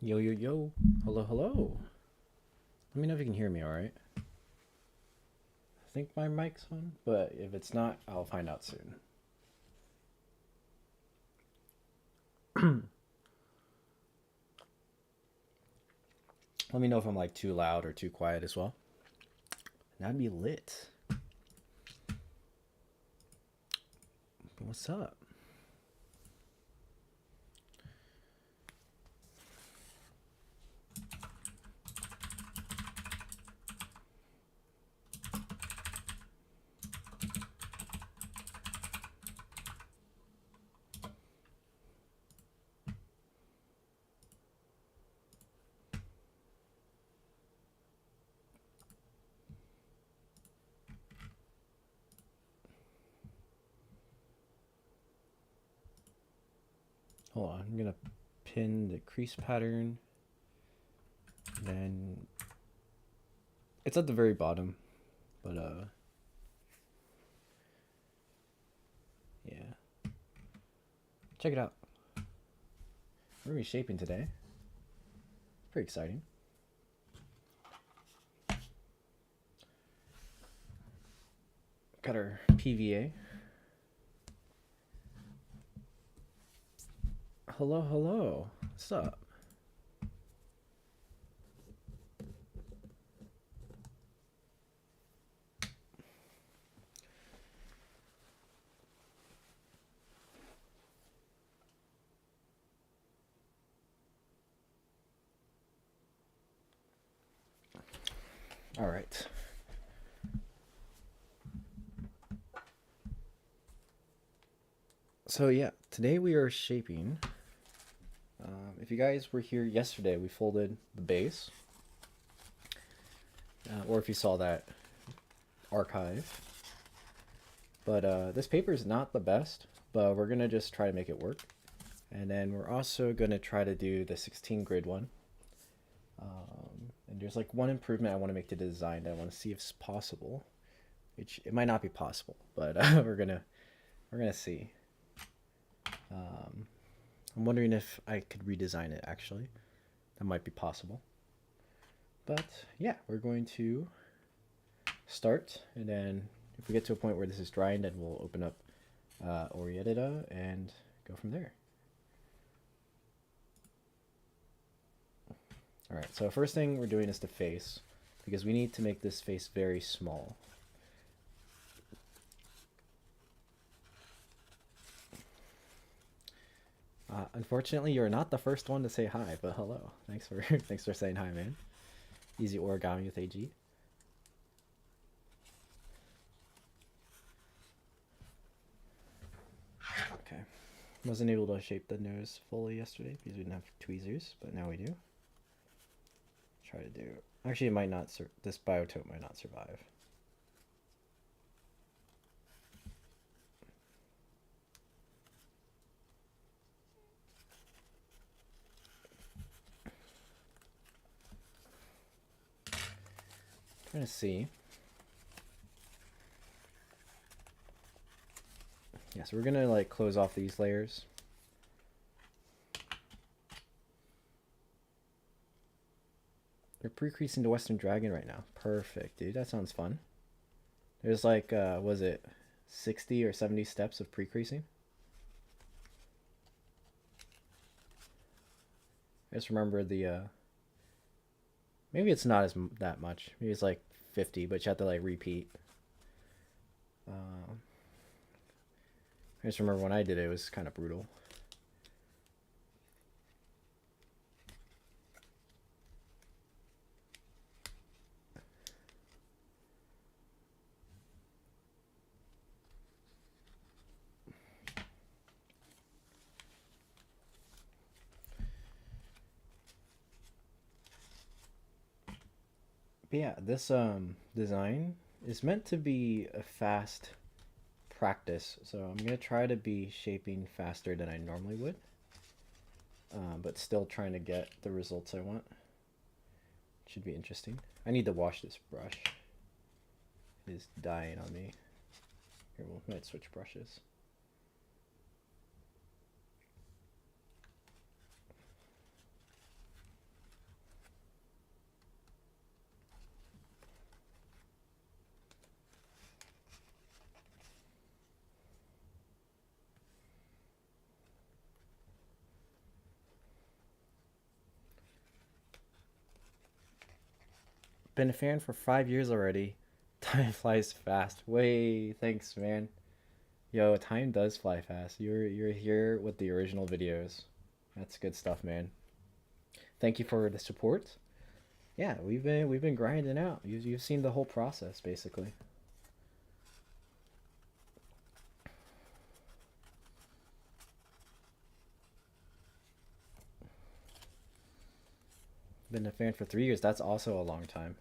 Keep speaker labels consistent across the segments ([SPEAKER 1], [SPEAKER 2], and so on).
[SPEAKER 1] Yo, yo, yo. Hello, hello. Let me know if you can hear me, alright? I think my mic's on, but if it's not, I'll find out soon. Let me know if I'm like too loud or too quiet as well. That'd be lit. What's up? Hold on, I'm gonna pin the crease pattern. Then it's at the very bottom, but yeah. Check it out. We're gonna be shaping today. Pretty exciting. Got our PVA. Hello, hello. What's up? All right. So yeah, today we are shaping. If you guys were here yesterday, we folded the base. Or if you saw that archive. But this paper is not the best, but we're going to just try to make it work. And then we're also going to try to do the 16 grid one. And there's like one improvement I want to make to the design that I want to see if it's possible. Which it might not be possible, but we're gonna see. I'm wondering if I could redesign it actually. That might be possible. But yeah, we're going to start, and then if we get to a point where this is drying, then we'll open up Origami and go from there. Alright, so first thing we're doing is the face, because we need to make this face very small. Unfortunately, you're not the first one to say hi, but hello. Thanks for saying hi, man. Easy origami with AG. Okay. Wasn't able to shape the nose fully yesterday because we didn't have tweezers, but now we do. Try to do. Actually, it might not. This biotope might not survive. Trying to see. Yeah, so we're gonna like close off these layers. They're pre-creasing the Western Dragon right now. Perfect, dude. That sounds fun. There's like, was it 60 or 70 steps of pre-creasing? I just remember the, maybe it's not as that much. Maybe it's like 50, but you have to like repeat. I just remember when I did it, it was kind of brutal. But yeah, this design is meant to be a fast practice, so I'm gonna try to be shaping faster than I normally would, but still trying to get the results I want. Should be interesting. I need to wash this brush. It is dying on me. Here, we might switch brushes. been a fan for 5 years already. Time flies fast. Way, thanks, man. Yo, time does fly fast. You're here with the original videos. That's good stuff, man. Thank you for the support. Yeah, we've been grinding out. You've seen the whole process basically. Been a fan for 3 years. That's also a long time.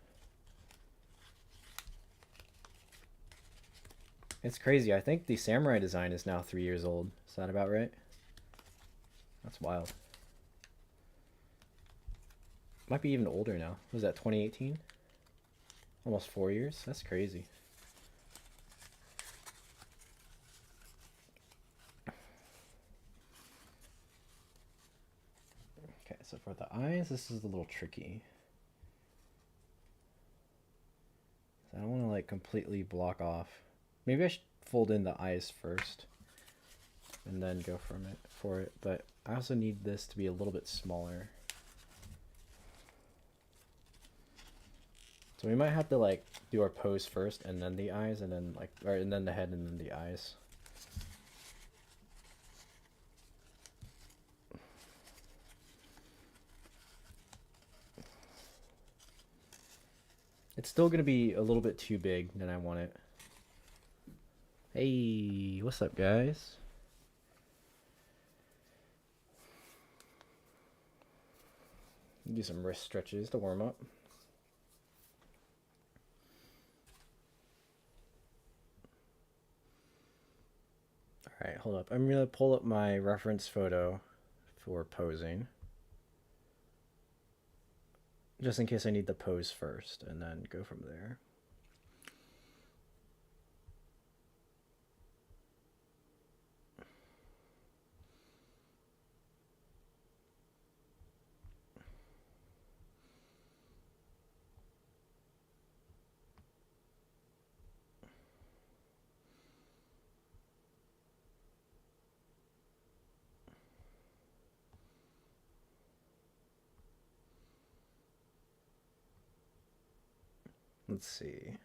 [SPEAKER 1] It's crazy. I think the samurai design is now 3 years old. Is that about right? That's wild. Might be even older now. Was that 2018? Almost 4 years? That's crazy. Okay, so for the eyes, this is a little tricky. I don't want to like completely block off. Maybe I should fold in the eyes first and then go for it, but I also need this to be a little bit smaller. So we might have to like do our pose first and then the eyes and then like, and then the head and then the eyes. It's still gonna be a little bit too big than I want it. Hey, what's up, guys? Do some wrist stretches to warm up. Alright, hold up. I'm gonna pull up my reference photo for posing. Just in case I need the pose first, and then go from there. Let's see.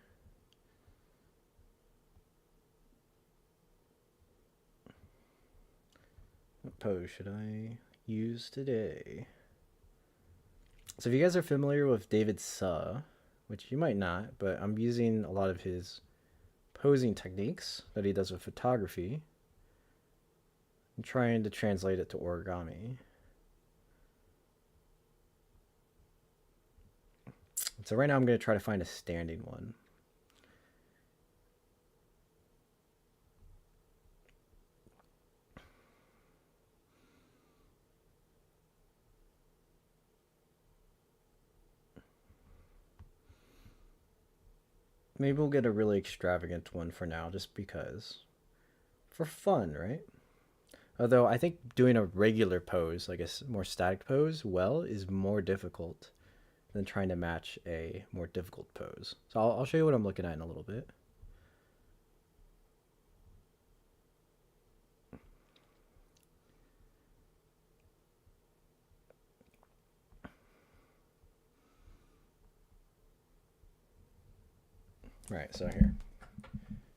[SPEAKER 1] What pose should I use today? So if you guys are familiar with David Suh, which you might not, but I'm using a lot of his posing techniques that he does with photography. I'm trying to translate it to origami. So right now I'm going to try to find a standing one. Maybe we'll get a really extravagant one for now, just because. For fun, right? Although I think doing a regular pose, like a more static pose, well, is more difficult than trying to match a more difficult pose. So I'll show you what I'm looking at in a little bit. All right, so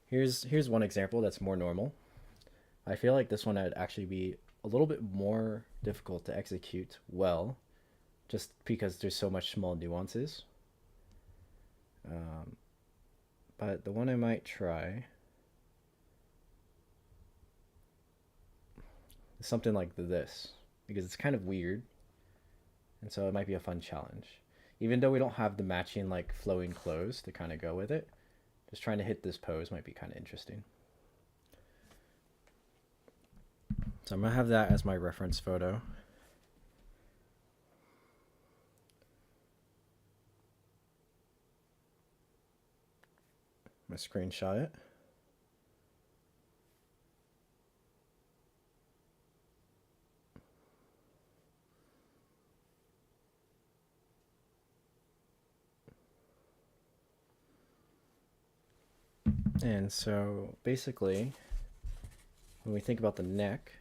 [SPEAKER 1] here's one example that's more normal. I feel like this one would actually be a little bit more difficult to execute well, just because there's so much small nuances. But the one I might try is something like this, because it's kind of weird, and so it might be a fun challenge. Even though we don't have the matching like flowing clothes to kind of go with it, just trying to hit this pose might be kind of interesting. So I'm going to have that as my reference photo. I'm going to screenshot it. And so basically, when we think about the neck,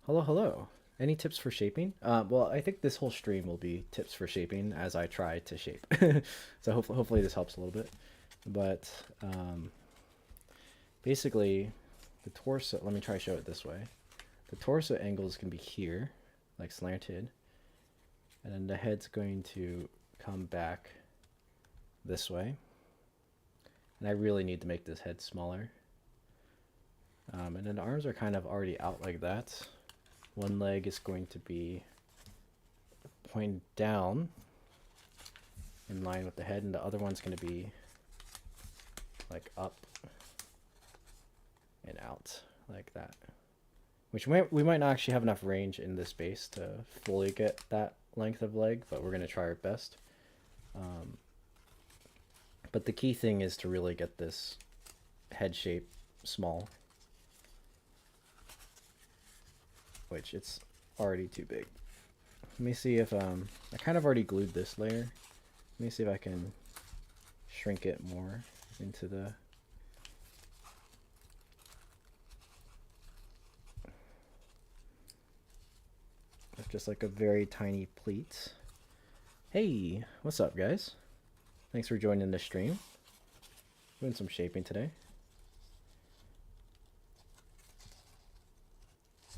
[SPEAKER 1] hello, Any tips for shaping? Well, I think this whole stream will be tips for shaping as I try to shape. So hopefully this helps a little bit. But basically, the torso, let me try to show it this way. The torso angles can be here, like slanted. And then the head's going to come back this way. And I really need to make this head smaller. And then the arms are kind of already out like that. One leg is going to be pointed down in line with the head, and the other one's going to be like up and out like that. Which we might not actually have enough range in this base to fully get that length of leg, but we're going to try our best. But the key thing is to really get this head shape small, which it's already too big. Let me see if I kind of already glued this layer. Let me see if I can shrink it more into the with just like a very tiny pleat. Hey, what's up, guys? Thanks for joining the stream. Doing some shaping today.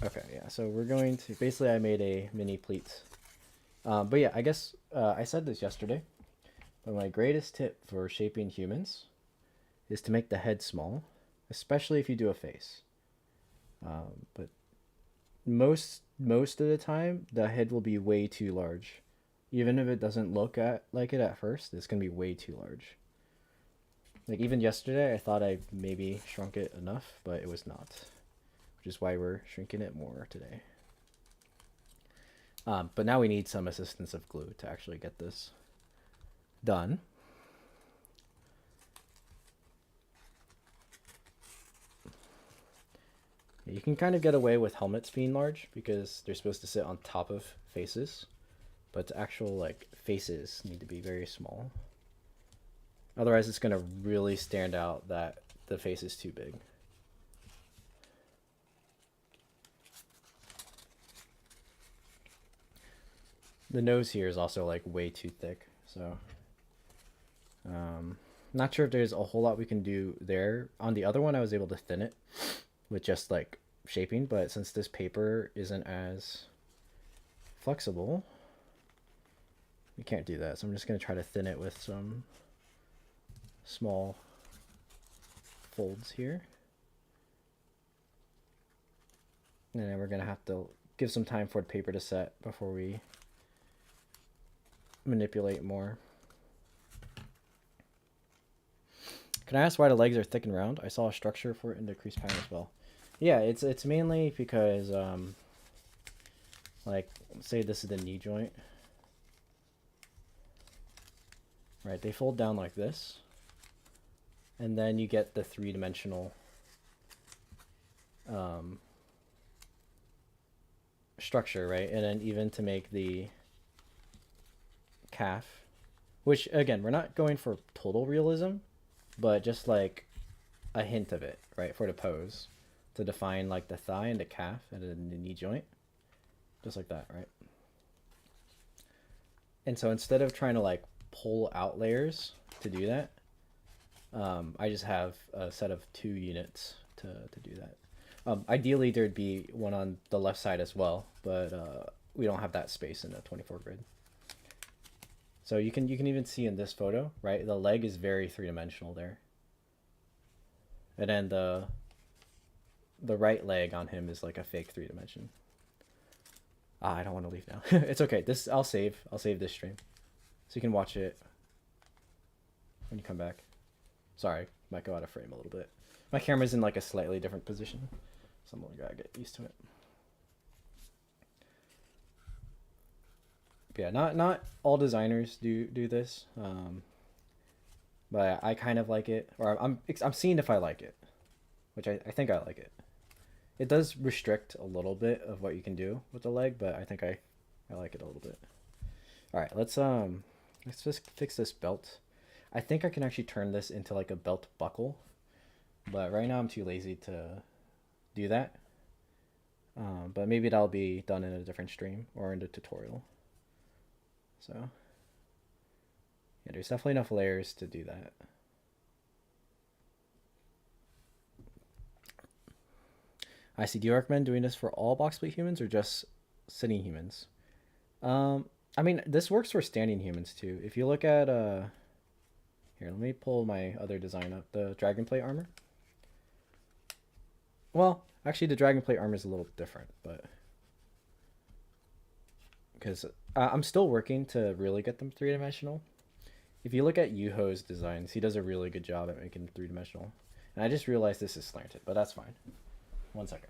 [SPEAKER 1] Okay, yeah, so we're going to, basically I made a mini pleat. But yeah, I guess I said this yesterday, but my greatest tip for shaping humans is to make the head small, especially if you do a face. But most of the time, the head will be way too large. Even if it doesn't look like it at first, it's going to be way too large. Like even yesterday, I thought I maybe shrunk it enough, but it was not. Which is why we're shrinking it more today. But now we need some assistance of glue to actually get this done. You can kind of get away with helmets being large because they're supposed to sit on top of faces, but the actual like faces need to be very small. Otherwise, it's going to really stand out that the face is too big. The nose here is also like way too thick, so not sure if there's a whole lot we can do there. On the other one, I was able to thin it with just like shaping, but since this paper isn't as flexible, we can't do that. So I'm just going to try to thin it with some small folds here. And then we're going to have to give some time for the paper to set before we manipulate more. Can I ask why the legs are thick and round? I saw a structure for it in the crease pattern as well. Yeah, it's mainly because like say this is the knee joint. Right, they fold down like this. And then you get the three-dimensional structure, right? And then even to make the calf, which again, we're not going for total realism, but just like a hint of it, right? For the pose to define like the thigh and the calf and then the knee joint, just like that, right? And so instead of trying to like pull out layers to do that, I just have a set of 2 units to do that. Ideally there'd be one on the left side as well, but we don't have that space in the 24 grid. So you can even see in this photo, right? The leg is very three-dimensional there. And then the right leg on him is like a fake 3-dimension. I don't want to leave now. It's okay. I'll save this stream. So you can watch it when you come back. Sorry, might go out of frame a little bit. My camera's in like a slightly different position, so I'm gonna get used to it. Yeah, not all designers do this, but I kind of like it, or I'm seeing if I like it, which I think I like it. It does restrict a little bit of what you can do with the leg, but I think I like it a little bit. All right, let's just fix this belt. I think I can actually turn this into like a belt buckle, but right now I'm too lazy to do that. But maybe that'll be done in a different stream or in the tutorial. So yeah, there's definitely enough layers to do that. I see. Do you recommend doing this for all box split humans or just sitting humans? I mean, this works for standing humans too. If you look at here, let me pull my other design up, the dragonplate armor. Well, actually the dragonplate armor is a little different, but because I'm still working to really get them three-dimensional. If you look at Yuho's designs, he does a really good job at making them three-dimensional. And I just realized this is slanted, but that's fine. 1 second.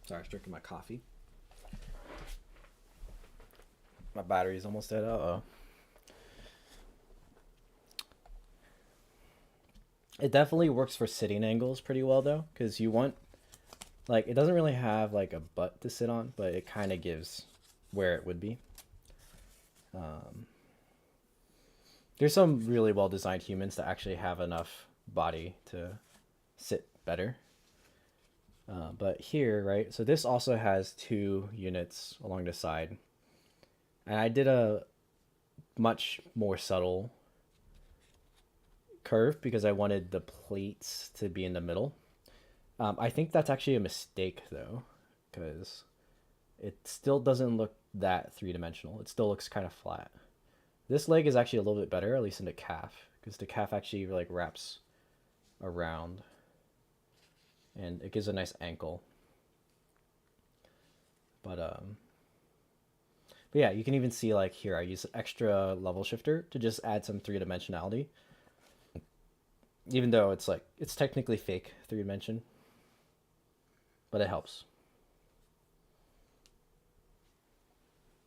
[SPEAKER 1] Sorry, I was drinking my coffee. My battery's almost dead. Uh-oh. It definitely works for sitting angles pretty well though, because you want, like, it doesn't really have like a butt to sit on, but it kind of gives where it would be. There's some really well designed humans that actually have enough body to sit better. But here, right, so this also has 2 units along the side. And I did a much more subtle curve because I wanted the plates to be in the middle. I think that's actually a mistake though, because it still doesn't look that three-dimensional. It still looks kind of flat. This leg is actually a little bit better, at least in the calf, because the calf actually like wraps around and it gives a nice ankle. But yeah, you can even see like here I use extra level shifter to just add some three-dimensionality, even though it's like it's technically fake 3-dimension, but it helps.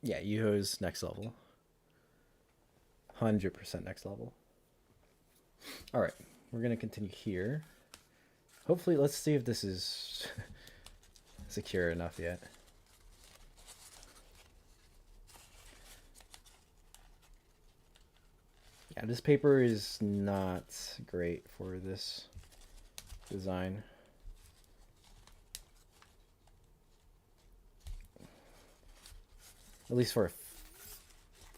[SPEAKER 1] Yeah, Yuho's next level. 100% next level. All right, we're gonna continue here. Hopefully, let's see if this is secure enough yet. Yeah, this paper is not great for this design. At least for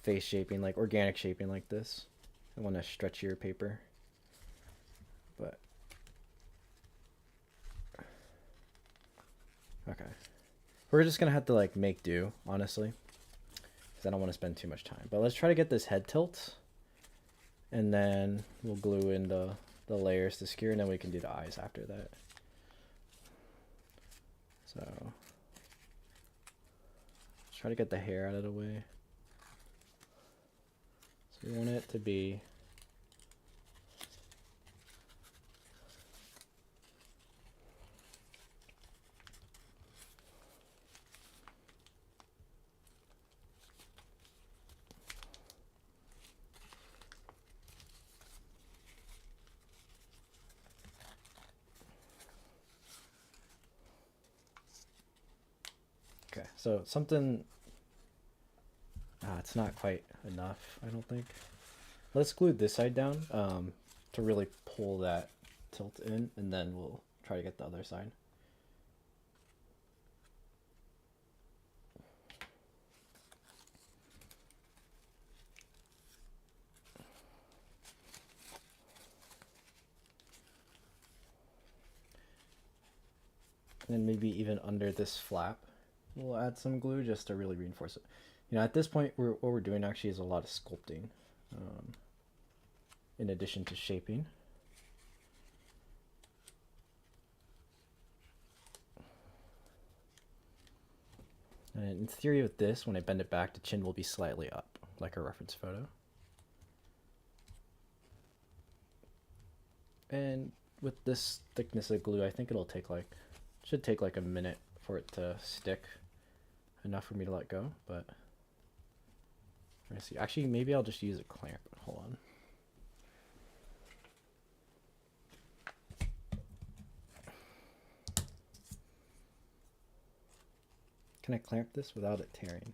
[SPEAKER 1] face shaping, like organic shaping like this. I want a stretchier paper. But okay. We're just gonna have to like make do, honestly. Because I don't want to spend too much time. But let's try to get this head tilt. And then we'll glue in the layers to secure, and then we can do the eyes after that. So let's try to get the hair out of the way. So we want it to be okay, so something, it's not quite enough, I don't think. Let's glue this side down to really pull that tilt in, and then we'll try to get the other side. And then maybe even under this flap, we'll add some glue just to really reinforce it. You know, at this point, what we're doing actually is a lot of sculpting, in addition to shaping. And in theory with this, when I bend it back, the chin will be slightly up, like a reference photo. And with this thickness of glue, I think it'll take like, should take like a minute for it to stick enough for me to let go, but I see. Actually, maybe I'll just use a clamp. Hold on. Can I clamp this without it tearing?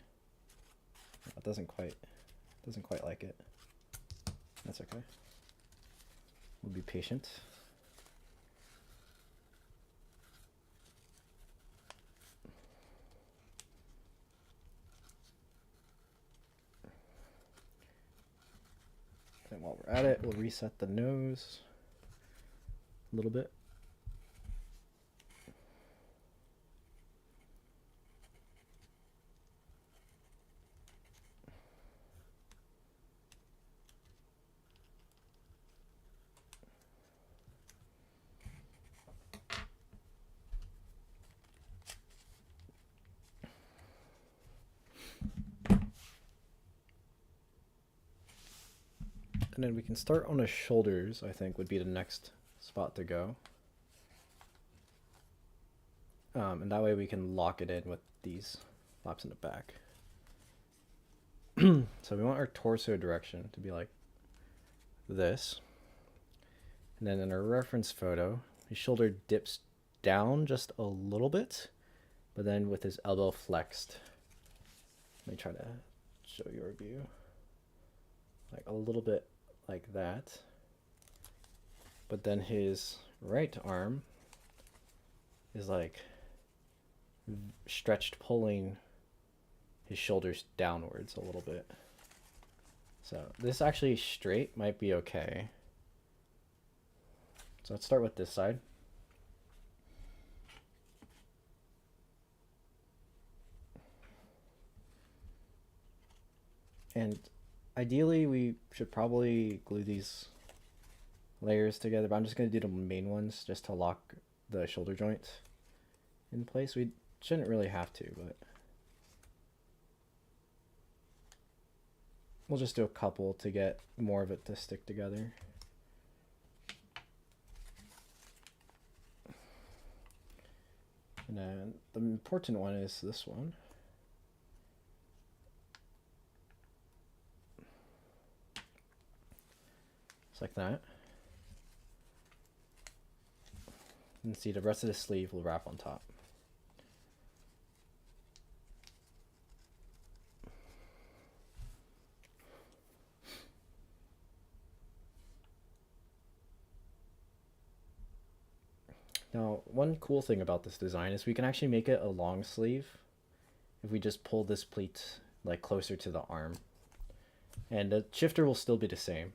[SPEAKER 1] It doesn't quite like it. That's okay. We'll be patient. And while we're at it, we'll reset the nose a little bit. And then we can start on the shoulders, I think would be the next spot to go. And that way we can lock it in with these flaps in the back. So we want our torso direction to be like this. And then in our reference photo, his shoulder dips down just a little bit, but then with his elbow flexed. Let me try to show your view. Like a little bit like that. But then his right arm is like stretched, pulling his shoulders downwards a little bit. So this actually straight might be okay. So let's start with this side. And ideally we should probably glue these layers together, but I'm just going to do the main ones just to lock the shoulder joint in place. We shouldn't really have to, but we'll just do a couple to get more of it to stick together. And then the important one is this one. Just like that. And see, the rest of the sleeve will wrap on top. Now, one cool thing about this design is we can actually make it a long sleeve if we just pull this pleat like closer to the arm. And the shifter will still be the same.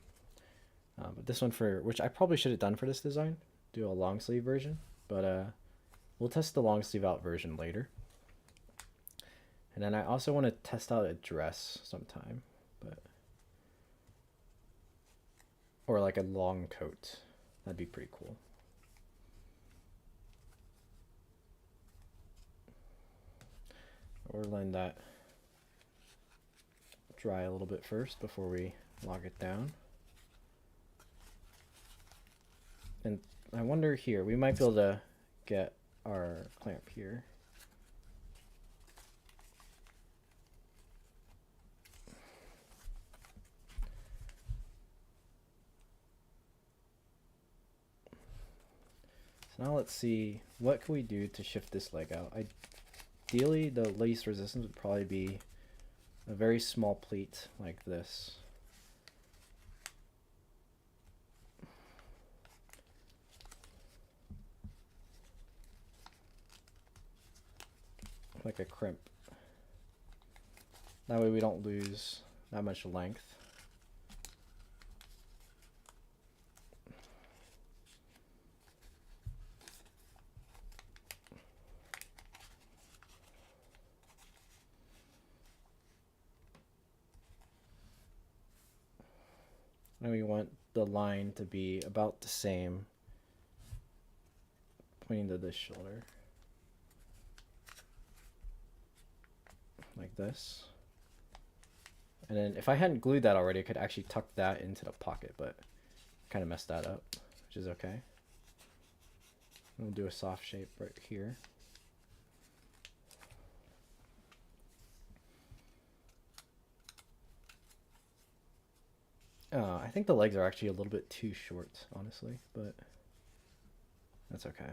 [SPEAKER 1] But this one, for which I probably should have done for this design, do a long sleeve version, but we'll test the long sleeve out version later. And then I also want to test out a dress sometime, but or like a long coat. That'd be pretty cool. Or let that dry a little bit first before we lock it down. And I wonder here, we might be able to get our clamp here. So now let's see, what can we do to shift this leg out? Ideally, the least resistance would probably be a very small pleat like this. Like a crimp. That way we don't lose that much length. And we want the line to be about the same, pointing to this shoulder. Like this. And then if I hadn't glued that already, I could actually tuck that into the pocket, but kind of messed that up, which is okay. We'll do a soft shape right here. I think the legs are actually a little bit too short, honestly, but that's okay.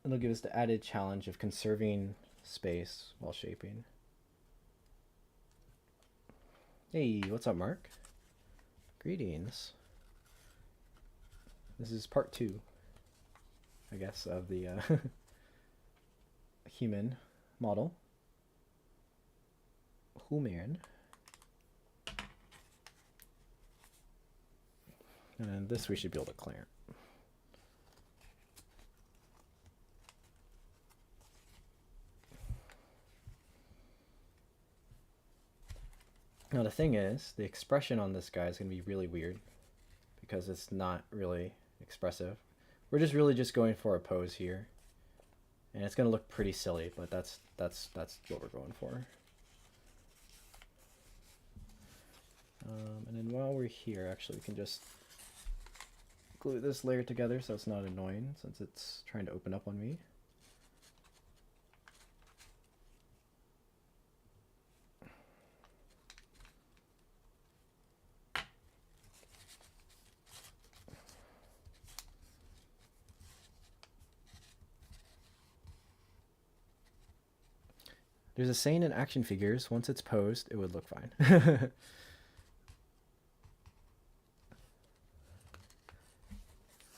[SPEAKER 1] It'll give us the added challenge of conserving space while shaping. Hey, what's up, Mark? Greetings. This is part 2, I guess, of the human model. Human. And then this we should be able to clear. Now the thing is, the expression on this guy is going to be really weird because it's not really expressive. We're just really just going for a pose here. And it's going to look pretty silly, but that's what we're going for. And then while we're here, actually, we can just glue this layer together so it's not annoying since it's trying to open up on me. There's a saying in action figures, once it's posed, it would look fine.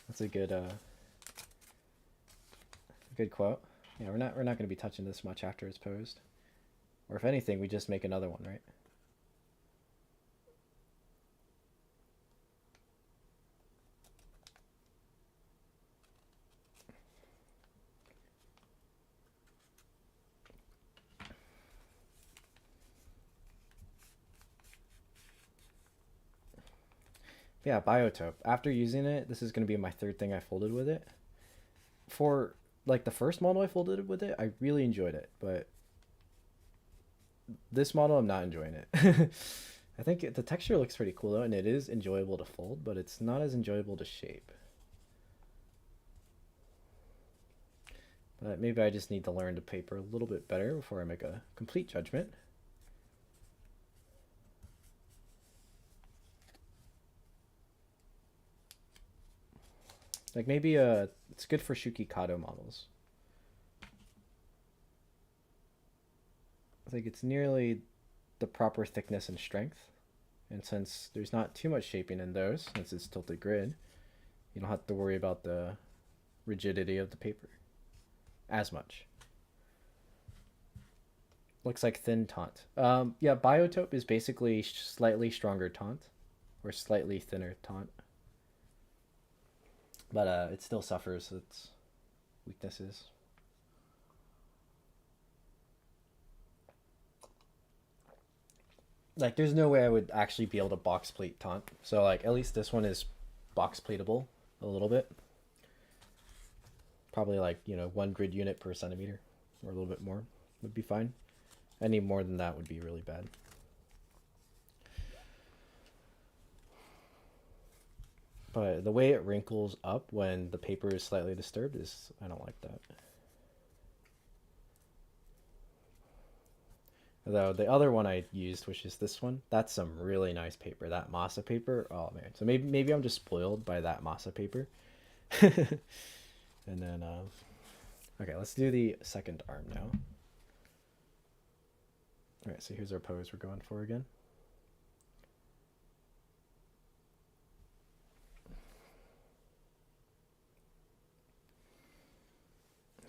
[SPEAKER 1] That's a good quote. Yeah, we're not going to be touching this much after it's posed. Or if anything, we just make another one, right? Yeah, Biotope. After using it, this is going to be my third thing I folded with it. For like the first model I folded with it, I really enjoyed it, but this model I'm not enjoying it. I think the texture looks pretty cool though, and it is enjoyable to fold, but it's not as enjoyable to shape. But maybe I just need to learn to paper a little bit better before I make a complete judgment. Like maybe it's good for Shukikado models. I think it's nearly the proper thickness and strength. And since there's not too much shaping in those, since it's tilted grid, you don't have to worry about the rigidity of the paper as much. Looks like thin taunt. Yeah, Biotope is basically slightly stronger taunt or slightly thinner taunt. But it still suffers its weaknesses. Like, there's no way I would actually be able to box plate taunt. So, like, at least this one is box plateable a little bit. Probably, like, you know, 1 grid unit per centimeter or a little bit more would be fine. Any more than that would be really bad. But the way it wrinkles up when the paper is slightly disturbed is, I don't like that. Though the other one I used, which is this one, that's some really nice paper. That masa paper, oh man. So maybe I'm just spoiled by that masa paper. And then, okay, let's do the second arm now. All right, so here's our pose we're going for again.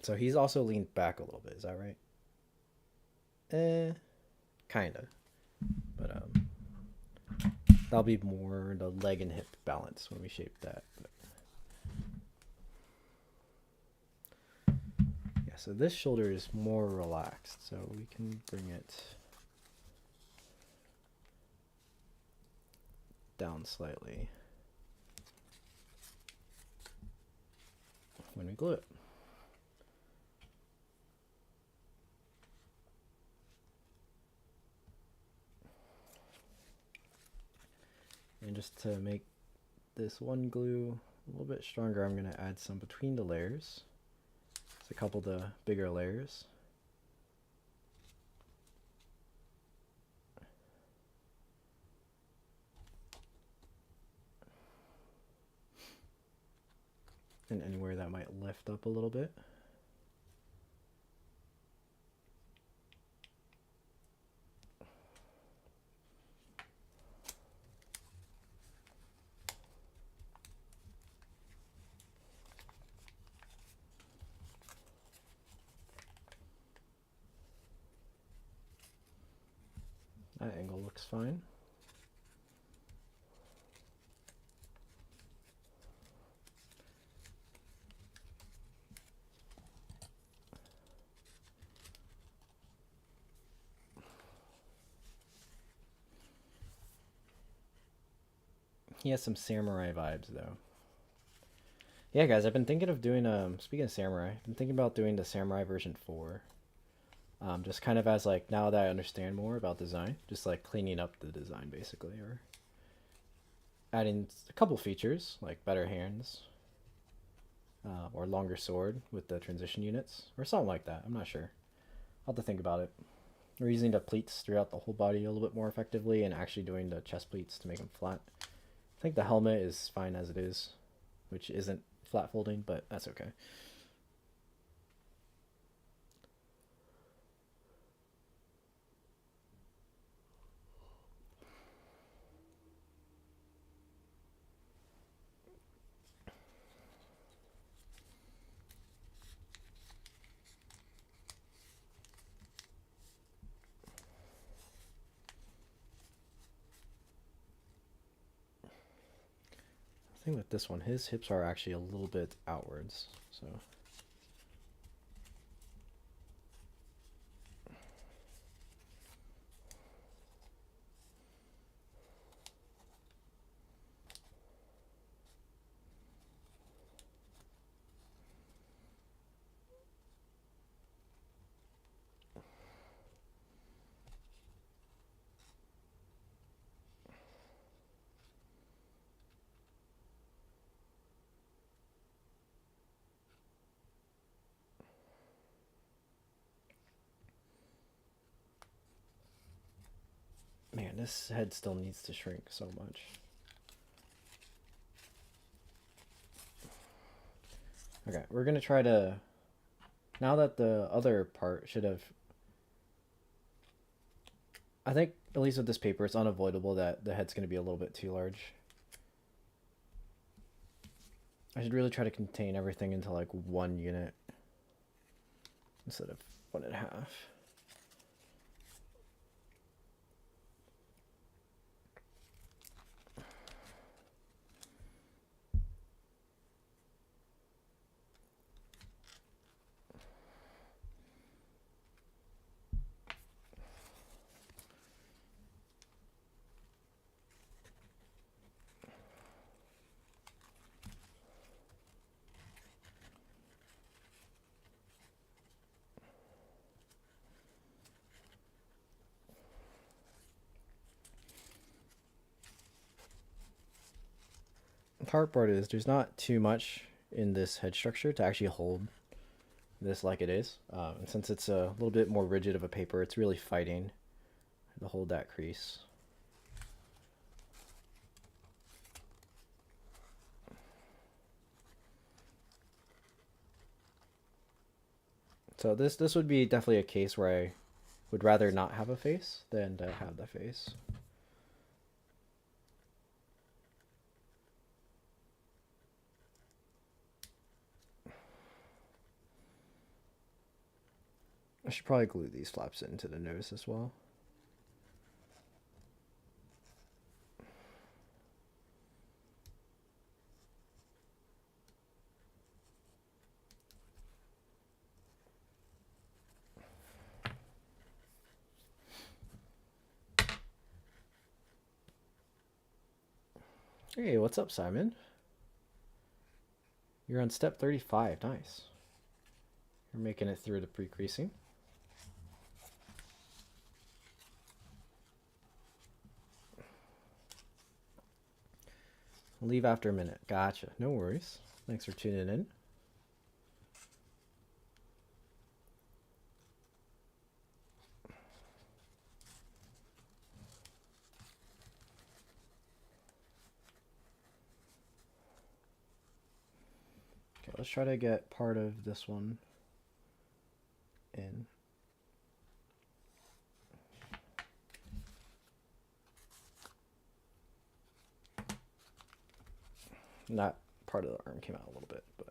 [SPEAKER 1] So he's also leaned back a little bit, is that right? Kinda. But that'll be more the leg and hip balance when we shape that. But yeah, so this shoulder is more relaxed, so we can bring it down slightly when we glue it. And just to make this one glue a little bit stronger, I'm going to add some between the layers. It's a couple of the bigger layers. and anywhere that might lift up a little bit. That angle looks fine. He has some samurai vibes though. Yeah, guys, I've been thinking of doing speaking of samurai, I've been thinking about doing the samurai version 4. Just kind of as like, now that I understand more about design, just like cleaning up the design basically, or adding a couple features like better hands, or longer sword with the transition units, or something like that. I'm not sure. I'll have to think about it. We're using the pleats throughout the whole body a little bit more effectively, and actually doing the chest pleats to make them flat. I think the helmet is fine as it is, which isn't flat folding, but that's okay. The thing with this one, his hips are actually a little bit outwards, so man, this head still needs to shrink so much. Okay, we're gonna try to, now that the other part should have, I think at least with this paper it's unavoidable that the head's gonna be a little bit too large. I should really try to contain everything into like one unit instead of 1.5. The hard part is there's not too much in this head structure to actually hold this like it is. And since it's a little bit more rigid of a paper, it's really fighting to hold that crease. So this would be definitely a case where I would rather not have a face than to have the face. I should probably glue these flaps into the nose as well. Hey, what's up, Simon? You're on step 35. Nice. You're making it through the pre-creasing. Leave after a minute. Gotcha. No worries. Thanks for tuning in. let's try to get part of this one in. Not part of the arm came out a little bit, but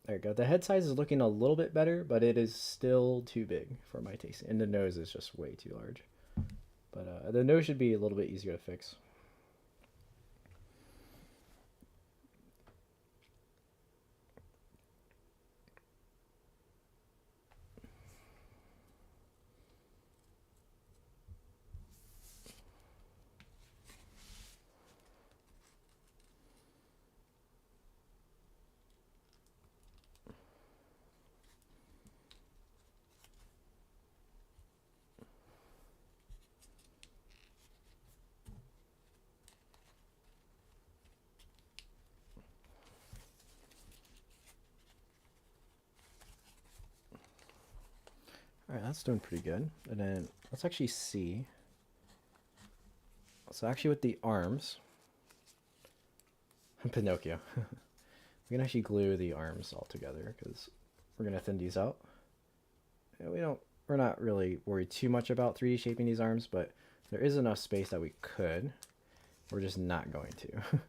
[SPEAKER 1] there you go. The head size is looking a little bit better, but it is still too big for my taste. And the nose is just way too large. But the nose should be a little bit easier to fix. All right, that's doing pretty good. And then let's actually see. So actually with the arms, Pinocchio, we can actually glue the arms all together because we're gonna thin these out. And we're not really worried too much about 3D shaping these arms, but there is enough space that we could. We're just not going to.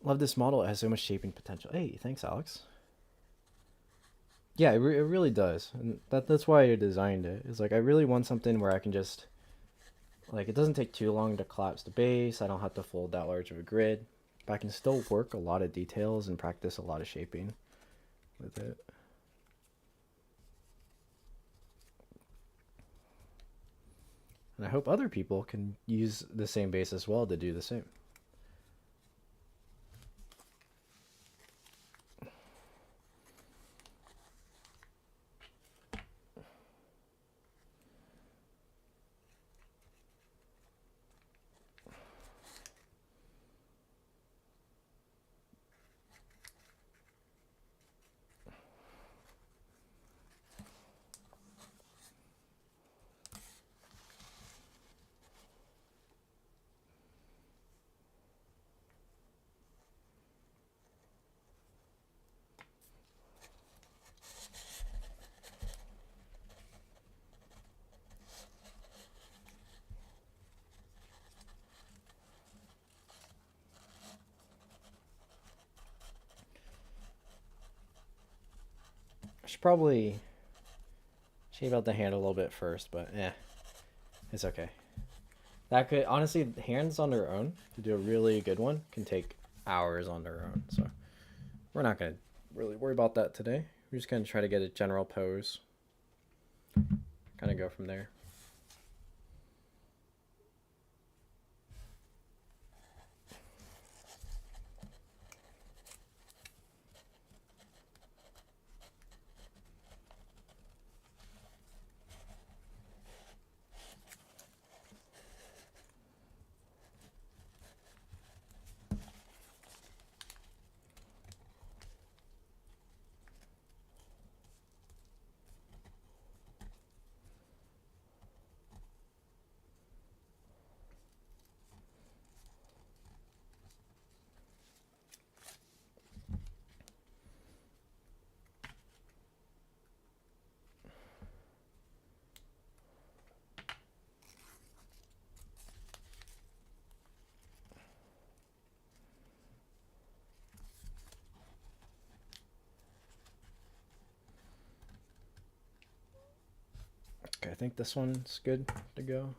[SPEAKER 1] Love this model. It has so much shaping potential. Hey, thanks, Alex. Yeah, it really does. And that's why I designed it. It's like I really want something where I can just, like, it doesn't take too long to collapse the base. I don't have to fold that large of a grid. But I can still work a lot of details and practice a lot of shaping with it. And I hope other people can use the same base as well to do the same. I should probably shape out the hand a little bit first, but it's okay. That could, honestly, hands on their own, to do a really good one, can take hours on their own. So we're not going to really worry about that today. We're just going to try to get a general pose. Kind of go from there. Okay, I think this one's good to go.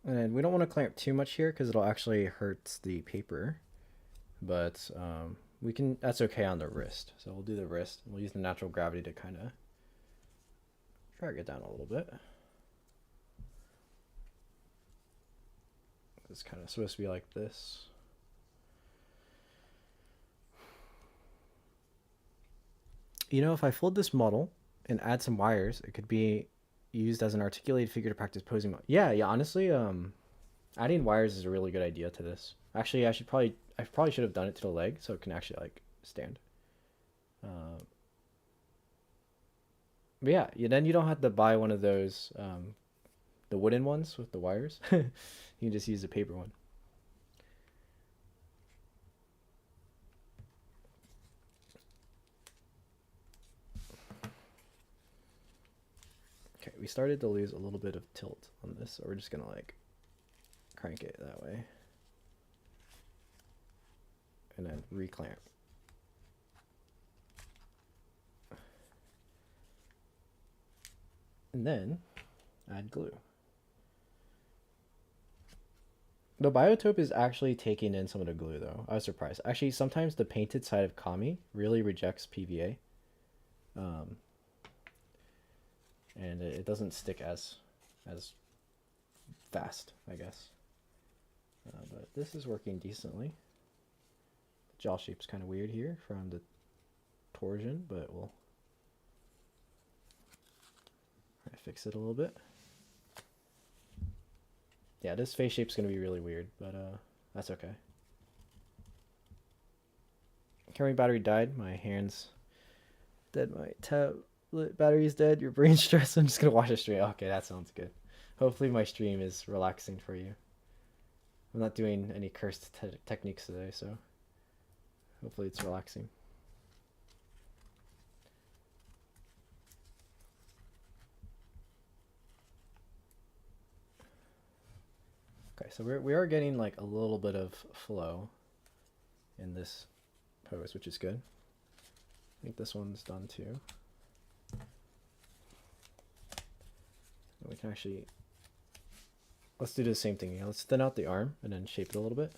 [SPEAKER 1] And we don't want to clamp too much here because it'll actually hurt the paper. But we can, that's okay on the wrist. So we'll do the wrist. We'll use the natural gravity to kind of drag it down a little bit. It's kind of supposed to be like this. You know, if I fold this model and add some wires, it could be used as an articulated figure to practice posing. Yeah, honestly, adding wires is a really good idea to this. Actually, I probably should have done it to the leg so it can actually like stand. But yeah, then you don't have to buy one of those, the wooden ones with the wires. You can just use the paper one. Okay, we started to lose a little bit of tilt on this, so we're just gonna like crank it that way. And then reclamp. And then add glue. The biotope is actually taking in some of the glue though. I was surprised. Actually, sometimes the painted side of Kami really rejects PVA. And it doesn't stick as fast, I guess. But this is working decently. The jaw shape's kind of weird here from the torsion, but we'll try to fix it a little bit. Yeah, this face shape's going to be really weird, but that's okay. Carrying battery died. My hand's dead. My tablet battery's dead. Your brain's stressed. I'm just going to watch a stream. Okay, that sounds good. Hopefully my stream is relaxing for you. I'm not doing any cursed techniques today, so hopefully it's relaxing. Okay, so we are getting like a little bit of flow in this pose, which is good. I think this one's done too. We can actually, let's do the same thing here. Let's thin out the arm and then shape it a little bit.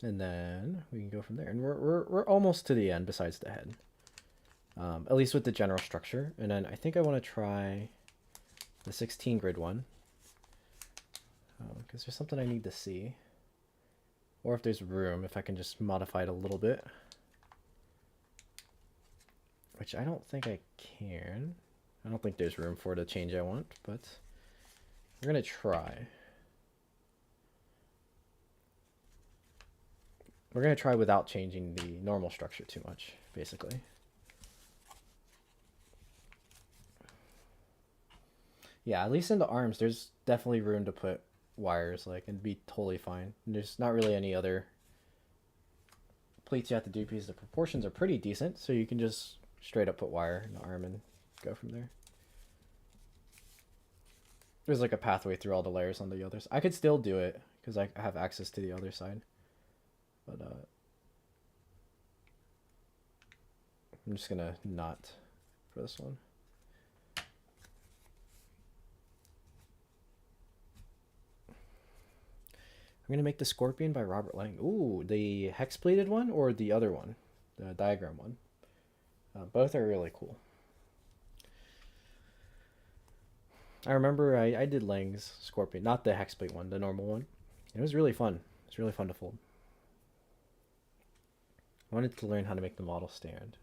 [SPEAKER 1] And then we can go from there. And we're almost to the end besides the head. At least with the general structure. And then I think I want to try the 16 grid one. Because there's something I need to see. Or if there's room, if I can just modify it a little bit. Which I don't think I can. I don't think there's room for the change I want, but we're going to try. We're going to try without changing the normal structure too much, basically. Yeah, at least in the arms, there's definitely room to put wires, like, and be totally fine. And there's not really any other pleats you have to do because the proportions are pretty decent, so you can just straight up put wire in the arm and go from there. There's like a pathway through all the layers on the others. I could still do it because I have access to the other side. But I'm just gonna not for this one. I'm gonna make the Scorpion by Robert Lang. Ooh, the hex plated one or the other one, the diagram one. Both are really cool. I remember I did Lang's Scorpion, not the hex plate one, the normal one. It was really fun. It's really fun to fold. I wanted to learn how to make the model stand.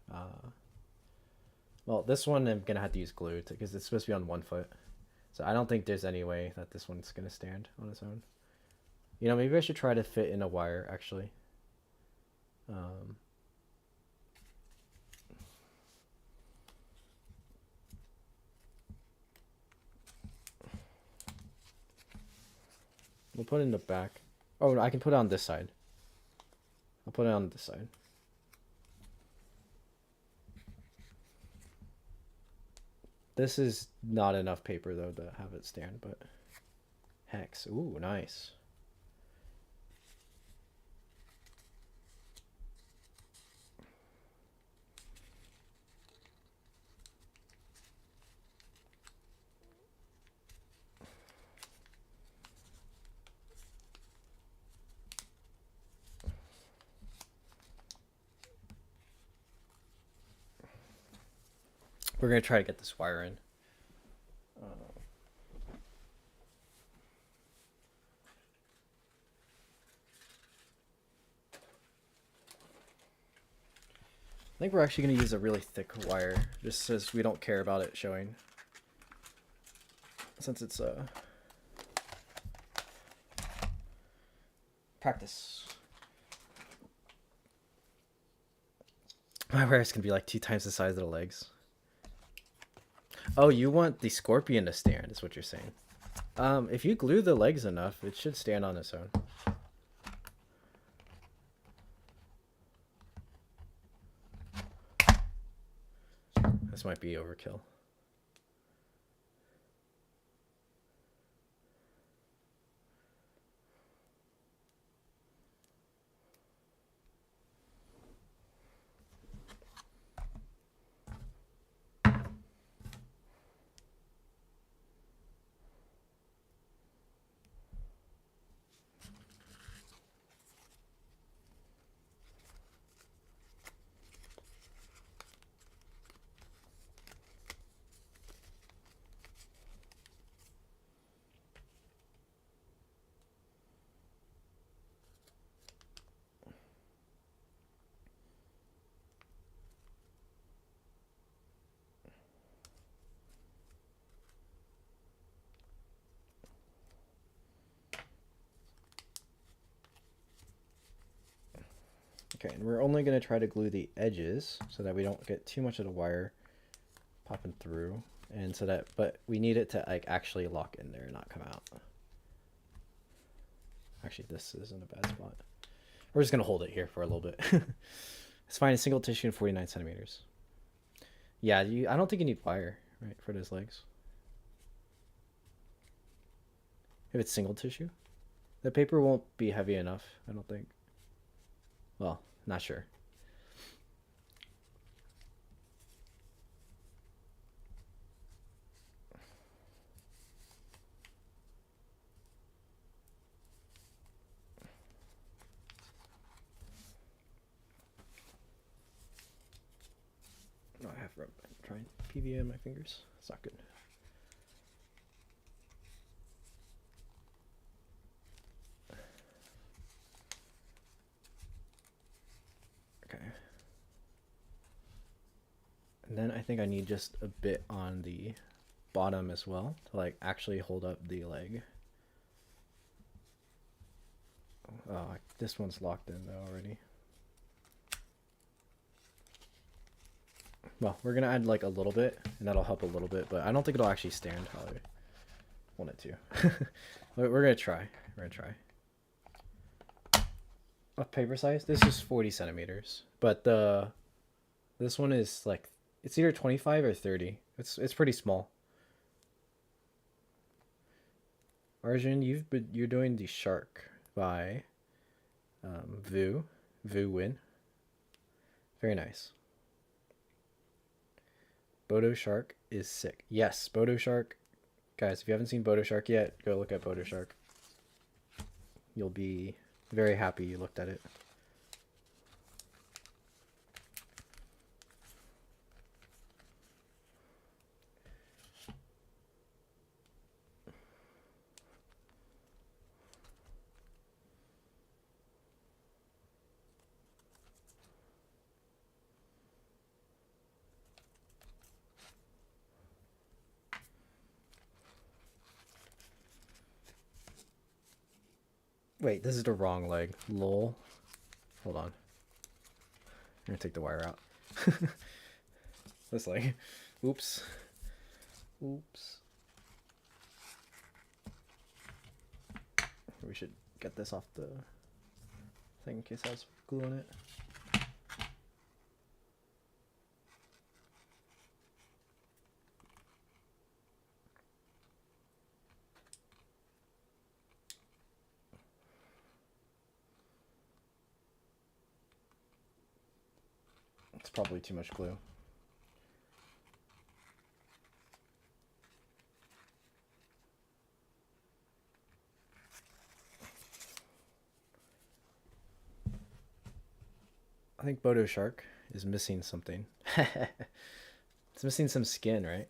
[SPEAKER 1] Well, this one I'm gonna have to use glue because it's supposed to be on one foot. So I don't think there's any way that this one's gonna stand on its own. You know, maybe I should try to fit in a wire actually. We'll put it in the back. Oh, no, I can put it on this side. I'll put it on this side. This is not enough paper though to have it stand, but hex. Ooh, nice. We're going to try to get this wire in. I think we're actually going to use a really thick wire, just as we don't care about it showing. Since it's practice. My wire is going to be like 2 times the size of the legs. Oh, you want the scorpion to stand, is what you're saying. If you glue the legs enough, it should stand on its own. This might be overkill. Okay, and we're only going to try to glue the edges so that we don't get too much of the wire popping through, and so that, but we need it to like actually lock in there and not come out. Actually, this isn't a bad spot. We're just going to hold it here for a little bit. It's fine. It's single tissue and 49 centimeters. Yeah, I don't think you need wire, right, for those legs. If it's single tissue, the paper won't be heavy enough, I don't think. Well, not sure. No, I have trying PVA on my fingers. It's not good. Okay. And then I think I need just a bit on the bottom as well to like actually hold up the leg. Oh, this one's locked in though already. Well, we're gonna add like a little bit, and that'll help a little bit, but I don't think it'll actually stand how I want it to. We're gonna try. We're gonna try. A paper size? This is 40 centimeters, but this one is like, it's either 25 or 30. It's pretty small. Arjun, you're doing the shark by Vu Win. Very nice. Bodo Shark is sick. Yes, Bodo Shark. Guys, if you haven't seen Bodo Shark yet, go look at Bodo Shark. You'll be very happy you looked at it. Wait, this is the wrong leg. Lol. Hold on. I'm gonna take the wire out. This leg. Oops. Oops. We should get this off the thing in case I was glue on it. It's probably too much glue. I think Bodo Shark is missing something. It's missing some skin, right?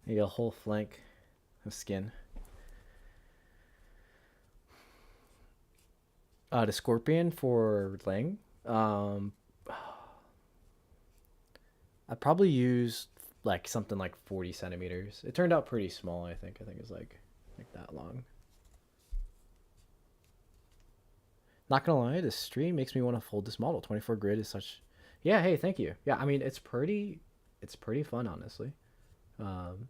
[SPEAKER 1] You got a whole flank of skin. The scorpion for Lang. I probably used like something like 40 centimeters. It turned out pretty small, I think. I think it's like that long. Not gonna lie, this stream makes me want to fold this model. 24 grid is such. Yeah, hey, thank you. Yeah, I mean it's pretty fun, honestly. Um,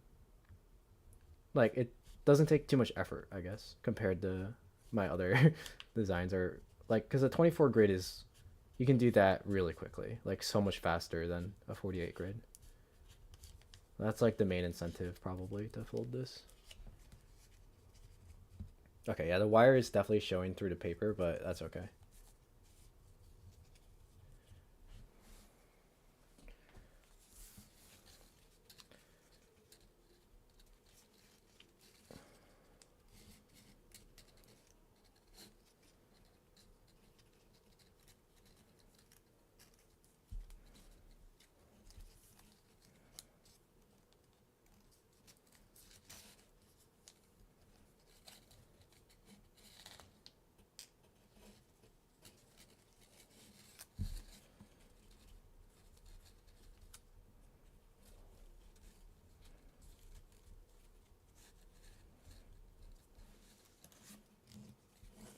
[SPEAKER 1] like it doesn't take too much effort, I guess, compared to my other designs. Are like because a 24 grid is you can do that really quickly, like so much faster than a 48 grid. That's like the main incentive probably to fold this. Okay, yeah, the wire is definitely showing through the paper, but that's okay.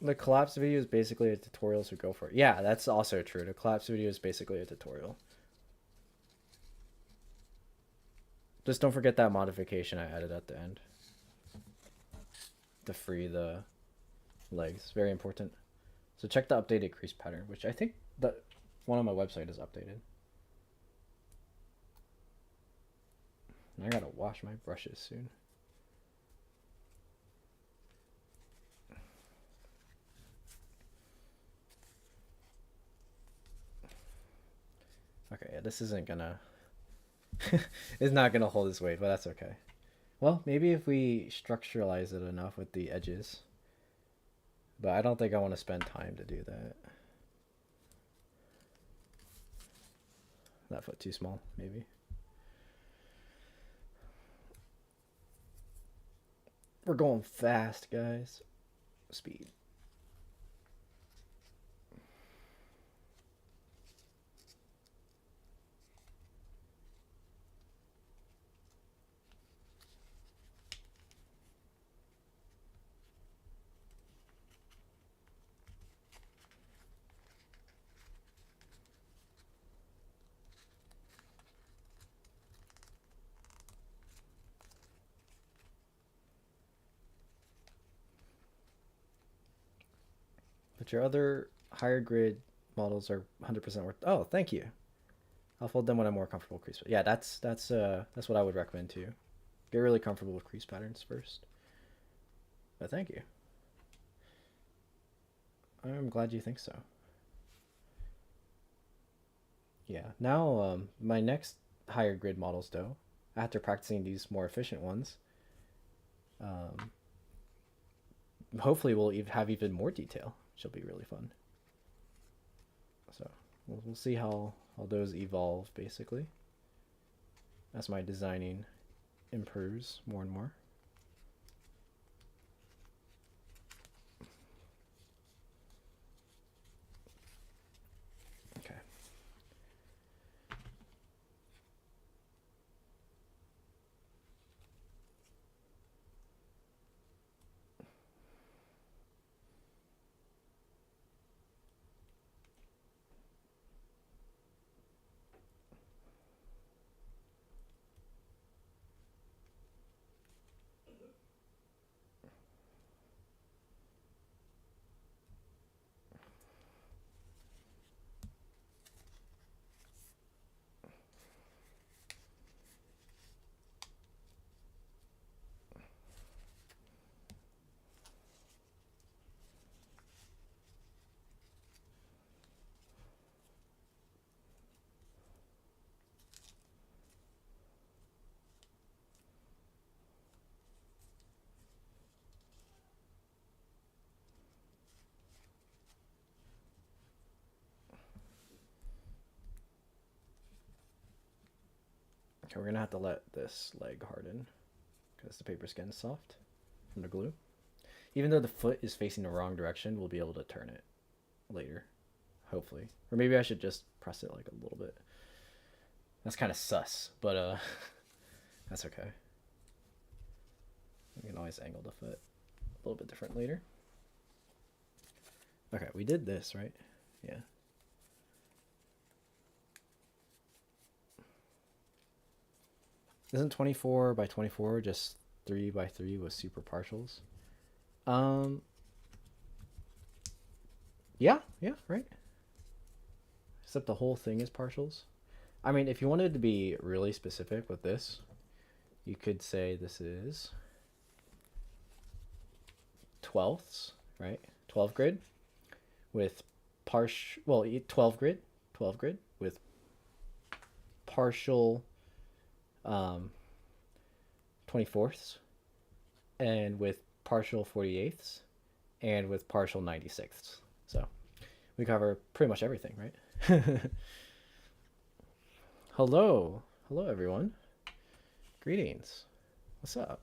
[SPEAKER 1] The collapse video is basically a tutorial, so go for it. Yeah, that's also true. The collapse video is basically a tutorial. Just don't forget that modification I added at the end to free the legs. Very important. So check the updated crease pattern, which I think that one on my website is updated. I gotta wash my brushes soon. Okay, yeah, this isn't gonna it's not gonna hold its weight, but that's okay. Well, maybe if we structuralize it enough with the edges. But I don't think I want to spend time to do that. That foot too small, maybe. We're going fast, guys. Speed. But your other higher grid models are 100% worth. Oh, thank you. I'll fold them when I'm more comfortable with crease. Yeah, that's what I would recommend too. Get really comfortable with crease patterns first. But thank you. I'm glad you think so. Yeah. Now, my next higher grid models, though, after practicing these more efficient ones, um, hopefully we'll have even more detail, which will be really fun. So we'll see how those evolve, basically, as my designing improves more and more. Okay. Okay, we're gonna have to let this leg harden because the paper skin's soft from the glue. Even though the foot is facing the wrong direction, we'll be able to turn it later, hopefully. Or maybe I should just press it like a little bit. That's kind of sus, but that's okay. We can always angle the foot a little bit different later. Okay, we did this, right? Yeah. Isn't 24 by 24 just 3 by 3 with super partials? Yeah, right. Except the whole thing is partials. I mean, if you wanted to be really specific with this, you could say this is 12ths, right? 12 grid with 12 grid with partial 24ths and with partial 48ths and with partial 96ths. So we cover pretty much everything, right? Hello everyone. Greetings. What's up?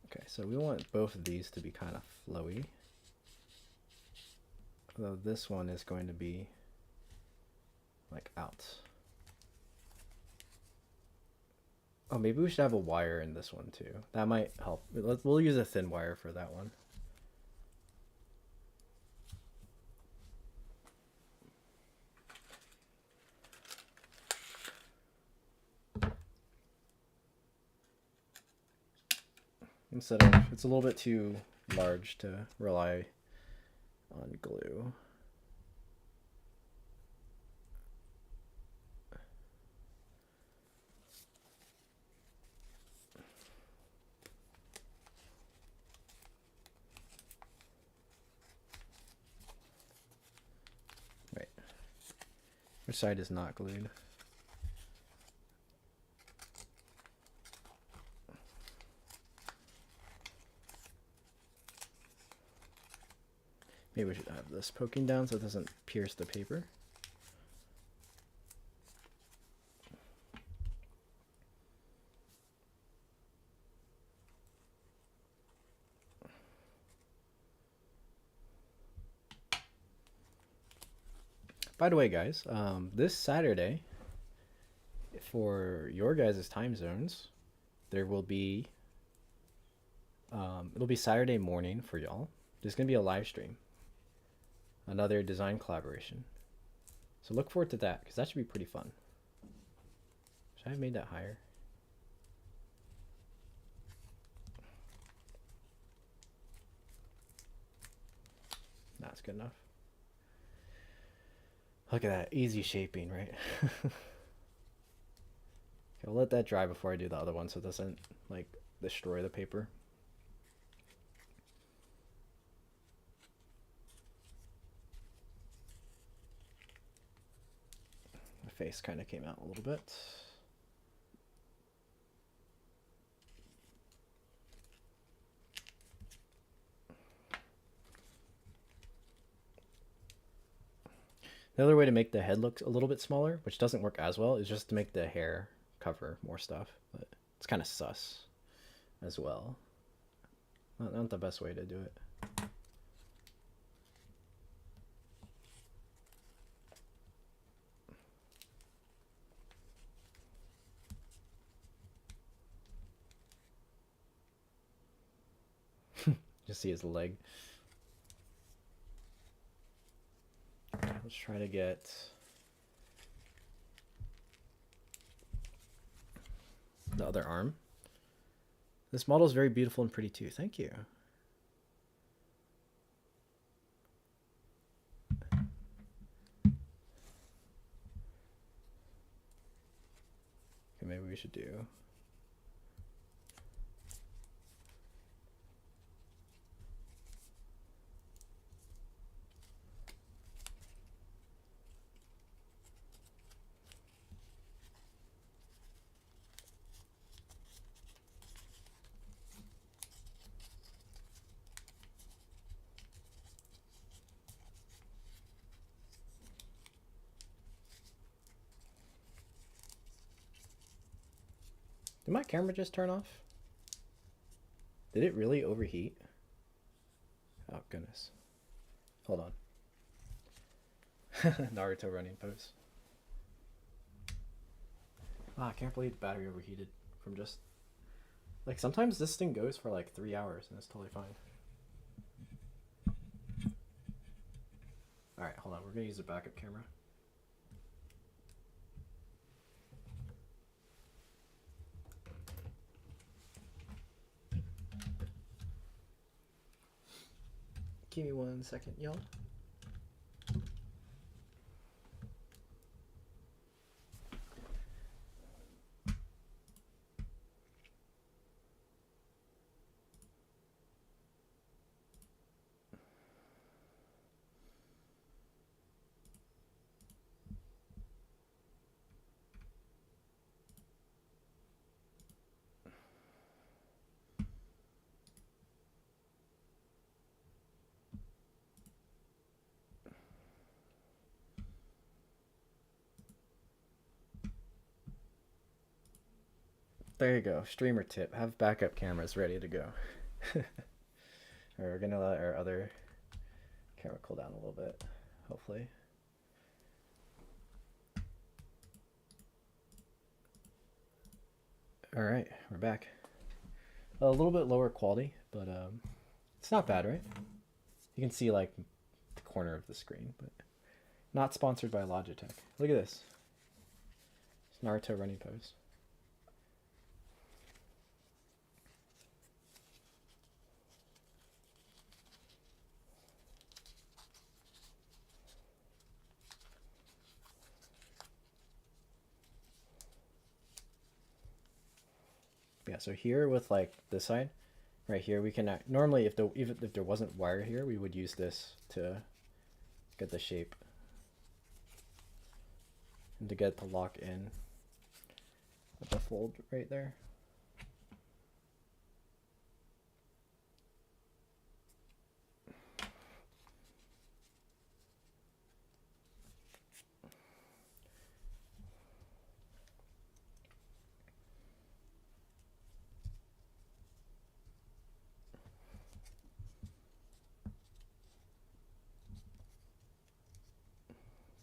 [SPEAKER 1] Okay, so we want both of these to be kind of flowy. Although this one is going to be like out. Oh, maybe we should have a wire in this one too. That might help. We'll use a thin wire for that one. Instead of, it's a little bit too large to rely on glue. Right. Which side is not glued? Maybe we should have this poking down so it doesn't pierce the paper. By the way, guys, this Saturday, for your guys' time zones, there will be, it'll be Saturday morning for y'all. There's going to be a live stream. Another design collaboration. So look forward to that, because that should be pretty fun. Should I have made that higher? Nah, it's good enough. Look at that, easy shaping, right? Okay, I'll let that dry before I do the other one so it doesn't like destroy the paper. My face kind of came out a little bit. The other way to make the head look a little bit smaller, which doesn't work as well, is just to make the hair cover more stuff. But it's kind of sus as well. Not the best way to do it. Just see his leg. Let's try to get the other arm. This model is very beautiful and pretty too. Thank you. Okay, maybe we should do my camera just turn off? Did it really overheat? Oh, goodness. Hold on. Naruto running pose. Ah, I can't believe the battery overheated from just... Like, sometimes this thing goes for like 3 hours and it's totally fine. Alright, hold on. We're going to use a backup camera. Give me 1 second, y'all. There you go. Streamer tip. Have backup cameras ready to go. We're going to let our other camera cool down a little bit, hopefully. All right, we're back. A little bit lower quality, but it's not bad, right? You can see like the corner of the screen, but not sponsored by Logitech. Look at this. It's Naruto running pose. Yeah, so here with like this side, right here, we can normally even if there wasn't wire here, we would use this to get the shape and to get it to lock in with the fold right there.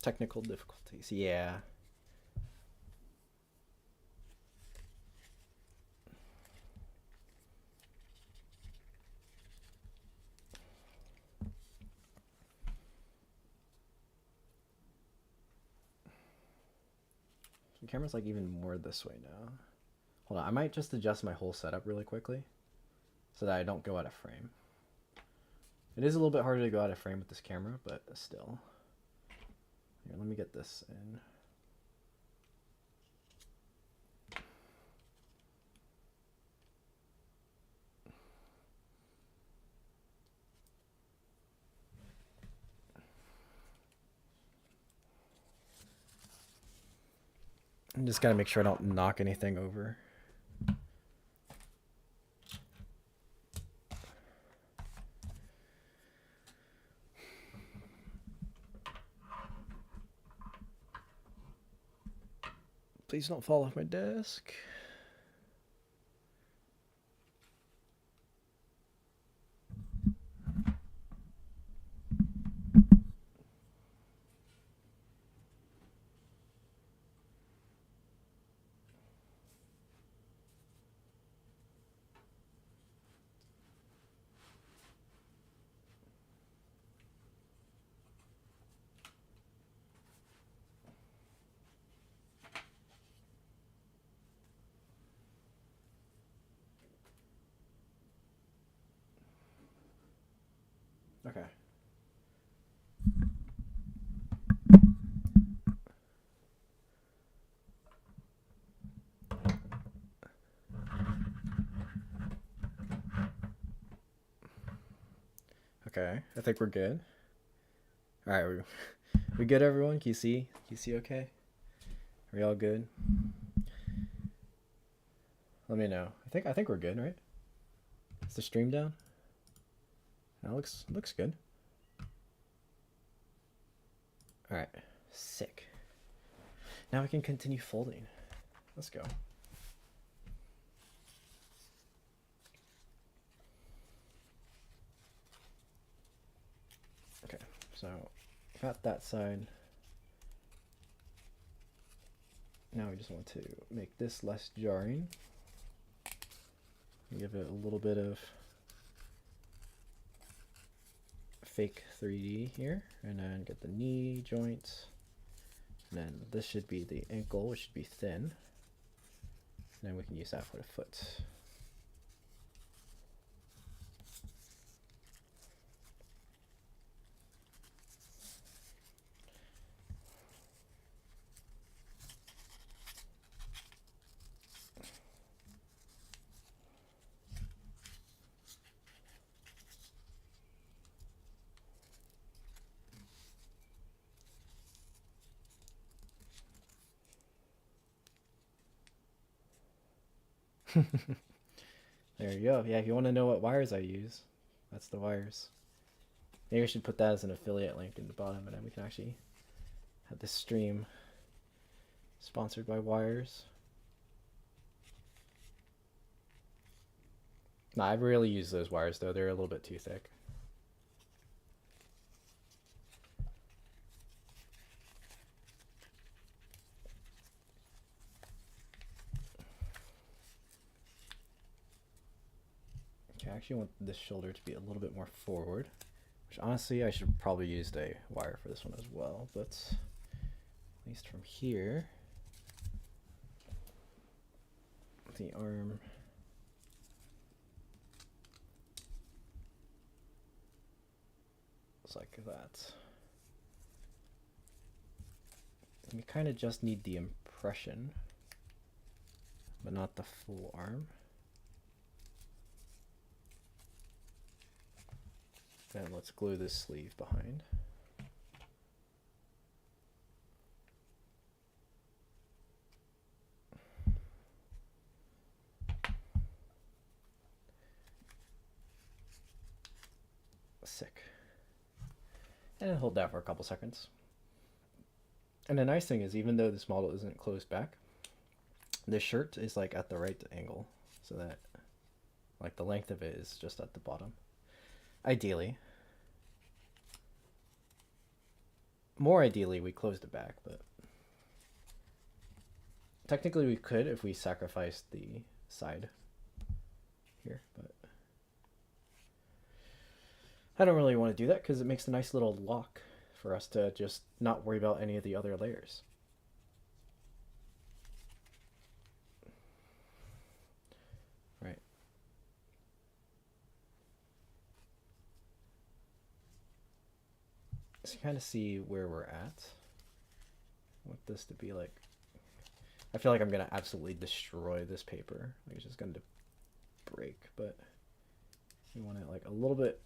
[SPEAKER 1] Technical difficulties, yeah. The camera's like even more this way now. Hold on, I might just adjust my whole setup really quickly so that I don't go out of frame. It is a little bit harder to go out of frame with this camera, but still. Here, let me get this in. I'm just gotta make sure I don't knock anything over. Please don't fall off my desk. Okay. Okay, I think we're good. All right, we good, everyone? Can you see? Can you see okay? Are we all good? Let me know. I think we're good, right? Is the stream down? That looks good. All right, sick. Now we can continue folding. Let's go. So got that side. Now we just want to make this less jarring. Give it a little bit of fake 3D here, and then get the knee joints. And then this should be the ankle, which should be thin. And then we can use that for the foot. There you go. Yeah, if you want to know what wires I use, that's the wires. Maybe I should put that as an affiliate link in the bottom, and then we can actually have this stream sponsored by wires. Nah, I really use those wires though. They're a little bit too thick. I actually want this shoulder to be a little bit more forward, which honestly I should probably use a wire for this one as well, but at least from here, the arm is like that. And we kind of just need the impression, but not the full arm. And let's glue this sleeve behind. Sick. And hold that for a couple seconds. And the nice thing is, even though this model isn't closed back, this shirt is like at the right angle, so that like the length of it is just at the bottom. Ideally. More ideally, we closed it back, but technically we could if we sacrificed the side here, but I don't really want to do that because it makes a nice little lock for us to just not worry about any of the other layers. Right. So kind of see where we're at. I want this to be like, I feel like I'm gonna absolutely destroy this paper. Like it's just going to break, but we want it like a little bit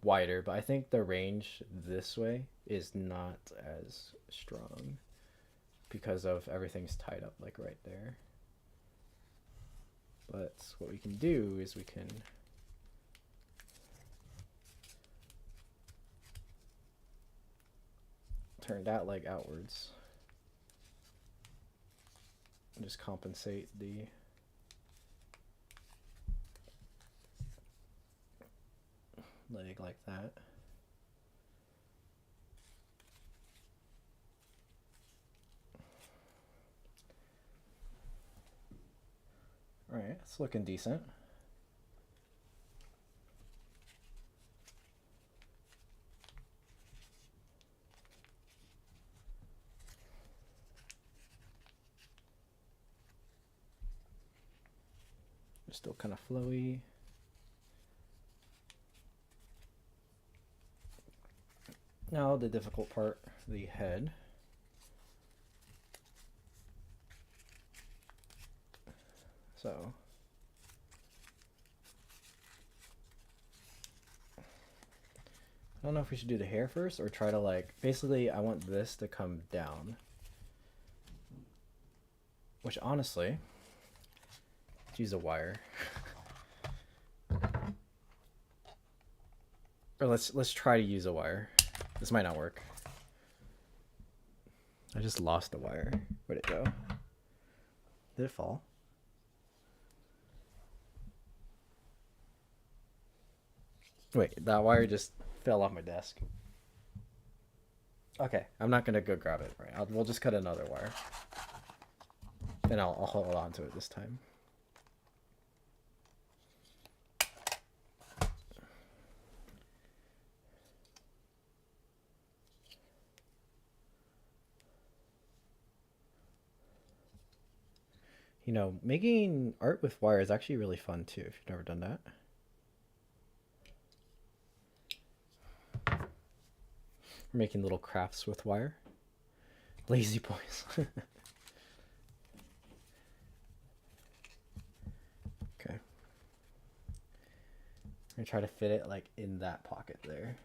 [SPEAKER 1] wider, but I think the range this way is not as strong because of everything's tied up like right there. But what we can do is we can turn that leg outwards and just compensate the leg like that. All right, it's looking decent. They're still kind of flowy. Now the difficult part, the head. So I don't know if we should do the hair first or try to like, basically I want this to come down, which honestly, let's use a wire. Or let's try to use a wire. This might not work. I just lost the wire. Where'd it go? Did it fall? Wait, that wire just fell off my desk. Okay, I'm not gonna go grab it. Right, we'll just cut another wire, and I'll hold on to it this time. You know, making art with wire is actually really fun too, if you've never done that. We're making little crafts with wire. Lazy boys. Okay. I'm gonna try to fit it like in that pocket there.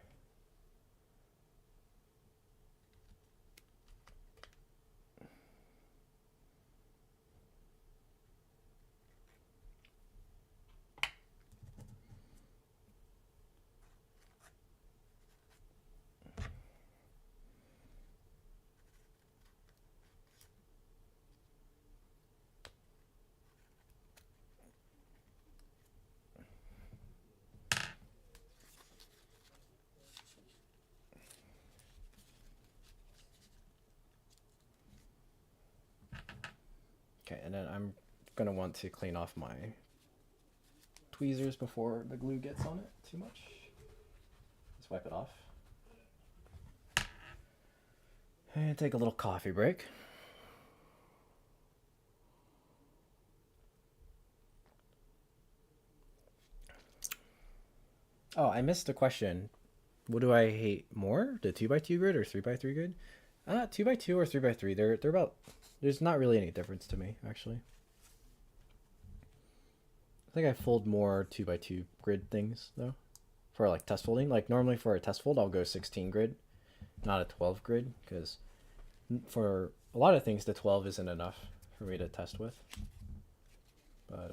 [SPEAKER 1] Okay, and then I'm gonna want to clean off my tweezers before the glue gets on it too much. Just wipe it off. And take a little coffee break. Oh, I missed a question. What do I hate more? The 2x2 grid or 3x3 grid? 2x2 or 3x3. They're about. There's not really any difference to me, actually. I think I fold more 2x2 grid things though, for like test folding. Like normally for a test fold, I'll go 16 grid, not a 12 grid, because for a lot of things the 12 isn't enough for me to test with. But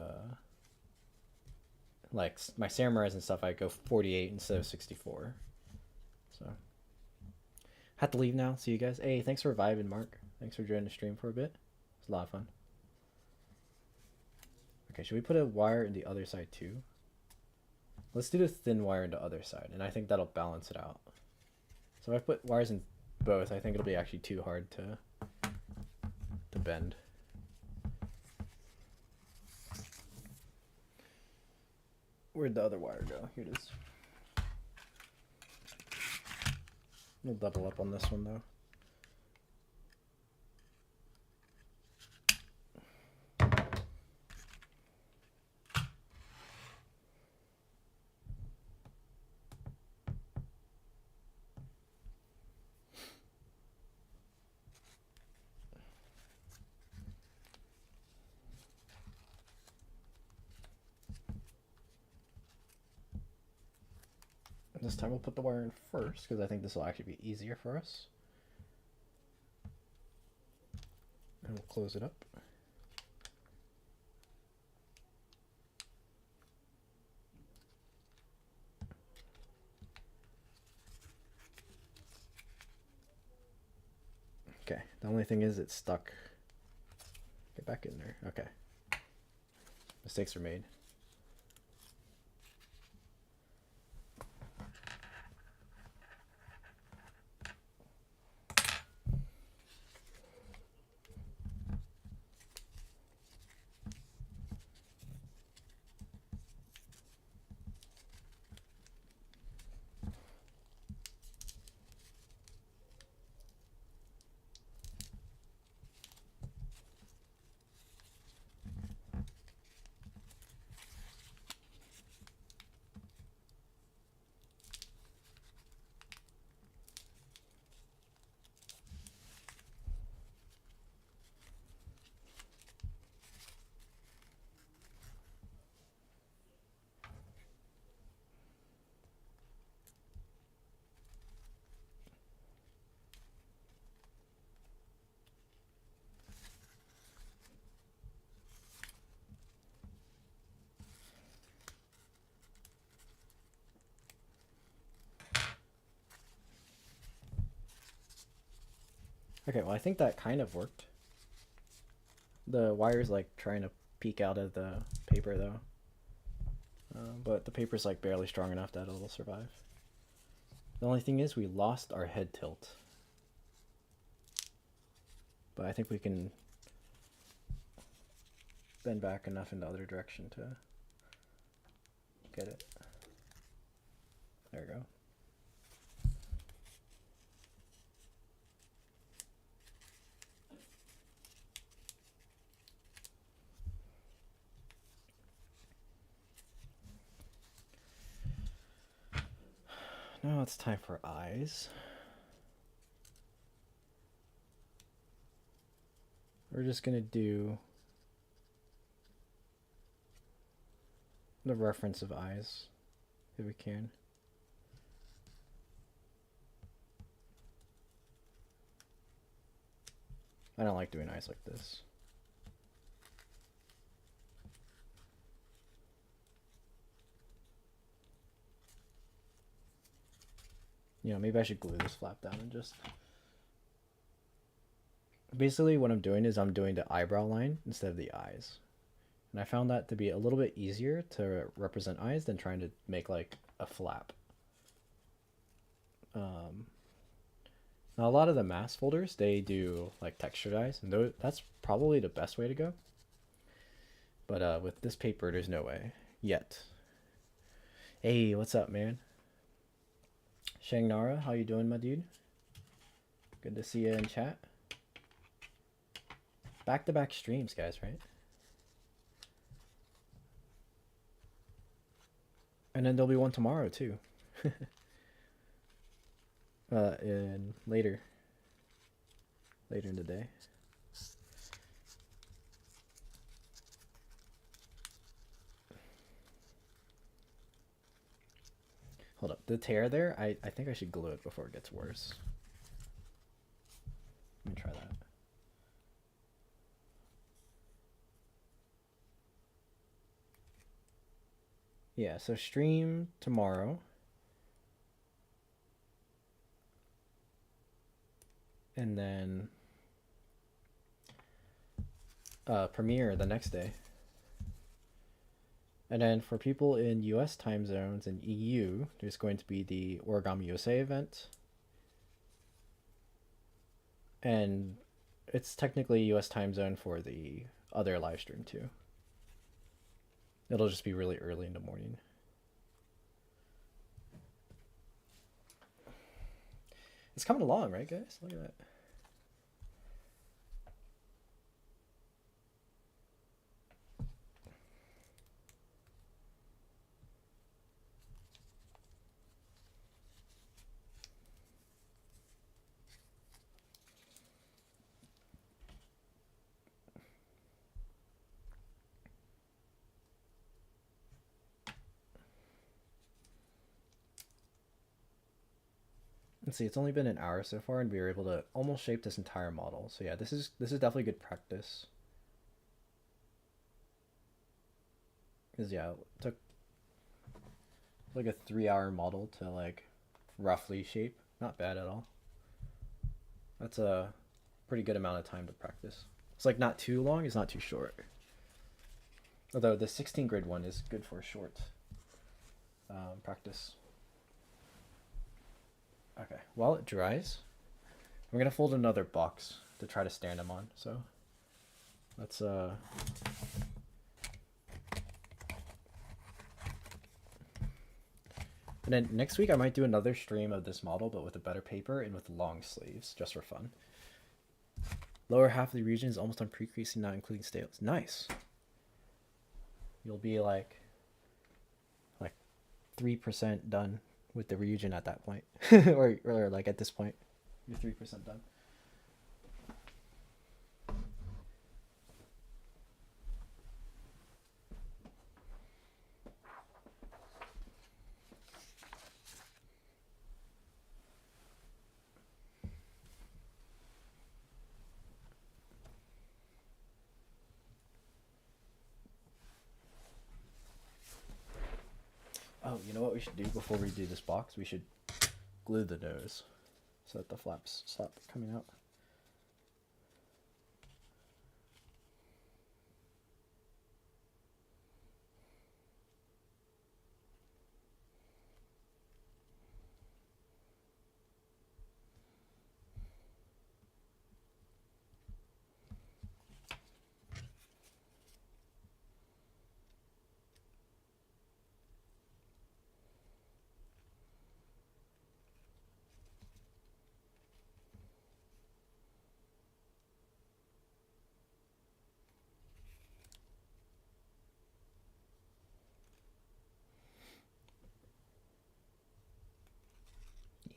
[SPEAKER 1] like my samurais and stuff, I go 48 instead of 64. So have to leave now. See you guys. Hey, thanks for vibing, Mark. Thanks for joining the stream for a bit. It's a lot of fun. Okay, should we put a wire in the other side too? Let's do the thin wire in the other side, and I think that'll balance it out. So if I put wires in both, I think it'll be actually too hard to bend. Where'd the other wire go? Here it is. We'll double up on this one though. This time we'll put the wire in first, because I think this will actually be easier for us. And we'll close it up. Okay, the only thing is it's stuck. Get back in there. Okay. Mistakes are made. Okay, well I think that kind of worked. The wire's like trying to peek out of the paper though. But the paper's like barely strong enough that it'll survive. The only thing is we lost our head tilt. but I think we can bend back enough in the other direction to get it. There we go. Now it's time for eyes. We're just gonna do the reference of eyes if we can. I don't like doing eyes like this. You know, maybe I should glue this flap down and just... Basically what I'm doing is I'm doing the eyebrow line instead of the eyes. And I found that to be a little bit easier to represent eyes than trying to make like a flap. Now a lot of the mask folders, they do like textured eyes, and that's probably the best way to go. But with this paper, there's no way yet. Hey, what's up, man? Shang, Nara, how you doing, my dude? Good to see you in chat. Back-to-back streams, guys, right? And then there'll be one tomorrow too. In later in the day. Hold up, the tear there, I think I should glue it before it gets worse. Let me try that. Yeah, so stream tomorrow. And then premiere the next day. And then for people in US time zones and EU, there's going to be the Origami USA event. And it's technically US time zone for the other live stream too. It'll just be really early in the morning. It's coming along, right, guys? Look at that. Let's see, it's only been an hour so far and we were able to almost shape this entire model. So yeah, this is definitely good practice. Because yeah, it took like a 3-hour model to like roughly shape. Not bad at all. That's a pretty good amount of time to practice. It's like not too long, it's not too short. Although the 16 grid one is good for short practice. Okay, while it dries, I'm gonna fold another box to try to stand them on. So let's and then next week I might do another stream of this model, but with a better paper and with long sleeves, just for fun. Lower half of the region is almost on pre-creasing, not including stales. Nice. You'll be like 3% done with the region at that point. or like at this point, you're 3% done. Oh, you know what we should do before we do this box? We should glue the nose so that the flaps stop coming out.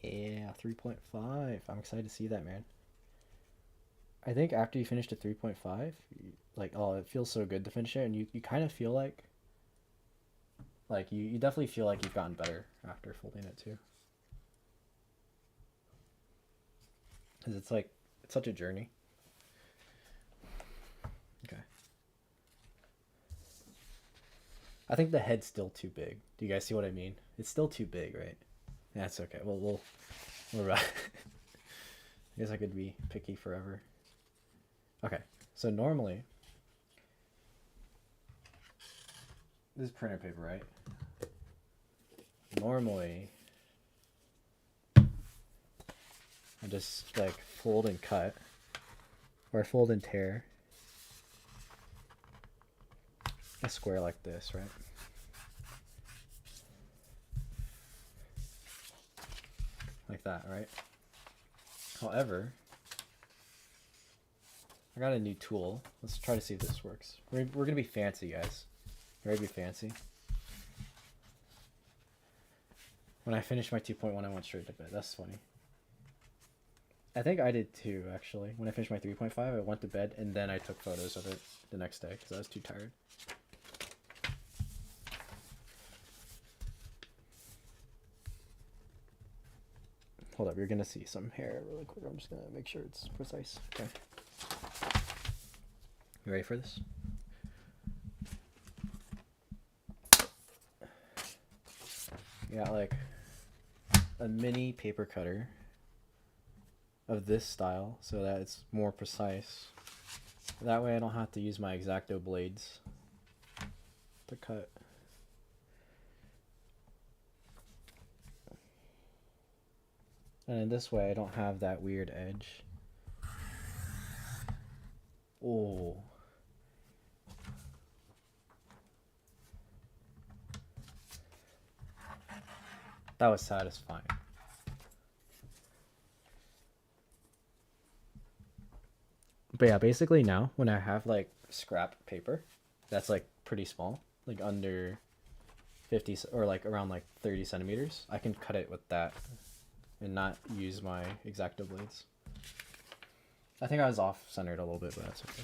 [SPEAKER 1] Yeah, 3.5. I'm excited to see that, man. I think after you finish the 3.5, like, oh, it feels so good to finish it, and you kind of feel like you definitely feel like you've gotten better after folding it too. Because it's like, it's such a journey. Okay. I think the head's still too big. Do you guys see what I mean? It's still too big, right? That's okay. Well, we'll I guess I could be picky forever. Okay, so normally, this is printer paper, right? Normally, I just like fold and cut, or fold and tear a square like this, right? Like that, right? However, I got a new tool. Let's try to see if this works. We're gonna be fancy, guys. Ready to be fancy? When I finished my 2.1, I went straight to bed. That's funny. I think I did too, actually. When I finished my 3.5, I went to bed and then I took photos of it the next day because I was too tired. Hold up, you're gonna see some hair really quick. I'm just gonna make sure it's precise. Okay. You ready for this? You got like a mini paper cutter of this style so that it's more precise. That way I don't have to use my X-Acto blades to cut. And in this way I don't have that weird edge. Oh. That was satisfying. But yeah, basically now when I have like scrap paper that's like pretty small, like under 50 or like around like 30 centimeters, I can cut it with that and not use my X-Acto blades. I think I was off centered a little bit, but that's okay.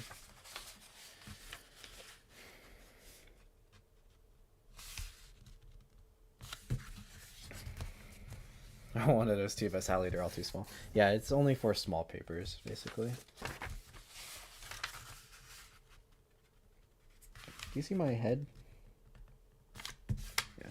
[SPEAKER 1] I wanted those too, but sadly they're all too small. Yeah, it's only for small papers, basically. Do you see my head? Yeah.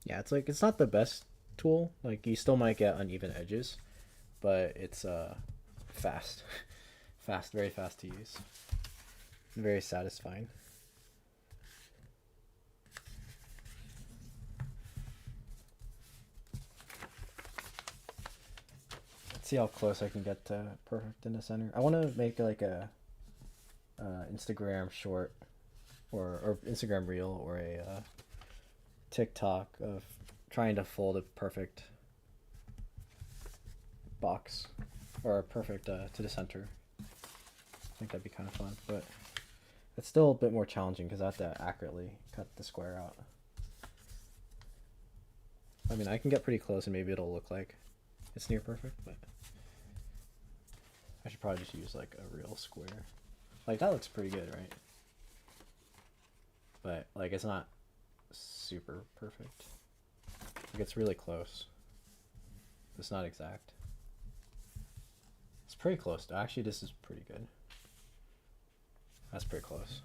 [SPEAKER 1] Yeah, it's like, it's not the best tool. Like, you still might get uneven edges, but it's fast. Fast, very fast to use. Very satisfying. Let's see how close I can get to perfect in the center. I want to make like a Instagram short or Instagram reel or a TikTok of trying to fold a perfect box or a perfect to the center. I think that'd be kind of fun, but it's still a bit more challenging because I have to accurately cut the square out. I mean, I can get pretty close and maybe it'll look like it's near perfect, but I should probably just use like a real square. Like, that looks pretty good, right? But like, it's not super perfect. Like, it's really close. It's not exact. It's pretty close. Actually, this is pretty good. That's pretty close.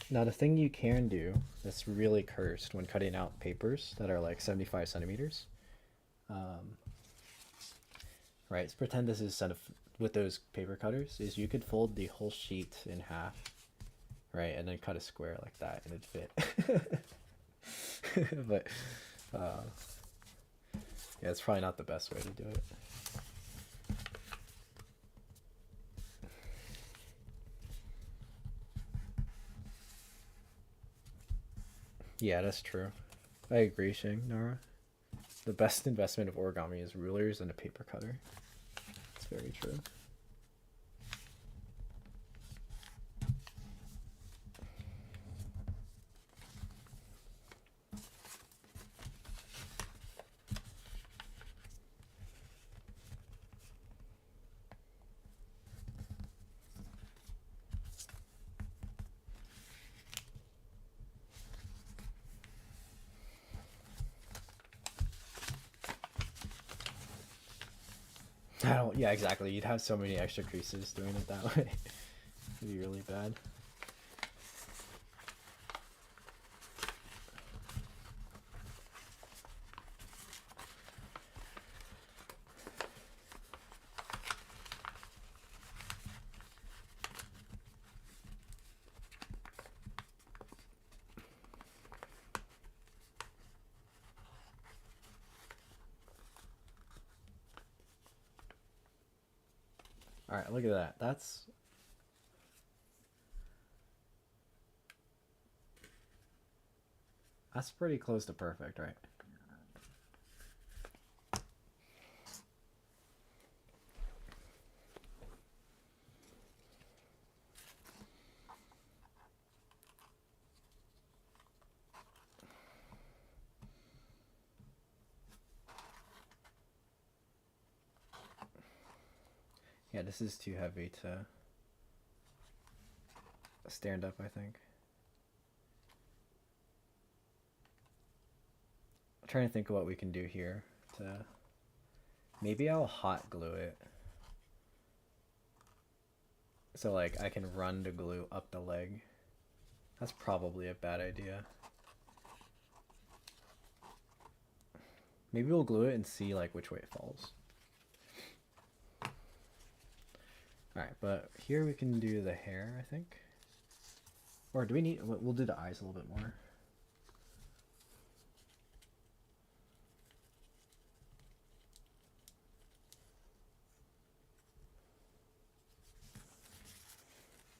[SPEAKER 1] Now, the thing you can do that's really cursed when cutting out papers that are like 75 centimeters, right? Let's pretend this is set of with those paper cutters, is you could fold the whole sheet in half, right? And then cut a square like that and it'd fit. But yeah, it's probably not the best way to do it. Yeah, that's true. I agree, Shang, Nara. The best investment of origami is rulers and a paper cutter. It's very true. I don't. Yeah, exactly. You'd have so many extra creases doing it that way. It'd be really bad. All right, look at that. That's pretty close to perfect, right? Yeah, this is too heavy to stand up, I think. I'm trying to think of what we can do here to... Maybe I'll hot glue it. So like I can run the glue up the leg. That's probably a bad idea. Maybe we'll glue it and see like which way it falls. Alright, but here we can do the hair, I think. Or do we need... We'll do the eyes a little bit more.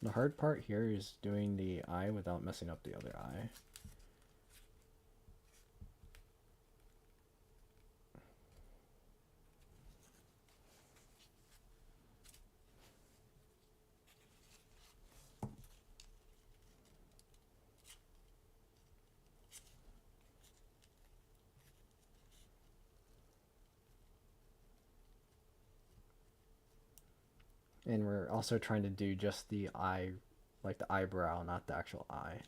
[SPEAKER 1] The hard part here is doing the eye without messing up the other eye. And we're also trying to do just the eye, like the eyebrow, not the actual eye.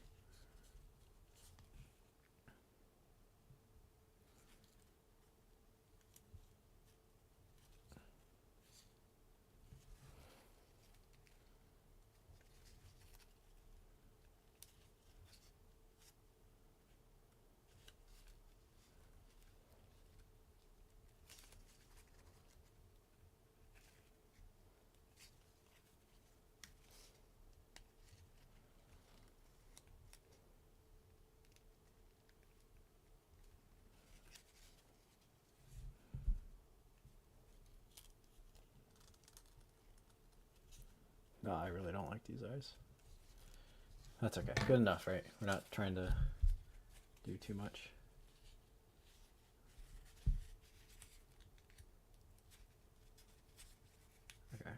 [SPEAKER 1] No, I really don't like these eyes. That's okay. Good enough, right? We're not trying to do too much. Okay.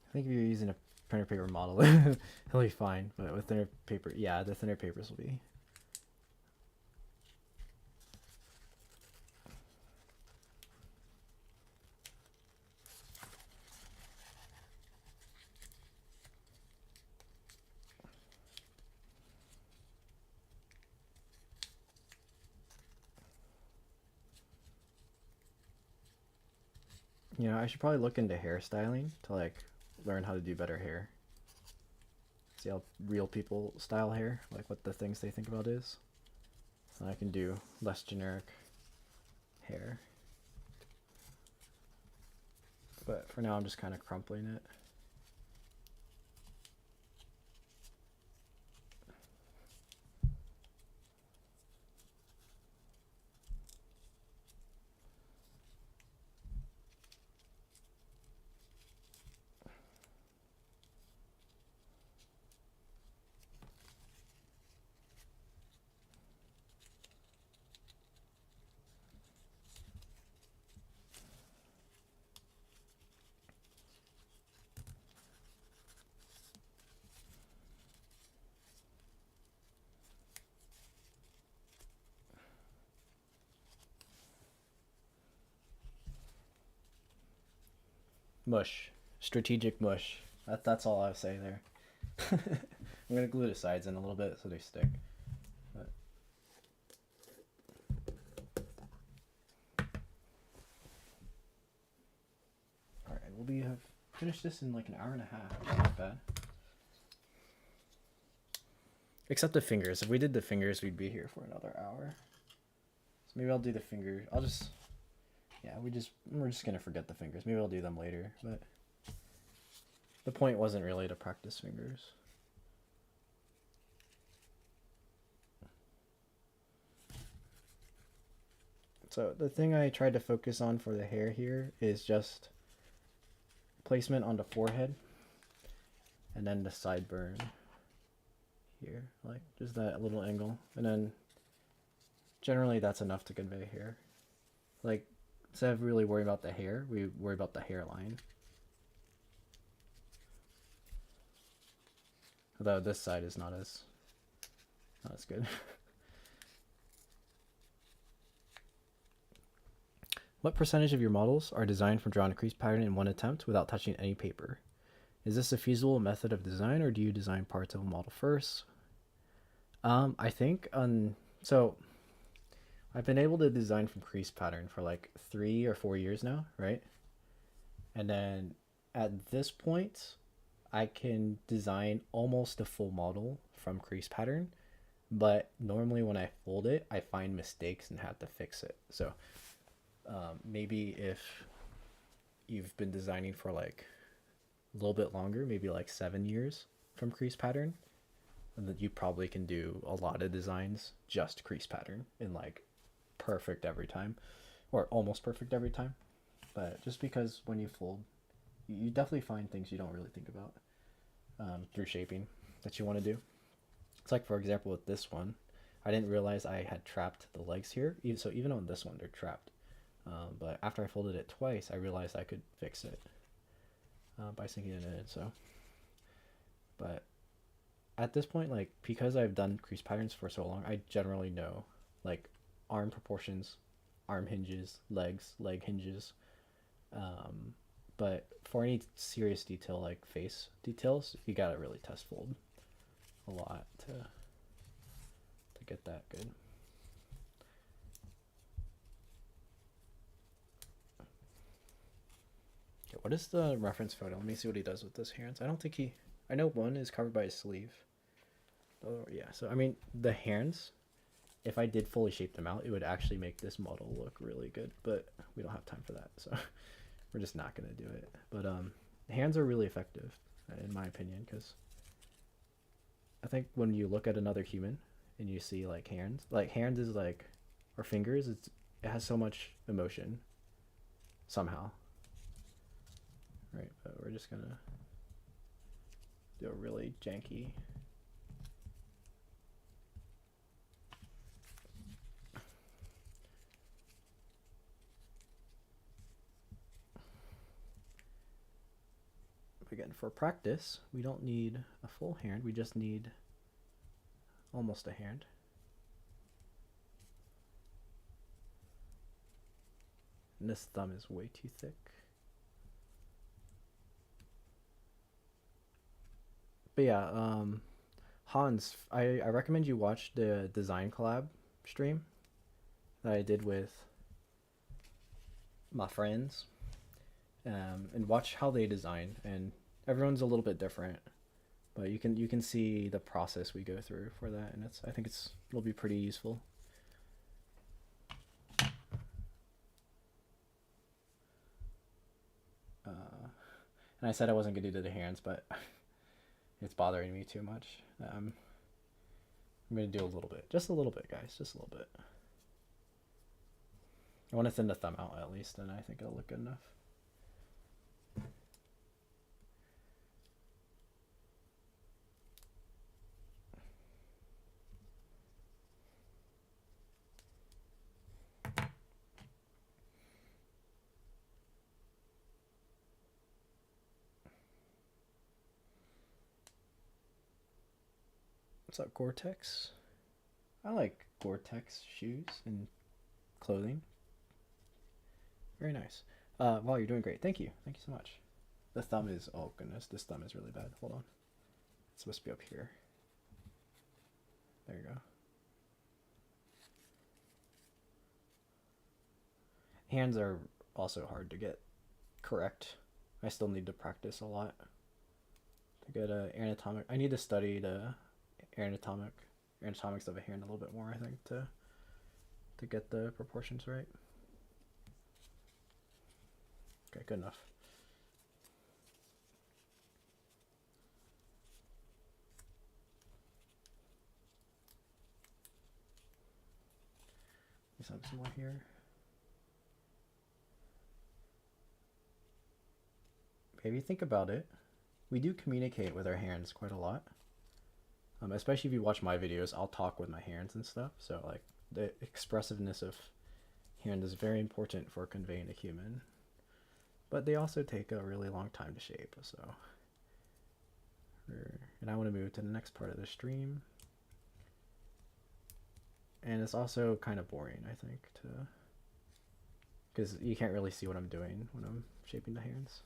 [SPEAKER 1] I think if you're using a printer paper model, it'll be fine. But with thinner paper, yeah, the thinner papers will be. You know, I should probably look into hairstyling to like learn how to do better hair. See how real people style hair, like what the things they think about is. So I can do less generic hair. But for now, I'm just kind of crumpling it. Mush. Strategic mush. That's all I'll say there. I'm going to glue the sides in a little bit so they stick. But... Alright, we'll have finished this in like an hour and a half. That's not bad. Except the fingers. If we did the fingers, we'd be here for another hour. So maybe I'll do the fingers. I'll just... Yeah, we're just gonna forget the fingers. Maybe I'll do them later, but the point wasn't really to practice fingers. So the thing I tried to focus on for the hair here is just placement on the forehead and then the sideburn here, like just that little angle, and then generally that's enough to convey hair. Like, instead of really worrying about the hair, we worry about the hairline. Although this side is not as good. What percentage of your models are designed from drawing a crease pattern in one attempt without touching any paper? Is this a feasible method of design, or do you design parts of a model first? I think so I've been able to design from crease pattern for like 3 or 4 years now, right? And then at this point, I can design almost a full model from crease pattern, but normally when I fold it, I find mistakes and have to fix it. So maybe if you've been designing for like a little bit longer, maybe like 7 years from crease pattern, and that you probably can do a lot of designs just crease pattern in like perfect every time, or almost perfect every time. But just because when you fold, you definitely find things you don't really think about through shaping that you want to do. It's like, for example, with this one, I didn't realize I had trapped the legs here, so even on this one they're trapped, but after I folded it twice, I realized I could fix it by sinking it in. So, but at this point, like, because I've done crease patterns for so long, I generally know like arm proportions, arm hinges, legs, leg hinges. But for any serious detail like face details, you gotta really test fold a lot to get that good. Okay, what is the reference photo? Let me see what he does with this hands. I don't think I know one is covered by his sleeve. Oh yeah, so I mean the hands, if I did fully shape them out, it would actually make this model look really good, but we don't have time for that, so we're just not gonna do it. But hands are really effective in my opinion, because I think when you look at another human and you see like hands is like, or fingers, it has so much emotion somehow, right? But we're just gonna do a really janky again, for practice, we don't need a full hand. We just need almost a hand. And this thumb is way too thick. But yeah, Hans, I recommend you watch the design collab stream that I did with my friends, and watch how they design. And everyone's a little bit different, but you can see the process we go through for that, and I think it'll be pretty useful. And I said I wasn't gonna do the hands, but it's bothering me too much. I'm gonna do a little bit, just a little bit, guys, just a little bit. I want to thin the thumb out at least, and I think it'll look good enough. What's up, Gore-Tex? I like Gore-Tex shoes and clothing. Very nice. Wow, you're doing great. Thank you. Thank you so much. The thumb is, oh goodness, this thumb is really bad. Hold on. It's supposed to be up here. There you go. Hands are also hard to get correct. I still need to practice a lot to get anatomic. I need to study the anatomics of a hand a little bit more, I think, to get the proportions right. Okay, good enough. Let's have some more here. Maybe think about it. We do communicate with our hands quite a lot. Especially if you watch my videos, I'll talk with my hands and stuff. So like the expressiveness of hand is very important for conveying a human. But they also take a really long time to shape. So, and I want to move to the next part of the stream. And it's also kind of boring, I think, because you can't really see what I'm doing when I'm shaping the hands.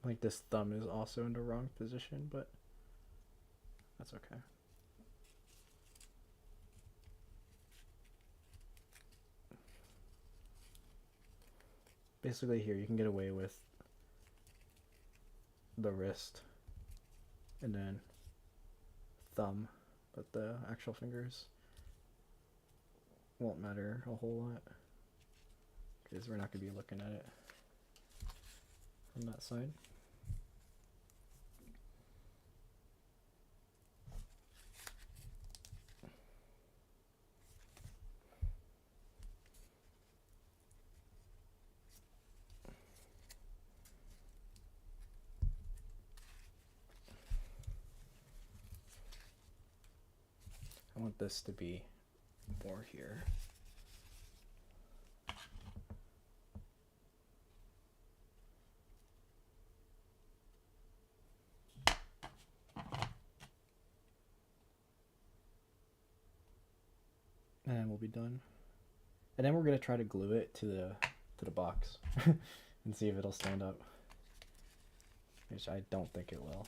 [SPEAKER 1] Like this thumb is also in the wrong position, but that's okay. Basically here you can get away with the wrist and then thumb, but the actual fingers won't matter a whole lot because we're not going to be looking at it from that side. I want this to be more here. And then we'll be done. And then we're gonna try to glue it to the box and see if it'll stand up. Which I don't think it will.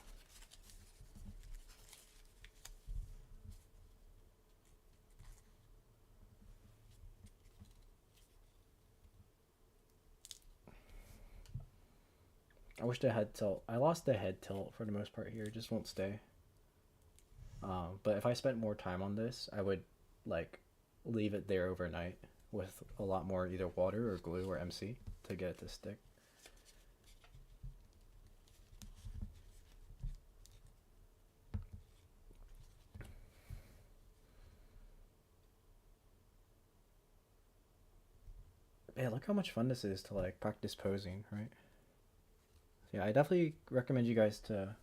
[SPEAKER 1] I wish the head tilt. I lost the head tilt for the most part here. It just won't stay. But if I spent more time on this, I would like leave it there overnight with a lot more either water or glue or MC to get it to stick. Yeah, look how much fun this is to like practice posing, right? yeah, I definitely recommend you guys to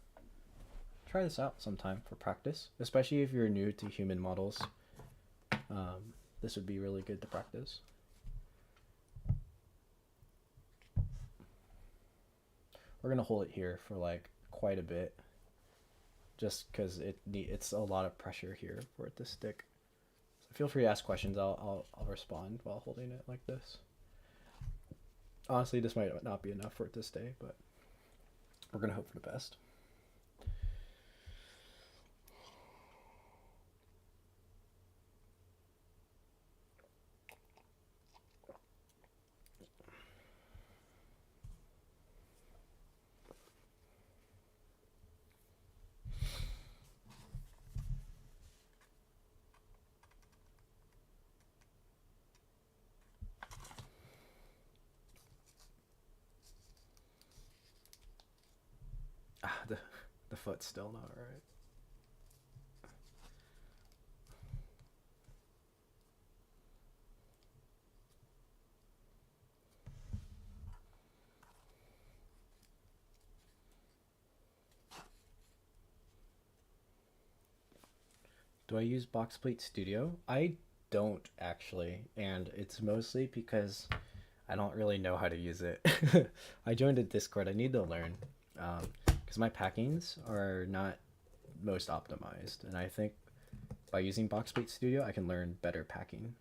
[SPEAKER 1] try this out sometime for practice, especially if you're new to human models. This would be really good to practice. We're gonna hold it here for like quite a bit, just because it's a lot of pressure here for it to stick. So feel free to ask questions. I'll respond while holding it like this. Honestly, this might not be enough for it to stay, but we're gonna hope for the best. The foot's still not right. Do I use Boxplate Studio? I don't actually, and it's mostly because I don't really know how to use it. I joined a Discord. I need to learn because my packings are not most optimized, and I think by using Boxplate Studio, I can learn better packing.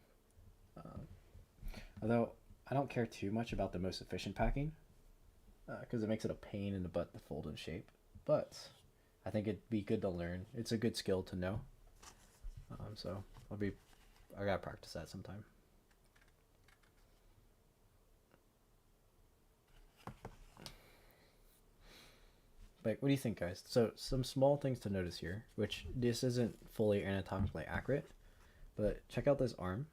[SPEAKER 1] Although I don't care too much about the most efficient packing because it makes it a pain in the butt to fold and shape. But I think it'd be good to learn. It's a good skill to know. So I gotta practice that sometime. Like, what do you think, guys? So some small things to notice here, which this isn't fully anatomically accurate, but check out this arm.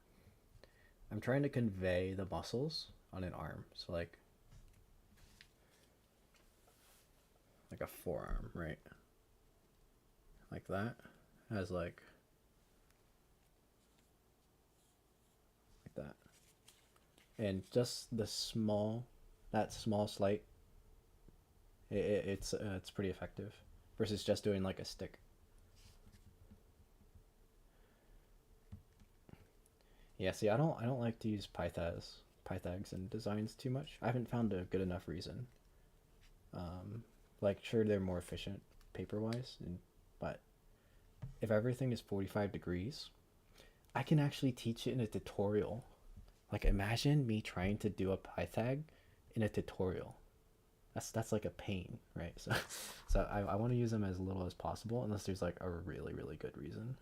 [SPEAKER 1] I'm trying to convey the muscles on an arm. So like a forearm, right? Like that has like that. And just the that small slight, it's pretty effective versus just doing like a stick. Yeah, see, I don't like to use Pythags and designs too much. I haven't found a good enough reason. Like, sure, they're more efficient paper-wise, but if everything is 45 degrees, I can actually teach it in a tutorial. Like, imagine me trying to do a Pythag in a tutorial. That's like a pain, right? So I want to use them as little as possible, unless there's like a really, really good reason.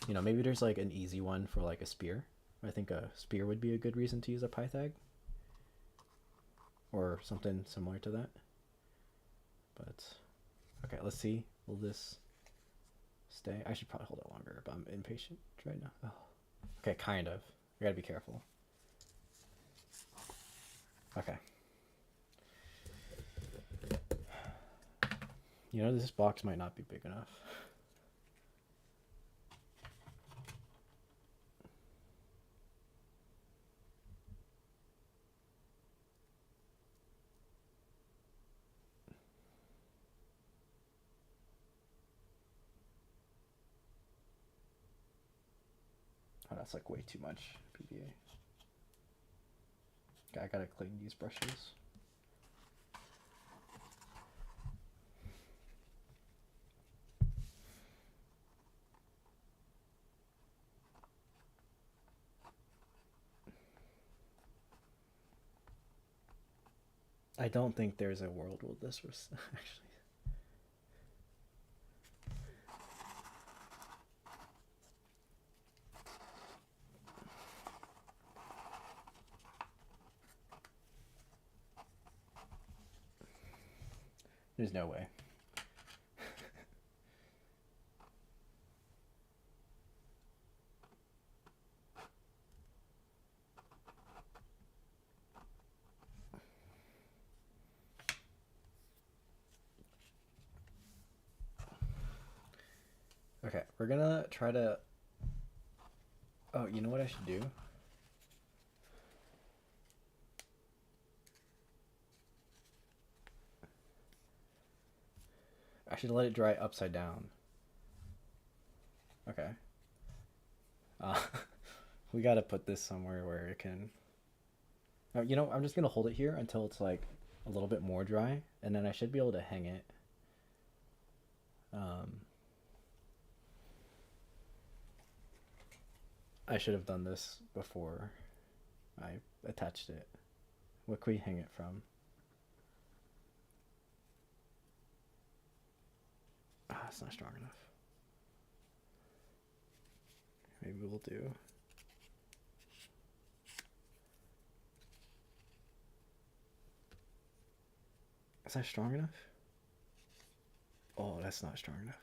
[SPEAKER 1] You know, maybe there's like an easy one for like a spear. I think a spear would be a good reason to use a Pythag. Or something similar to that. But, okay, let's see. Will this stay? I should probably hold it longer, but I'm impatient right now. Oh. Okay, kind of. I gotta be careful. Okay. You know, this box might not be big enough. Oh, that's like way too much PVA. Okay, I gotta clean these brushes. I don't think there's a world where this was actually. There's no way. Okay, we're gonna try to... Oh, you know what I should do? I should let it dry upside down. Okay. We gotta put this somewhere where it can... You know, I'm just gonna hold it here until it's like a little bit more dry, and then I should be able to hang it. I should have done this before I attached it. What can we hang it from? Ah, it's not strong enough. Maybe we'll do... Is that strong enough? Oh, that's not strong enough.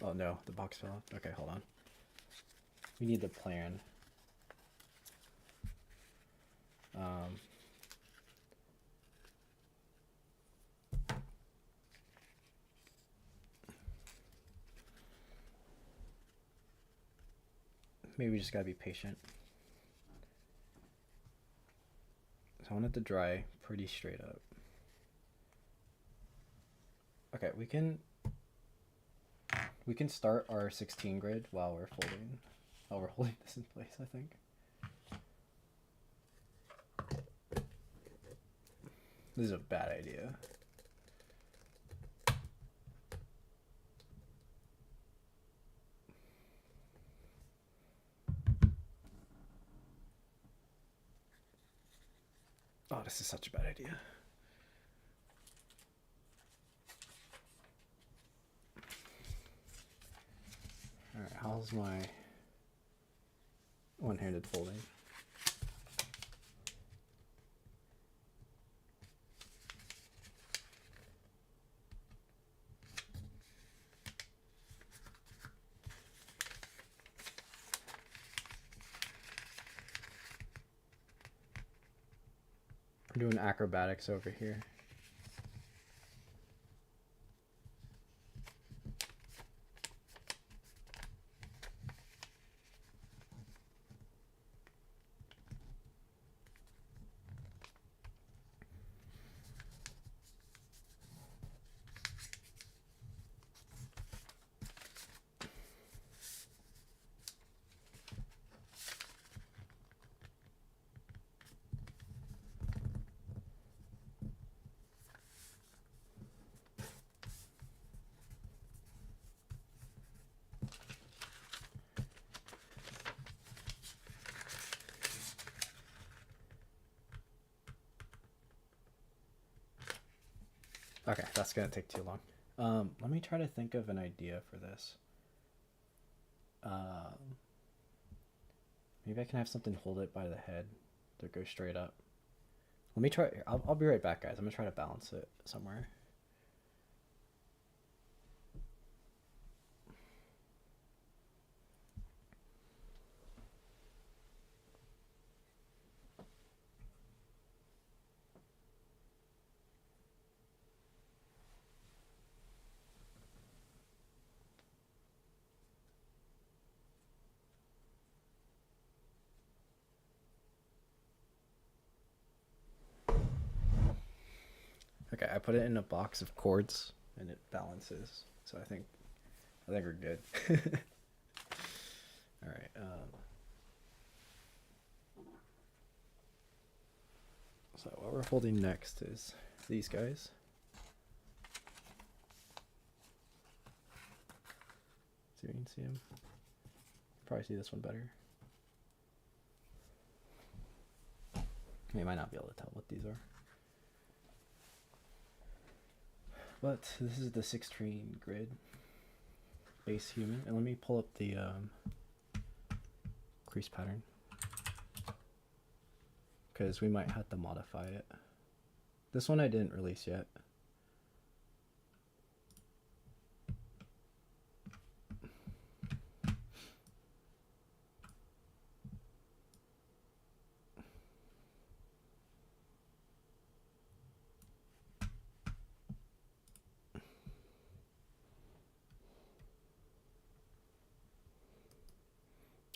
[SPEAKER 1] Oh no, the box fell off. Okay, hold on. We need the plan. Maybe we just gotta be patient. So I want it to dry pretty straight up. Okay, we can start our 16 grid while we're holding this in place, I think. This is a bad idea. Oh, this is such a bad idea. Alright, how's my one-handed folding? We're doing acrobatics over here. Okay, that's gonna take too long. Let me try to think of an idea for this. Maybe I can have something hold it by the head to go straight up. Let me try. I'll be right back, guys. I'm gonna try to balance it somewhere. Okay, I put it in a box of chords and it balances. So I think we're good. All right. So what we're holding next is these guys. See if you can see them. Probably see this one better. You might not be able to tell what these are. But this is the 6-string grid, base human, and let me pull up the crease pattern because we might have to modify it. This one I didn't release yet.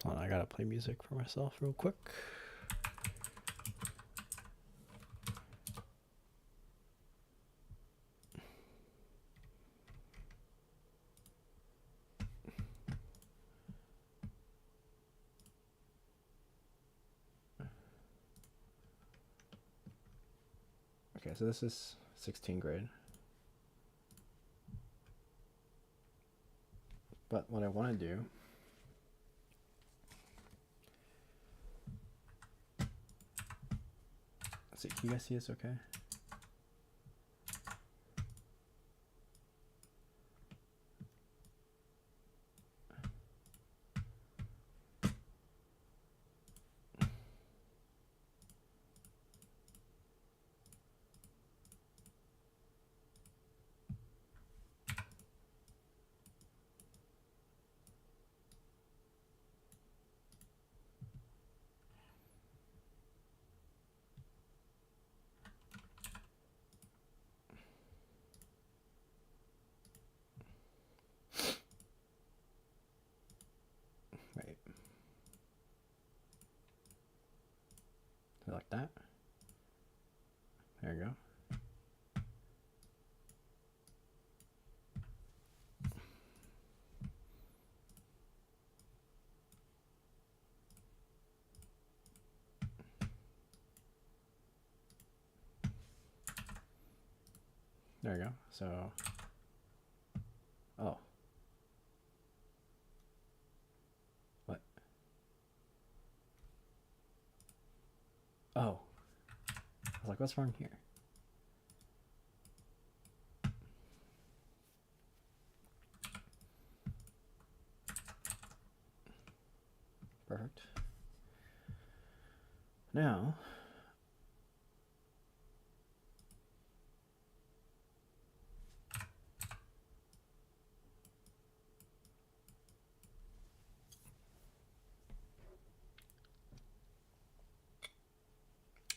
[SPEAKER 1] Hold on, I gotta play music for myself real quick. Okay, so this is 16 grid. But what I want to do, let's see, can you guys see this okay? Right. Like that. There you go. There you go. So, oh. What? Oh. I was like, what's wrong here? Perfect. Now,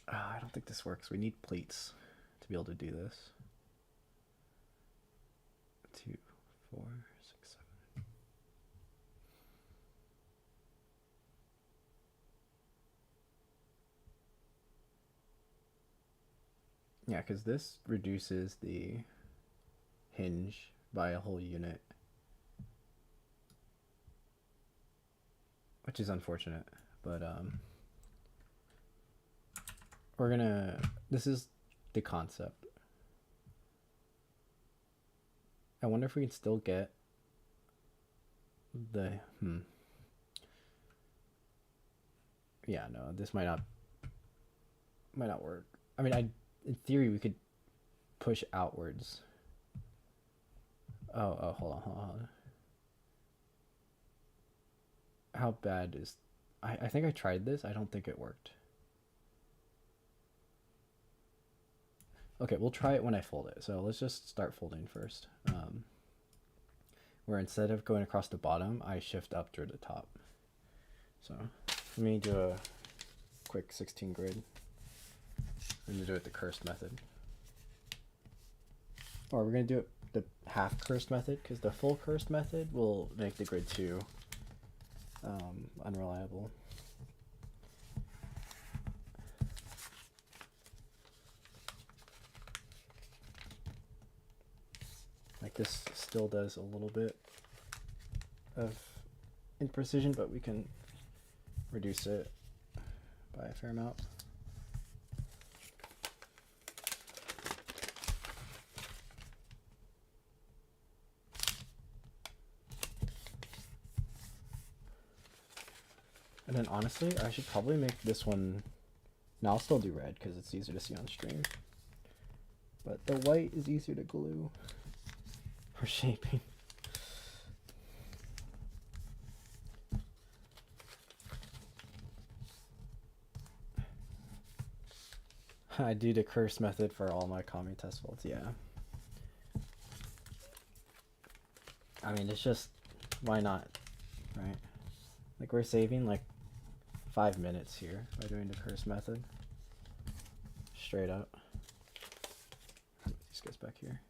[SPEAKER 1] I don't think this works. We need plates to be able to do this. 2, 4, 6, 7. Yeah, because this reduces the hinge by a whole unit, which is unfortunate, but we're gonna, this is the concept. I wonder if we can still get the, yeah, no, this might not work. I mean, in theory, we could push outwards. Oh, hold on. How bad is, I think I tried this. I don't think it worked. Okay, we'll try it when I fold it. So let's just start folding first. Where instead of going across the bottom, I shift up through the top. So let me do a quick 16 grid. I'm gonna do it the cursed method. Or we're gonna do it the half cursed method, because the full cursed method will make the grid too unreliable. Like this still does a little bit of imprecision, but we can reduce it by a fair amount. And then honestly, I should probably make this one, now I'll still do red because it's easier to see on stream. But the white is easier to glue for shaping. I do the curse method for all my Kami test folds, yeah. I mean, it's just, why not, right? Like, we're saving like 5 minutes here by doing the curse method. Straight up. These guys back here.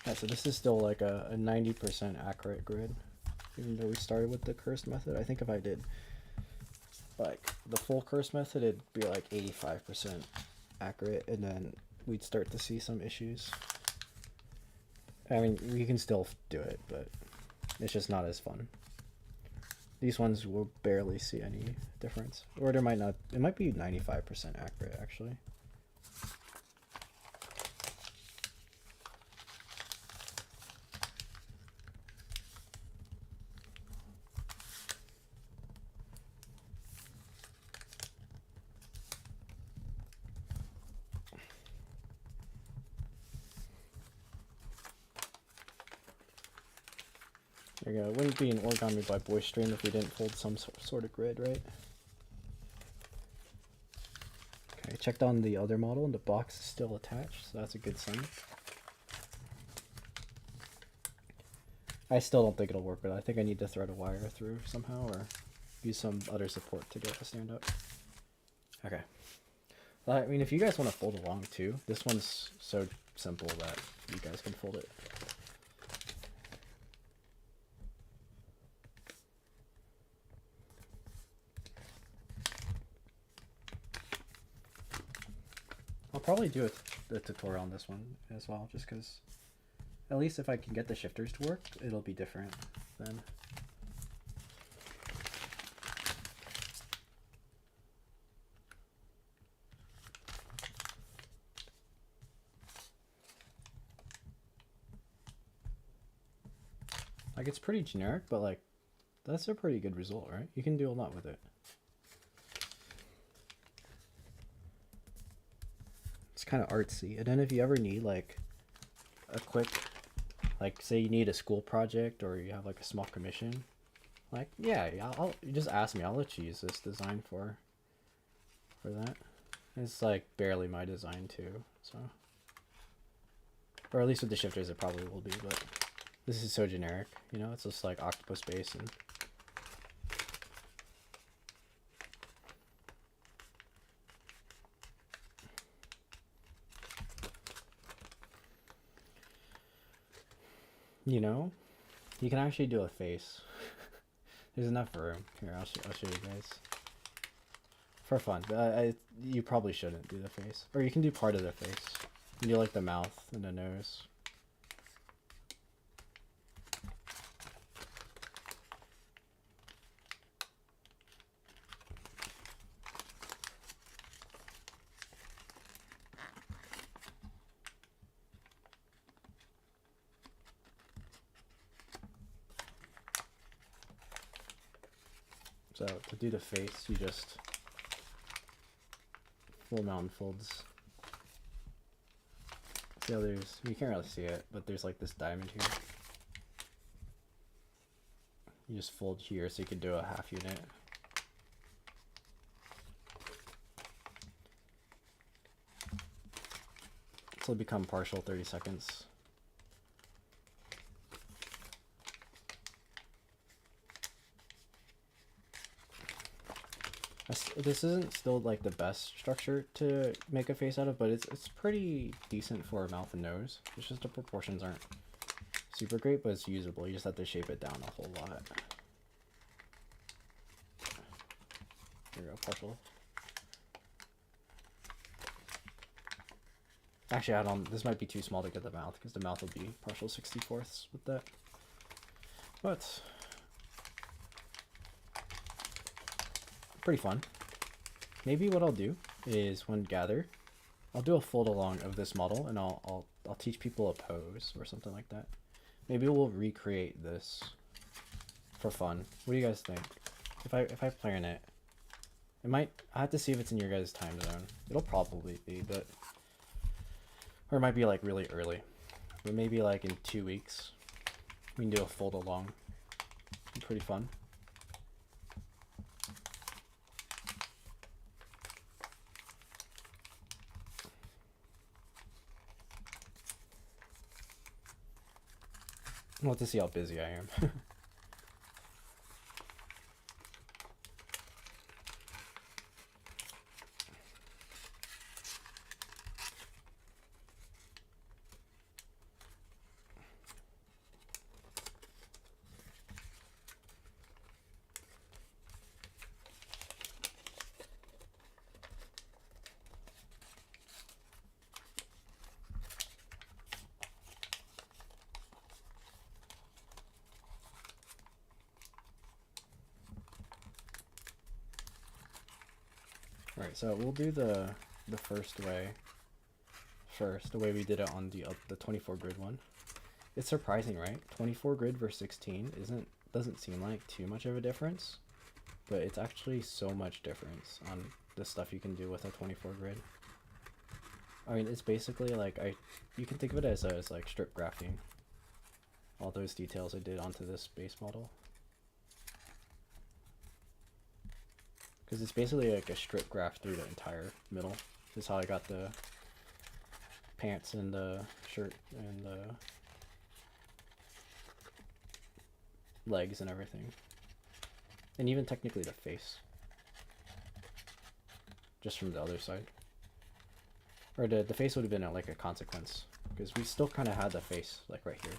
[SPEAKER 1] Yeah, so this is still like a 90% accurate grid, even though we started with the cursed method. I think if I did like the full curse method, it'd be like 85% accurate, and then we'd start to see some issues. I mean, you can still do it, but it's just not as fun. These ones will barely see any difference, or there might not. It might be 95% accurate actually. There you go. It wouldn't be an Origami by Boy stream if we didn't fold some sort of grid, right? Okay, checked on the other model and the box is still attached, so that's a good sign. I still don't think it'll work, but I think I need to thread a wire through somehow or use some other support to get it to stand up. Okay. Well, I mean, if you guys want to fold along too, this one's so simple that you guys can fold it. I'll probably do a tutorial on this one as well, just because at least if I can get the shifters to work, it'll be different then. Like, it's pretty generic, but like, that's a pretty good result, right? You can do a lot with it. It's kind of artsy. And then if you ever need like a quick, like say you need a school project or you have like a small commission, like yeah, you just ask me. I'll let you use this design for that. It's like barely my design too, so, or at least with the shifters it probably will be. But this is so generic, you know. It's just like octopus base and. You know, you can actually do a face. There's enough room. Here, I'll show you guys. For fun. You probably shouldn't do the face. Or you can do part of the face. You can do like the mouth and the nose. So to do the face, you just full mountain folds. So there's, you can't really see it, but there's like this diamond here. You just fold here so you can do a half unit. So it'll become partial 30 seconds. This isn't still like the best structure to make a face out of, but it's pretty decent for a mouth and nose. It's just the proportions aren't super great, but it's usable. You just have to shape it down a whole lot. There we go, partial. Actually, I don't. This might be too small to get the mouth, because the mouth will be partial 64ths with that. But pretty fun. Maybe what I'll do is when gather, I'll do a fold along of this model, and I'll teach people a pose or something like that. Maybe we'll recreate this for fun. What do you guys think? If I plan it, it might. I have to see if it's in your guys' time zone. It'll probably be, but or it might be like really early. But maybe like in 2 weeks, we can do a fold along. It'd be pretty fun. We'll have to see how busy I am. Alright, so we'll do the first way first, the way we did it on the 24 grid one. It's surprising, right? 24 grid versus 16 doesn't seem like too much of a difference, but it's actually so much difference on the stuff you can do with a 24 grid. I mean, it's basically like you can think of it as like strip graphing all those details I did onto this base model. Because it's basically like a strip graph through the entire middle. This is how I got the pants and the shirt and the legs and everything. And even technically the face. Just from the other side. Or the face would have been like a consequence. Because we still kind of had the face like right here.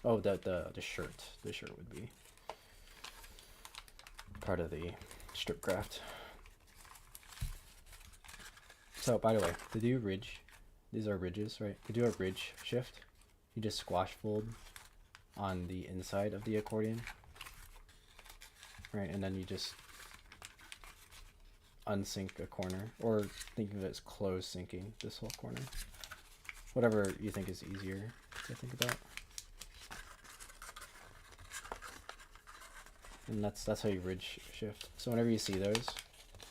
[SPEAKER 1] Oh, the shirt. The shirt would be part of the strip graph. So, by the way, to do ridge, these are ridges, right? To do a ridge shift, you just squash fold on the inside of the accordion, right? And then you just unsync a corner, or think of it as close syncing this whole corner. Whatever you think is easier to think about. And that's how you ridge shift. So whenever you see those,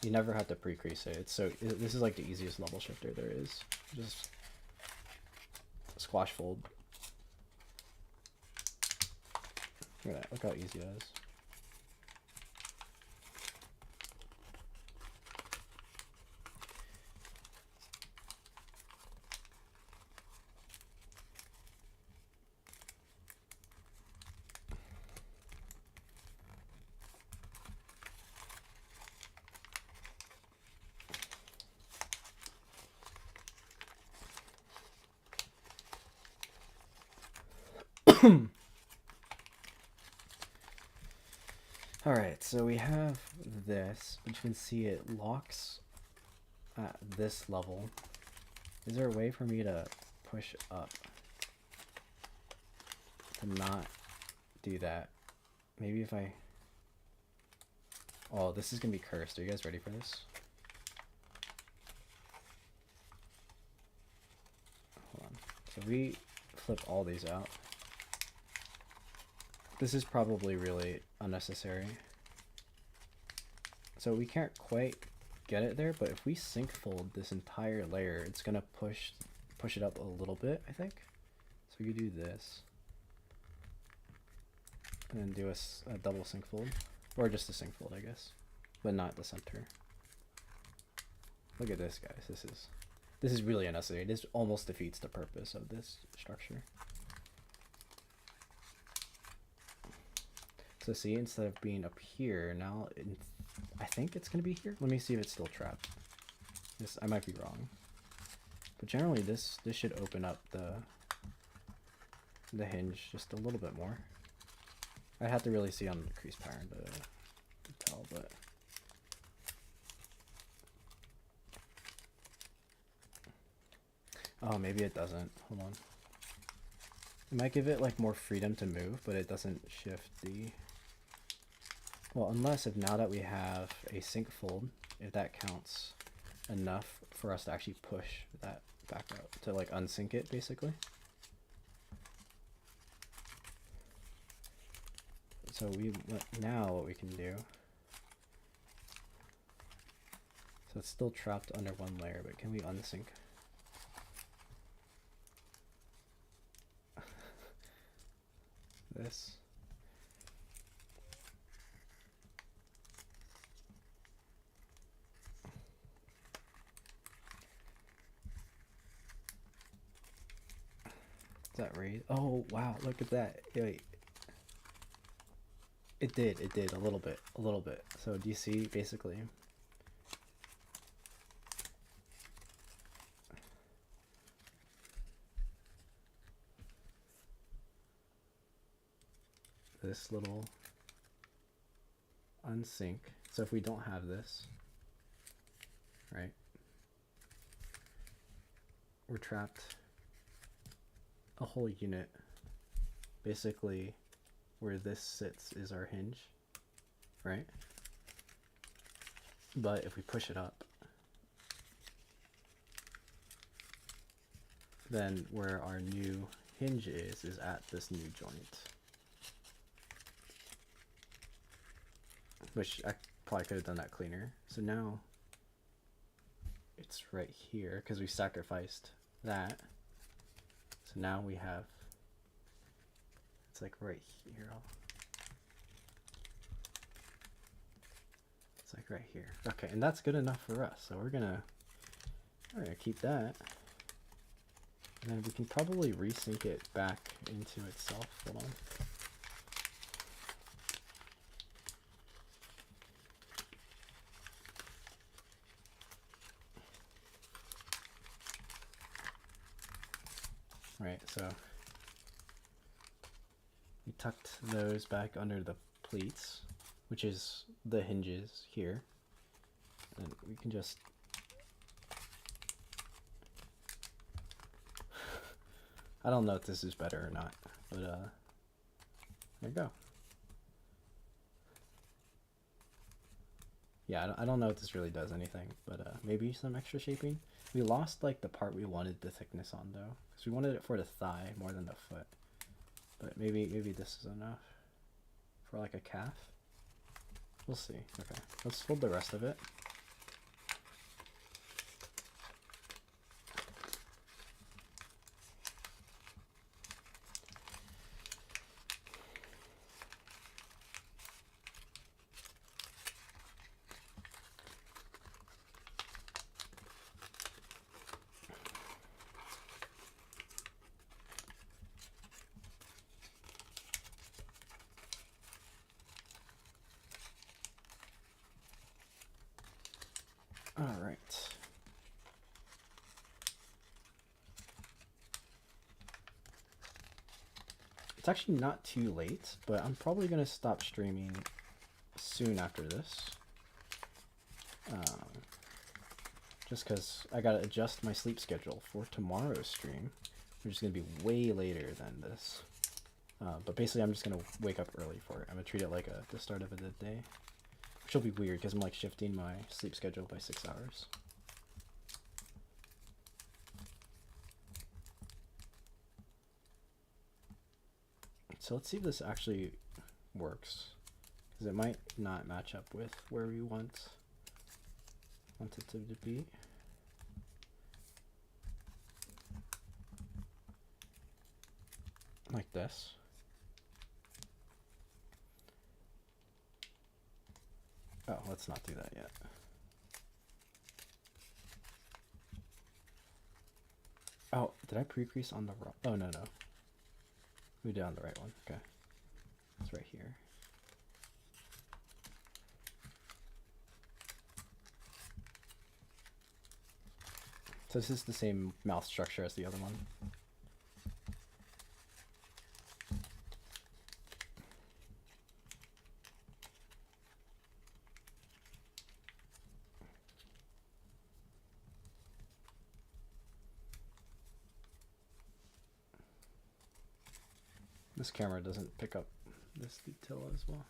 [SPEAKER 1] you never have to pre-crease it. This is like the easiest level shifter there is. Just squash fold. Look at that. Look how easy that is. Alright, so we have this, but you can see it locks at this level. Is there a way for me to push up to not do that? Maybe if I... Oh, this is gonna be cursed. Are you guys ready for this? Hold on. So we flip all these out. This is probably really unnecessary. So we can't quite get it there, but if we sync fold this entire layer, it's gonna push it up a little bit, I think. So you do this, and then do a double sync fold, or just a sync fold, I guess, but not the center. Look at this, guys. This is really unnecessary. This almost defeats the purpose of this structure. So see, instead of being up here, now I think it's gonna be here. Let me see if it's still trapped. I might be wrong, but generally this should open up the hinge just a little bit more. I have to really see on the crease pattern to tell, but oh, maybe it doesn't. Hold on. It might give it like more freedom to move, but it doesn't shift the... Well, unless if now that we have a sync fold, if that counts enough for us to actually push that back out, to like unsync it basically. So now what we can do, so it's still trapped under one layer, but can we unsync? This. Is that raised? Oh wow, look at that. Wait. It did a little bit. So do you see basically this little unsync? So if we don't have this, right, we're trapped a whole unit. Basically where this sits is our hinge, right? But if we push it up, then where our new hinge is at this new joint. Which I probably could have done that cleaner. So now it's right here because we sacrificed that. So now we have, it's like right here. It's like right here. Okay, and that's good enough for us. So we're gonna keep that. And then we can probably resync it back into itself. Hold on. Right, so we tucked those back under the pleats, which is the hinges here. And we can just I don't know if this is better or not, but there you go. Yeah, I don't know if this really does anything, but maybe some extra shaping. We lost like the part we wanted the thickness on though, because we wanted it for the thigh more than the foot. But maybe this is enough for like a calf. We'll see. Okay, let's fold the rest of it. All right. It's actually not too late, but I'm probably going to stop streaming soon after this. Just because I got to adjust my sleep schedule for tomorrow's stream, which is going to be way later than this. But basically, I'm just going to wake up early for it. I'm going to treat it like the start of the day. Which will be weird because I'm like shifting my sleep schedule by 6 hours. So let's see if this actually works, because it might not match up with where we want it to be. Like this. Oh, let's not do that yet. Oh, did I pre-crease on the wrong? Oh, no. We did on the right one. Okay. It's right here. So this is the same mouth structure as the other one. This camera doesn't pick up this detail as well.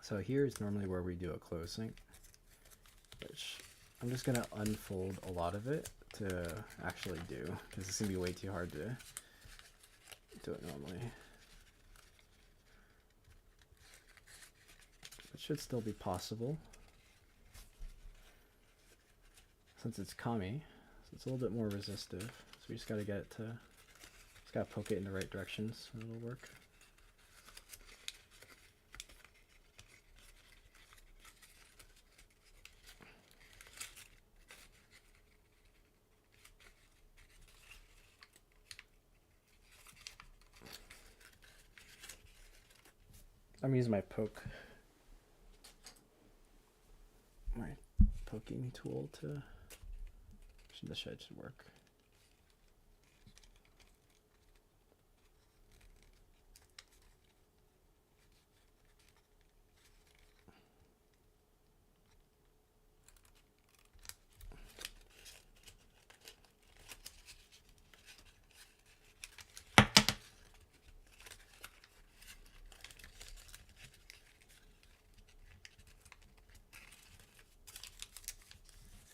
[SPEAKER 1] So here's normally where we do a close sync, which I'm just going to unfold a lot of it to actually do, because it's going to be way too hard to do it normally. It should still be possible. Since it's Kami, so it's a little bit more resistive. So we just gotta get it to, just gotta poke it in the right directions and it'll work. I'm using my poking tool to, this should work.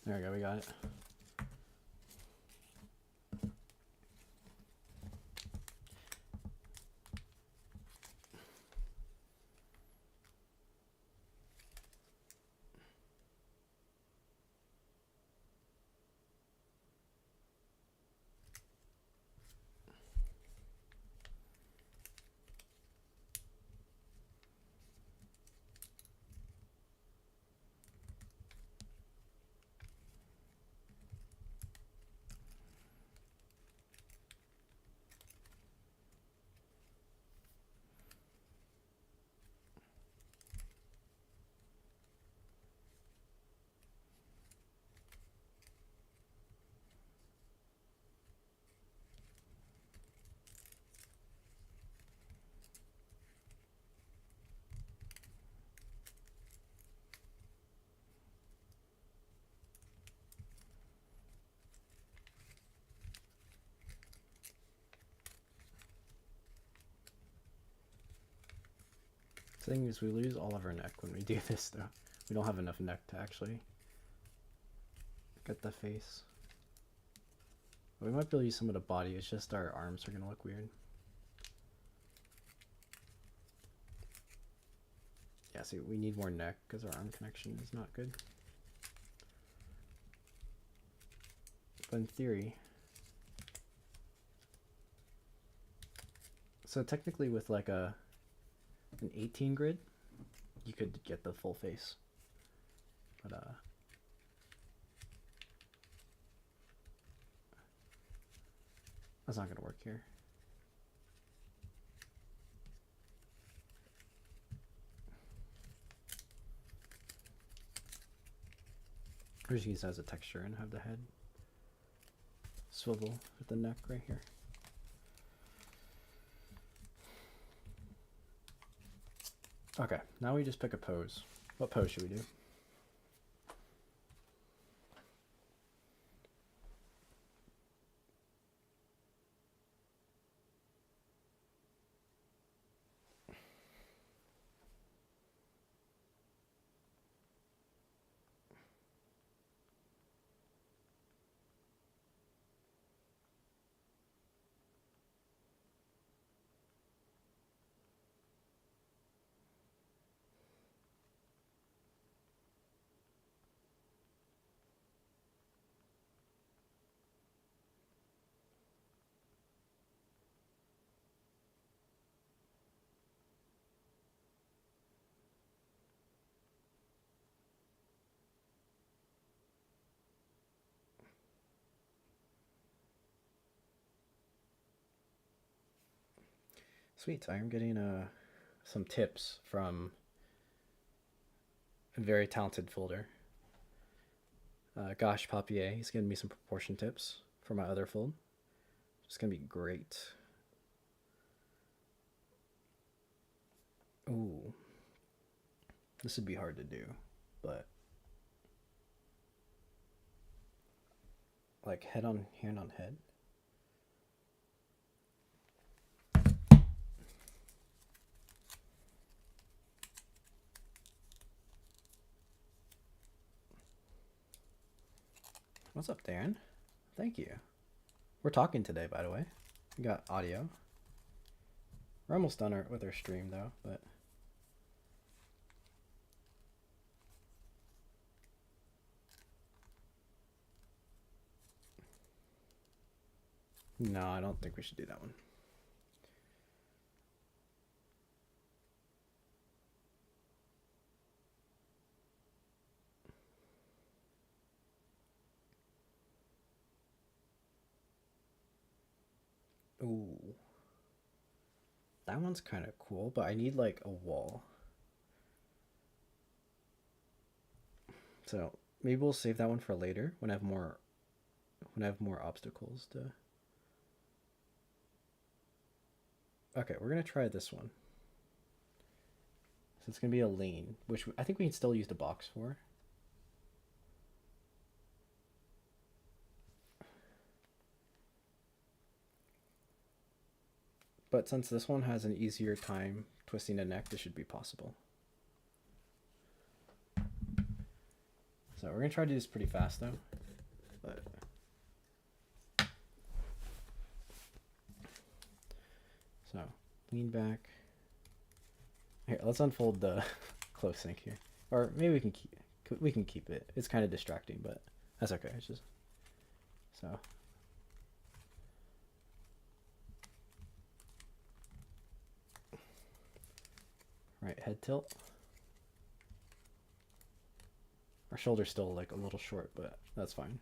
[SPEAKER 1] There we go, we got it. The thing is, we lose all of our neck when we do this, though. We don't have enough neck to actually get the face. We might be able to use some of the body, it's just our arms are going to look weird. Yeah, see, we need more neck because our arm connection is not good. But in theory... So technically with like an 18 grid, you could get the full face. But that's not gonna work here. Or just use it as a texture and have the head swivel with the neck right here. Okay, now we just pick a pose. What pose should we do? Sweet, I'm getting some tips from a very talented folder. Gosh Papier, he's giving me some proportion tips for my other fold. It's gonna be great. Ooh, this would be hard to do, but like hand on head. What's up, Darren? Thank you. We're talking today, by the way. We got audio. We're almost done with our stream though, but no, I don't think we should do that one. Ooh. That one's kind of cool, but I need like a wall. So maybe we'll save that one for later when I have more obstacles to. Okay, we're gonna try this one. So it's gonna be a lane, which I think we can still use the box for. But since this one has an easier time twisting the neck, this should be possible. So we're gonna try to do this pretty fast though. But so lean back. Here, let's unfold the close sync here, or maybe we can keep it. It's kind of distracting, but that's okay. It's just so. Right, head tilt. Our shoulder's still like a little short, but that's fine.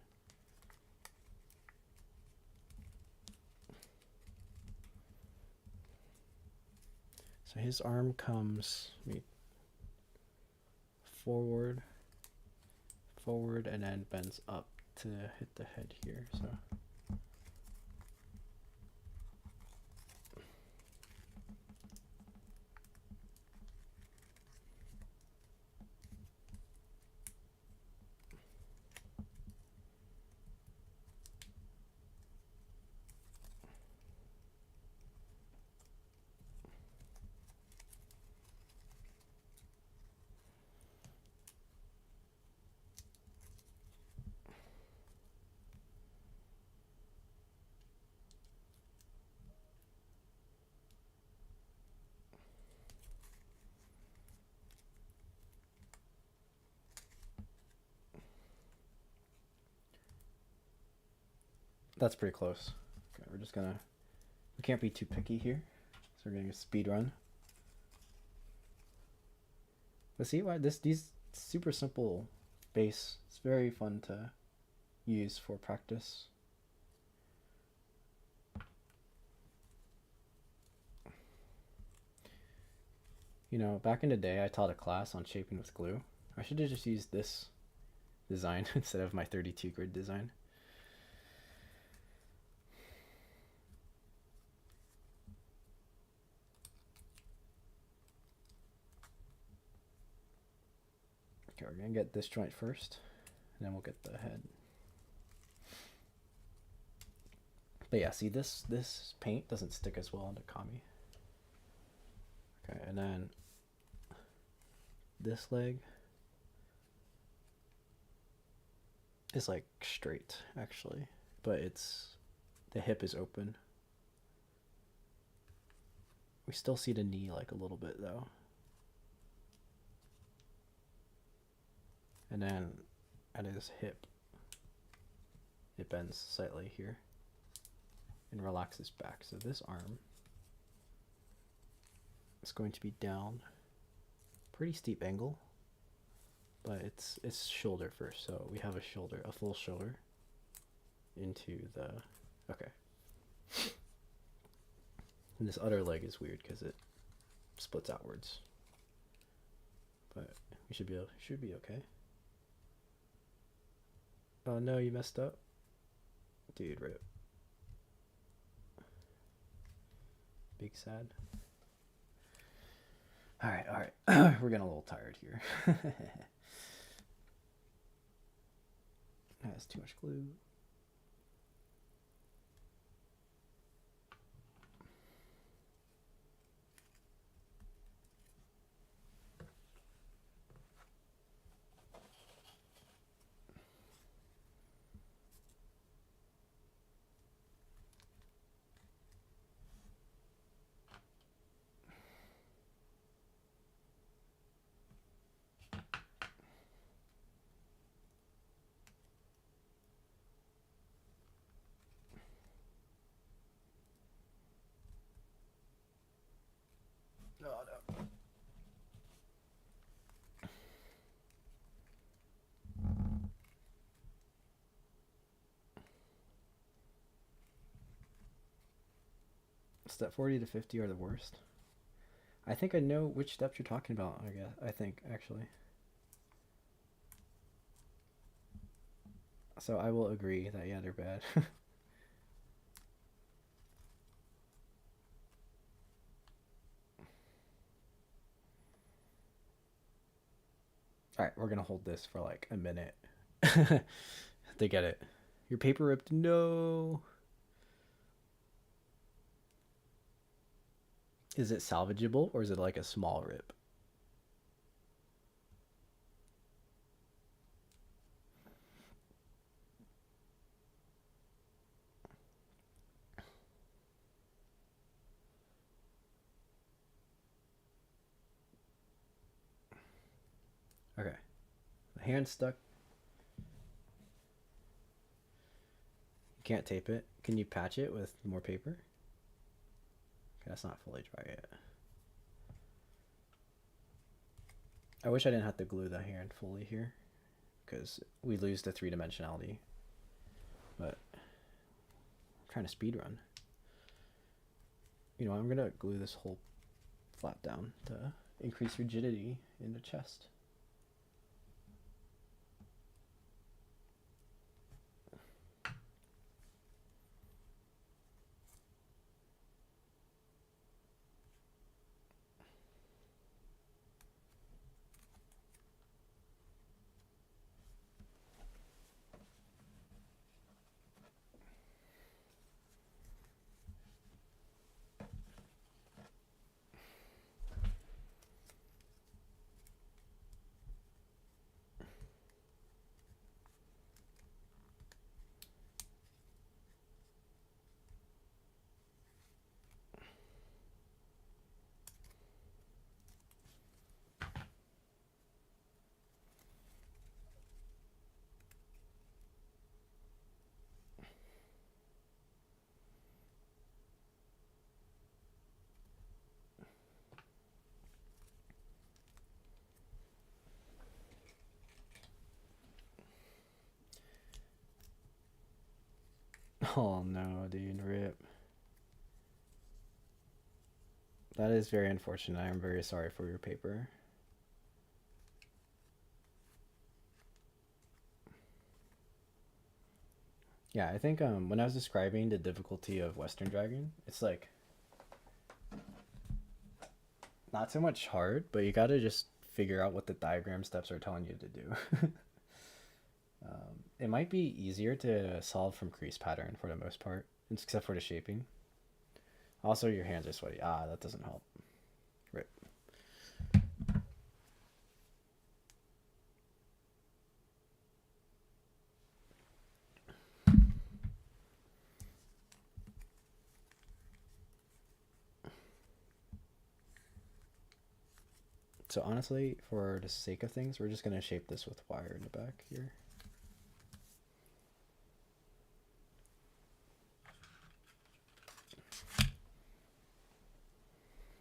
[SPEAKER 1] So his arm comes forward, and then bends up to hit the head here. So. That's pretty close. Okay, we're just gonna, we can't be too picky here. So we're gonna speed run. But see why these super simple base, it's very fun to use for practice. You know, back in the day I taught a class on shaping with glue. I should have just used this design instead of my 32 grid design. Okay, we're gonna get this joint first, and then we'll get the head. But yeah, see this paint doesn't stick as well onto Kami. Okay, and then this leg is like straight actually, but the hip is open. We still see the knee like a little bit though. And then at his hip, it bends slightly here and relaxes back. So this arm is going to be down, pretty steep angle, but it's shoulder first. So we have a full shoulder into the, okay. And this other leg is weird because it splits outwards, but we should be okay. Oh no, you messed up. Dude, rip. Big sad. Alright. We're getting a little tired here. That's too much glue. Step 40 to 50 are the worst. I think I know which steps you're talking about, I think, actually. So I will agree that, yeah, they're bad. Alright, we're gonna hold this for like a minute. They get it. Your paper ripped? No. Is it salvageable or is it like a small rip? Okay. The hand's stuck. You can't tape it. Can you patch it with more paper? Okay, that's not fully dry yet. I wish I didn't have to glue the hand fully here, because we lose the three-dimensionality. But I'm trying to speed run. You know, I'm gonna glue this whole flap down to increase rigidity in the chest. Oh no, dude, rip. That is very unfortunate. I am very sorry for your paper. Yeah, I think when I was describing the difficulty of Western Dragon, it's like not so much hard, but you gotta just figure out what the diagram steps are telling you to do. It might be easier to solve from crease pattern for the most part, except for the shaping. Also, your hands are sweaty. Ah, that doesn't help. Right. So honestly, for the sake of things, we're just gonna shape this with wire in the back here.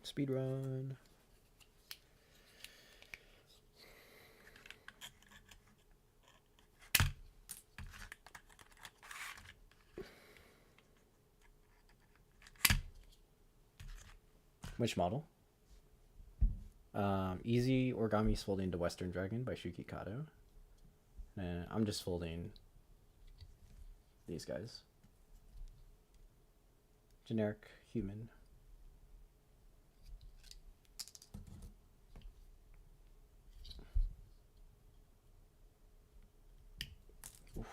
[SPEAKER 1] Speed run. Which model? Easy Origami Folding to Western Dragon by Shuki Kato. And I'm just folding these guys. Generic human. Oof.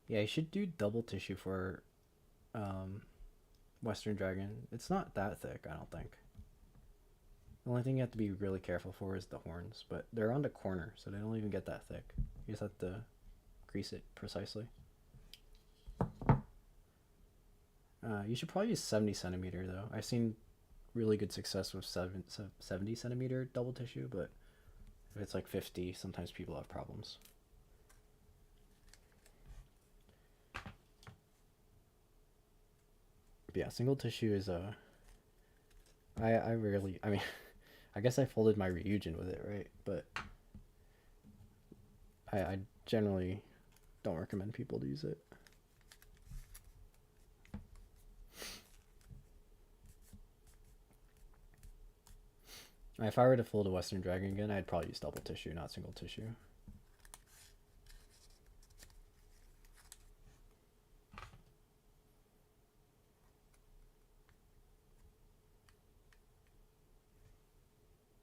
[SPEAKER 1] Yeah, you should do double tissue for Western Dragon. It's not that thick, I don't think. The only thing you have to be really careful for is the horns, but they're on the corner, so they don't even get that thick. You just have to crease it precisely. You should probably use 70 centimeter though. I've seen really good success with 70 centimeter double tissue, but if it's like 50, sometimes people have problems. But yeah, single tissue is I rarely, I mean, I guess I folded my Ryujin with it, right? But I generally don't recommend people to use it. If I were to fold a Western Dragon again, I'd probably use double tissue, not single tissue.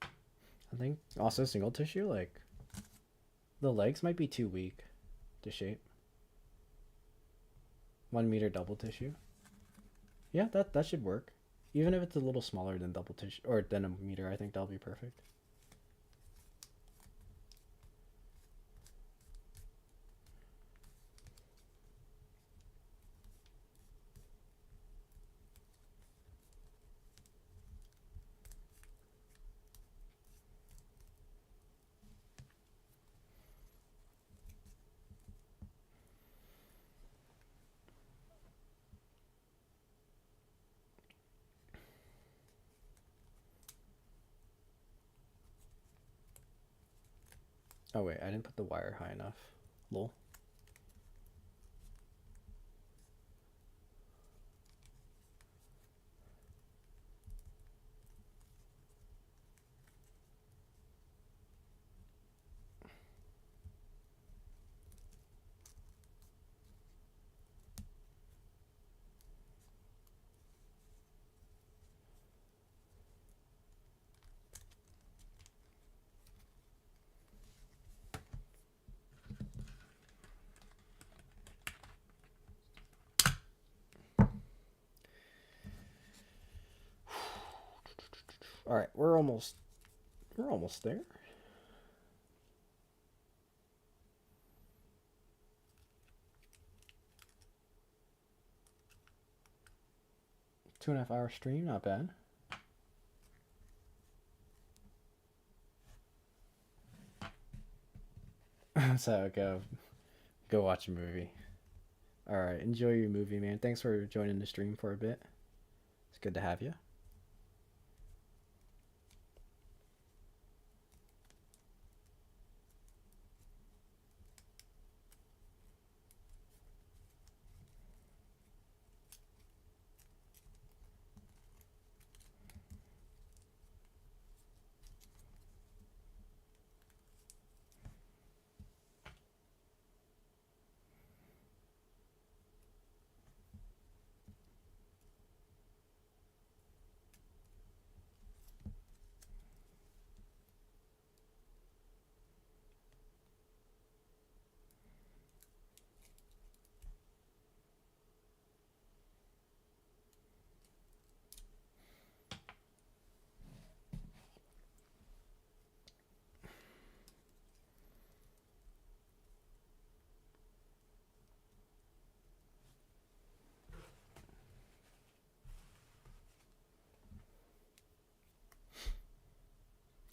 [SPEAKER 1] I think also single tissue, like the legs might be too weak to shape. 1 meter double tissue. Yeah, that should work. Even if it's a little smaller than double tissue or than a meter, I think that'll be perfect. Oh wait, I didn't put the wire high enough. Lol. All right, we're almost there. Two and a half hour stream, not bad. So go watch a movie. All right, enjoy your movie, man. Thanks for joining the stream for a bit. It's good to have you.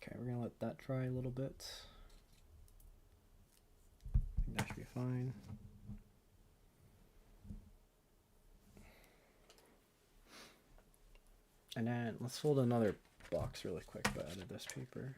[SPEAKER 1] Okay, we're gonna let that dry a little bit. I think that should be fine. And then let's fold another box really quick, but out of this paper.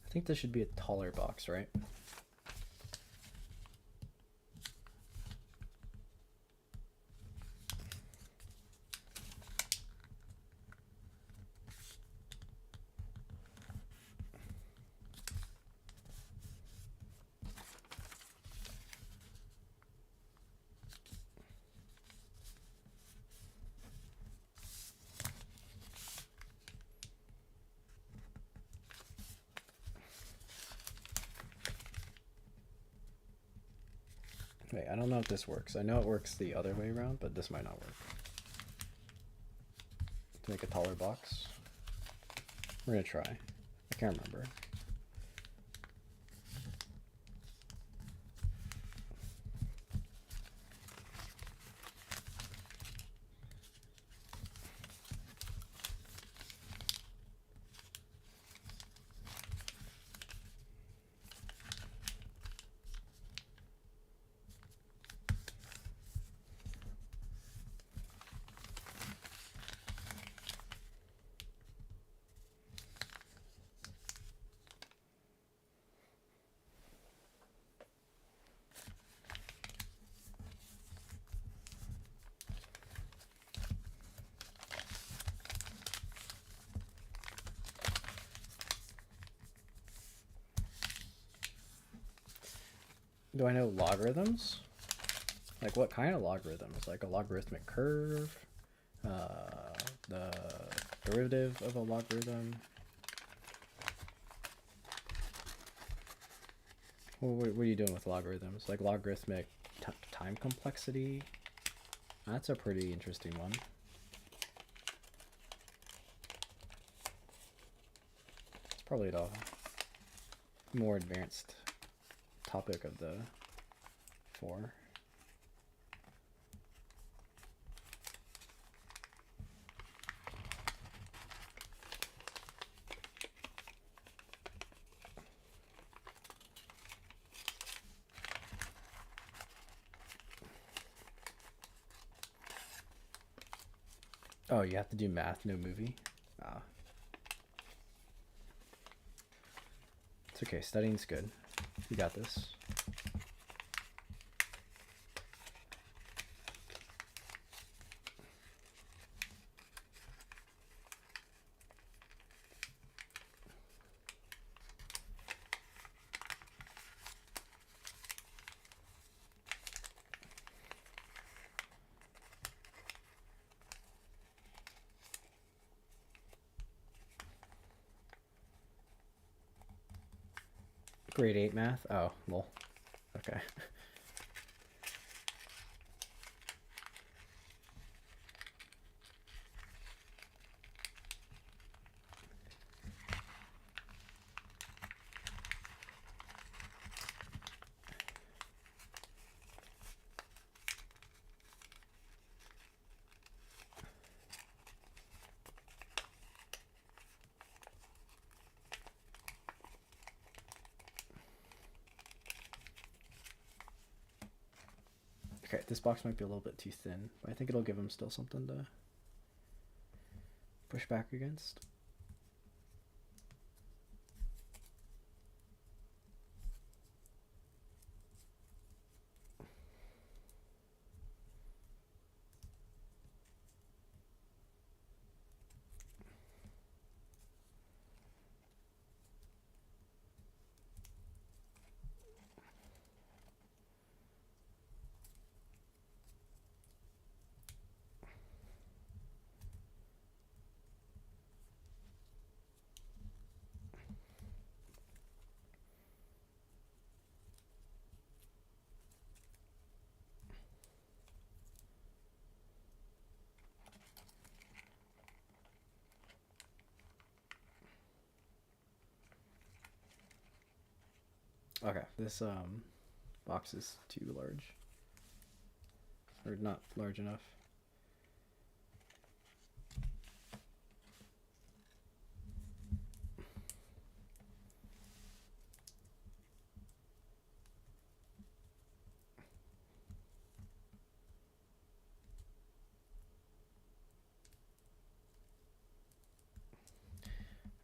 [SPEAKER 1] I think this should be a taller box, right? Wait, I don't know if this works. I know it works the other way around, but this might not work. To make a taller box. We're gonna try. I can't remember. Do I know logarithms? Like what kind of logarithms? Like a logarithmic curve? The derivative of a logarithm? What are you doing with logarithms? Like logarithmic time complexity? That's a pretty interesting one. It's probably the more advanced topic of the 4. Oh, you have to do math, no movie? Ah. It's okay, studying's good. You got this. Grade 8 math? Oh, well, okay. Okay, this box might be a little bit too thin, but I think it'll give him still something to push back against. Okay, this box is too large. Or not large enough.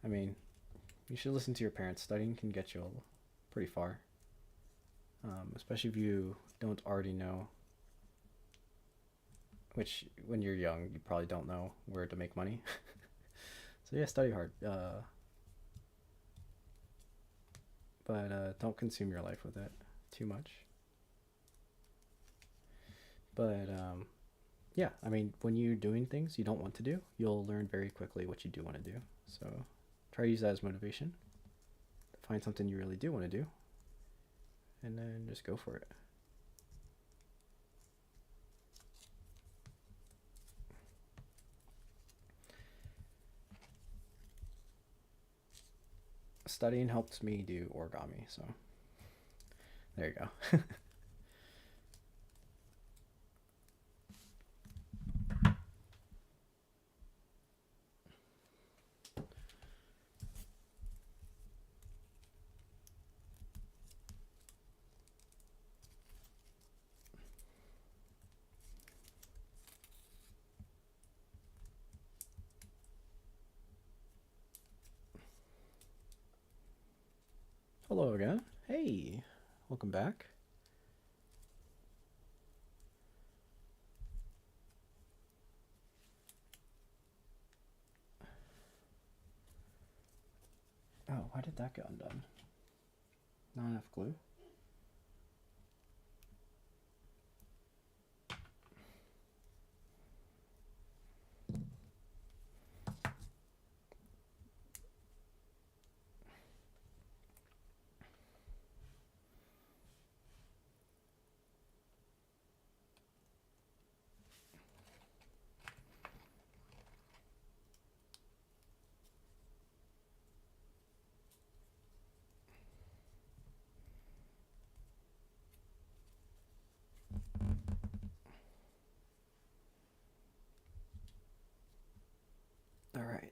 [SPEAKER 1] I mean, you should listen to your parents. Studying can get you pretty far. Especially if you don't already know, which when you're young, you probably don't know where to make money. So yeah, study hard. But don't consume your life with it too much. But yeah, I mean, when you're doing things you don't want to do, you'll learn very quickly what you do want to do. So try to use that as motivation. Find something you really do want to do, and then just go for it. Studying helped me do origami, so there you go. Hello again. Hey, welcome back. Oh, why did that get undone? Not enough glue?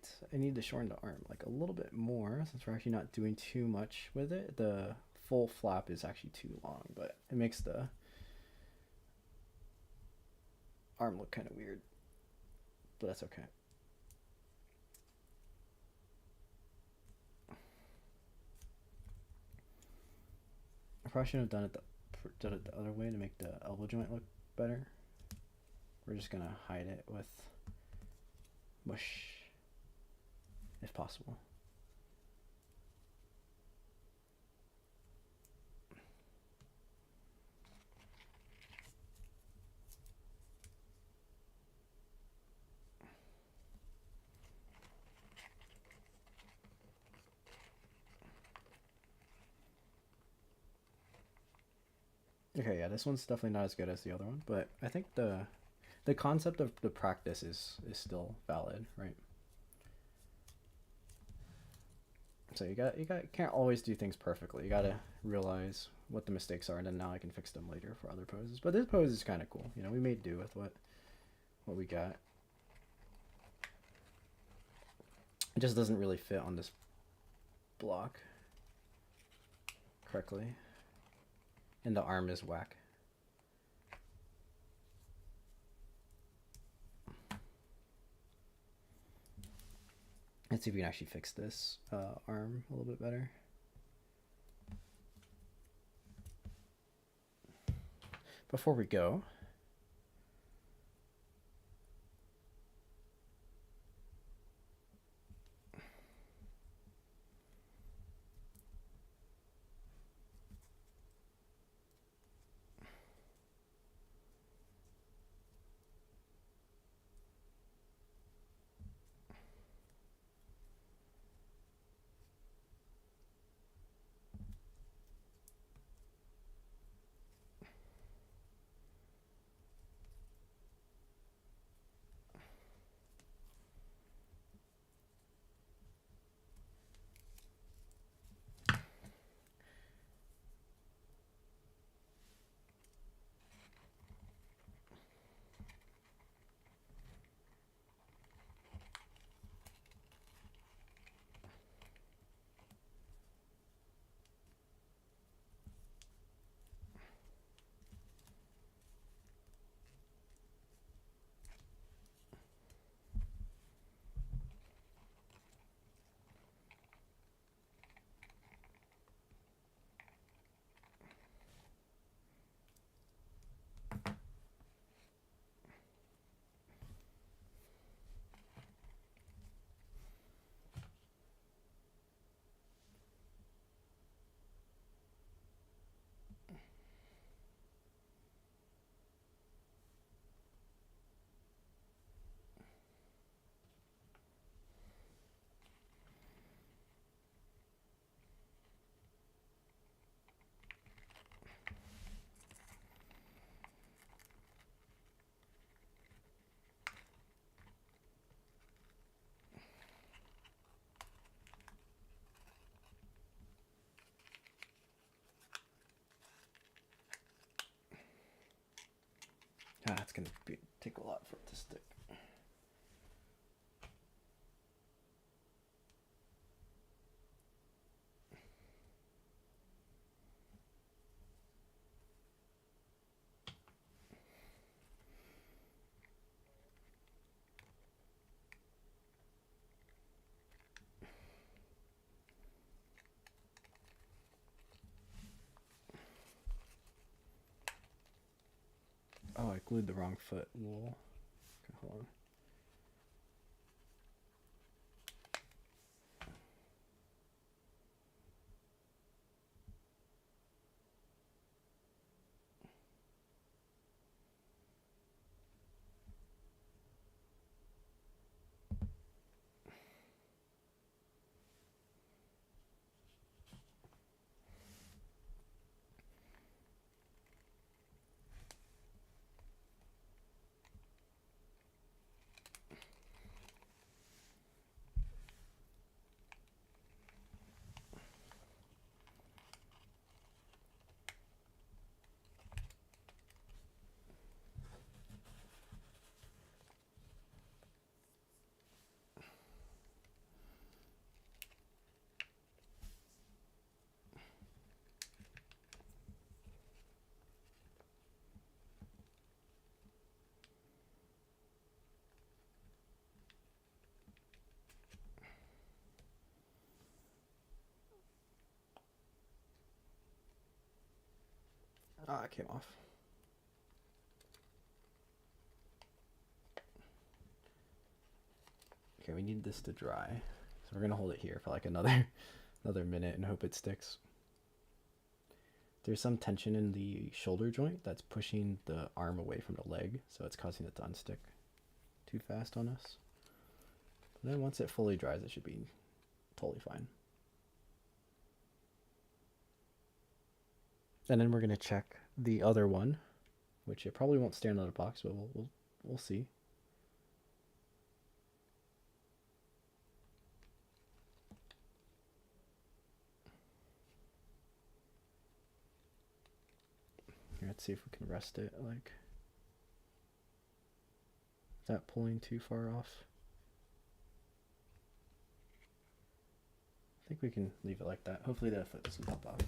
[SPEAKER 1] right, I need to shorten the arm like a little bit more since we're actually not doing too much with it. The full flap is actually too long, but it makes the arm look kind of weird, but that's okay. I probably should have done it the other way to make the elbow joint look better. We're just gonna hide it with mush if possible. Okay, yeah, this one's definitely not as good as the other one, but I think the concept of the practice is still valid, right? So you can't always do things perfectly. You gotta realize what the mistakes are, and then now I can fix them later for other poses. But this pose is kind of cool. You know, we made do with what we got. It just doesn't really fit on this block correctly, and the arm is whack. Let's see if we can actually fix this arm a little bit better. Before we go, it's gonna take a lot for it to stick. Oh, I glued the wrong foot. Wool. Okay, hold on. Ah, it came off. Okay, we need this to dry. So we're gonna hold it here for like another minute and hope it sticks. There's some tension in the shoulder joint that's pushing the arm away from the leg, so it's causing it to unstick too fast on us. But then once it fully dries, it should be totally fine. And then we're gonna check the other one, which it probably won't stand out of the box, but we'll see. Here, let's see if we can rest it. Like, is that pulling too far off? I think we can leave it like that. Hopefully that foot doesn't pop off.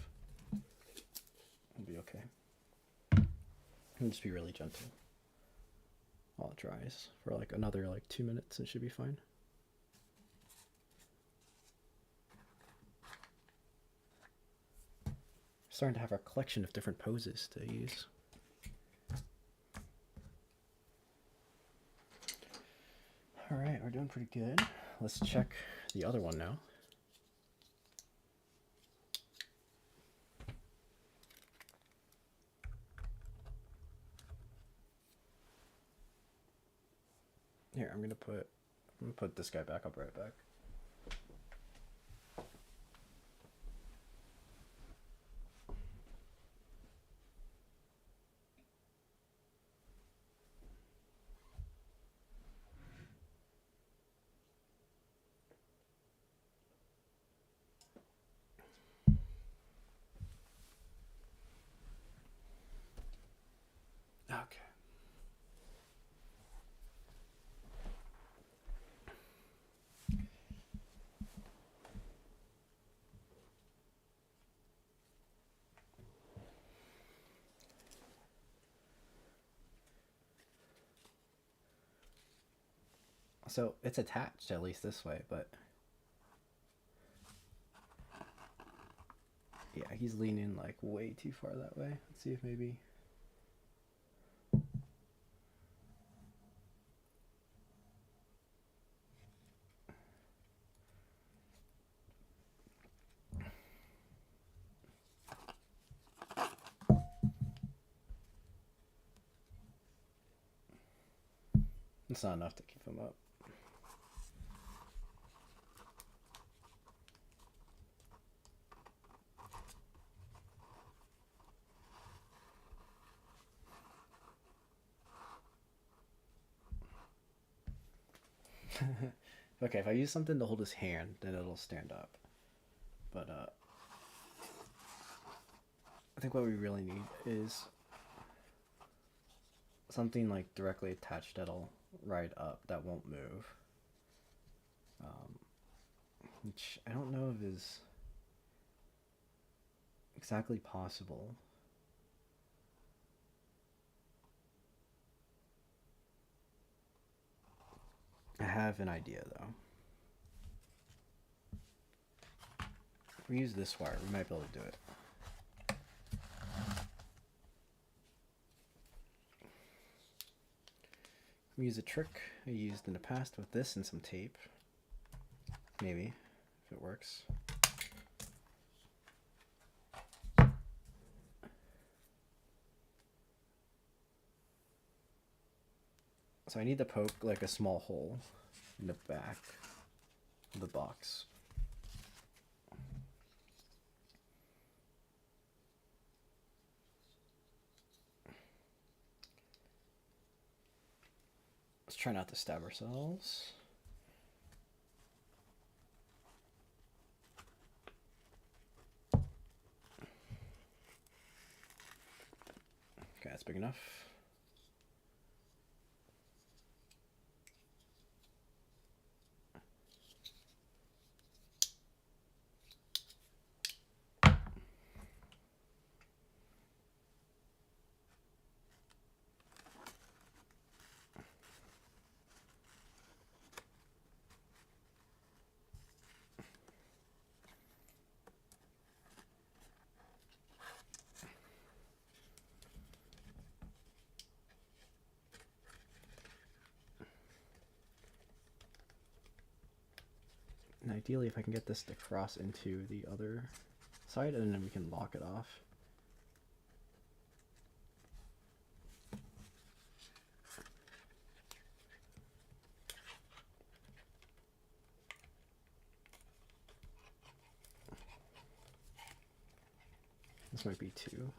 [SPEAKER 1] It'll be okay. And just be really gentle while it dries for like another 2 minutes. It should be fine. Starting to have a collection of different poses to use. All right, we're doing pretty good. Let's check the other one now. Here, I'm gonna put this guy back up right back. Okay. So it's attached at least this way, but yeah, he's leaning like way too far that way. Let's see if maybe. It's not enough to keep him up. Okay, if I use something to hold his hand, then it'll stand up. But I think what we really need is something like directly attached that'll ride up, that won't move. Which I don't know if is exactly possible. I have an idea though. If we use this wire, we might be able to do it. We use a trick I used in the past with this and some tape. Maybe, if it works. So I need to poke like a small hole in the back of the box. Let's try not to stab ourselves. Okay, that's big enough. ideally, if I can get this to cross into the other side, and then we can lock it off. This might be 2.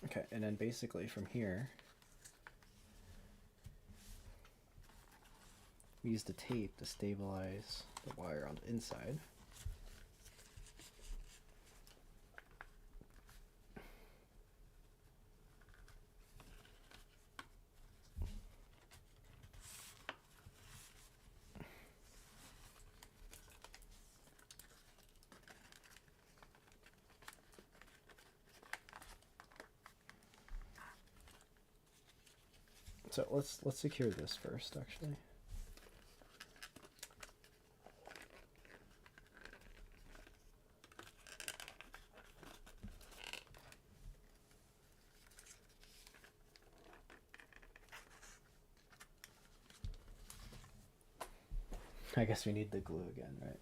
[SPEAKER 1] Okay, and then basically from here, we use the tape to stabilize the wire on the inside. So let's secure this first, actually. I guess we need the glue again, right?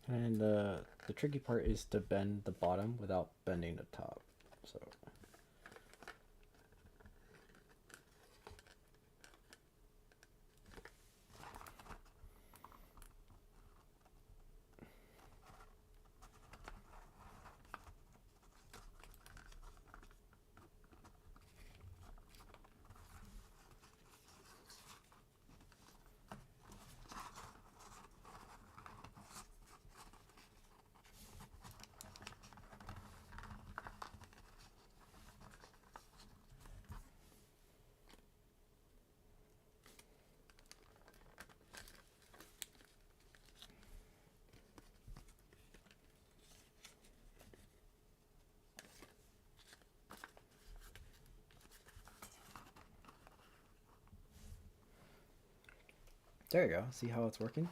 [SPEAKER 1] And the tricky part is to bend the bottom without bending the top. So there you go. See how it's working?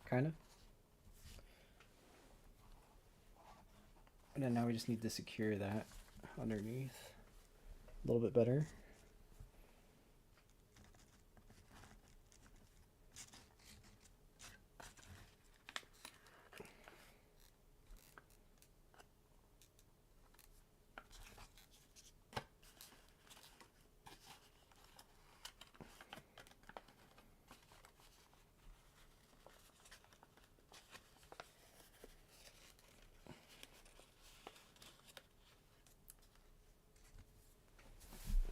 [SPEAKER 1] Kind of. And then now we just need to secure that underneath a little bit better.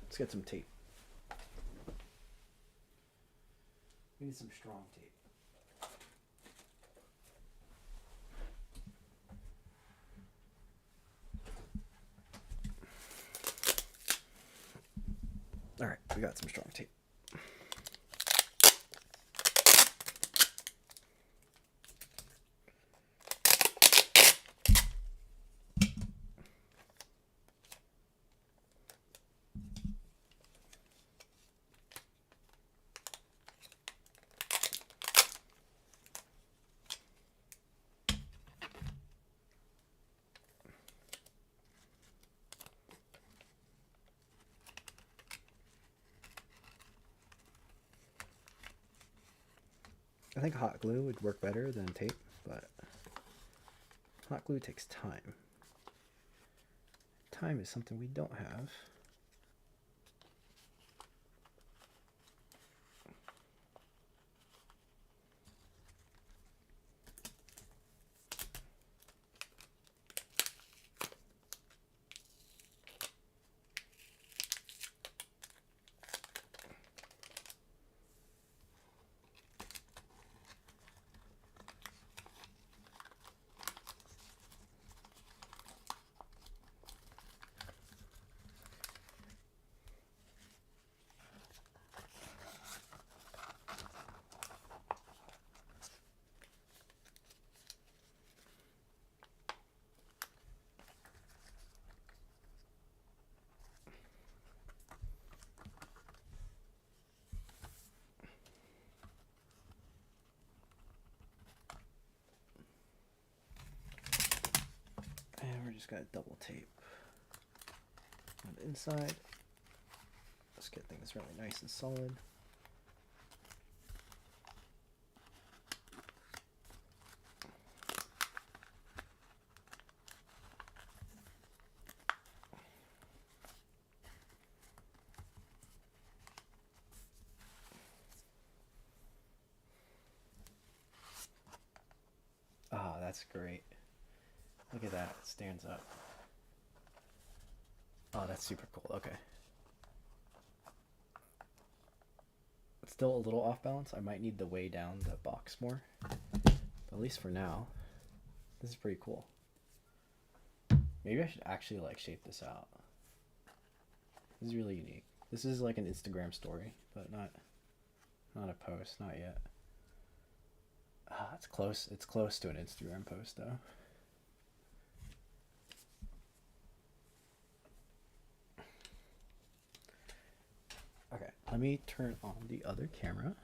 [SPEAKER 1] Let's get some tape. We need some strong tape. All right, we got some strong tape. I think hot glue would work better than tape, but hot glue takes time. Time is something we don't have. And we're just gonna double tape on the inside. Let's get things really nice and solid. Ah, that's great. Look at that, it stands up. Oh, that's super cool. Okay. It's still a little off balance. I might need to weigh down the box more. But at least for now, this is pretty cool. Maybe I should actually like shape this out. This is really unique. This is like an Instagram story, but not a post, not yet. Ah, it's close. It's close to an Instagram post though. Okay, let me turn on the other camera.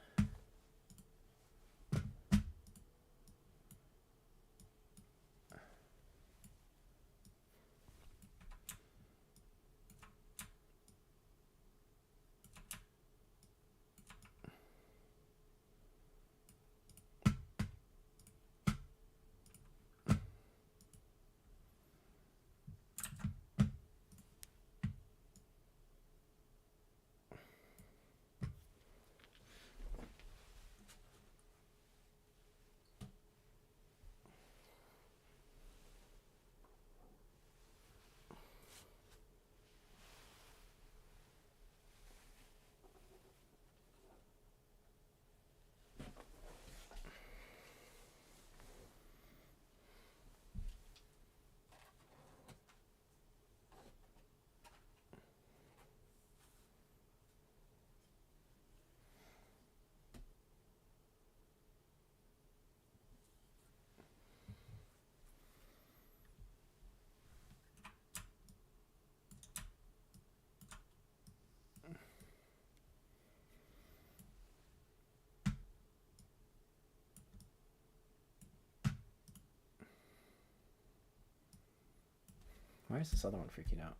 [SPEAKER 1] Why is this other one freaking out?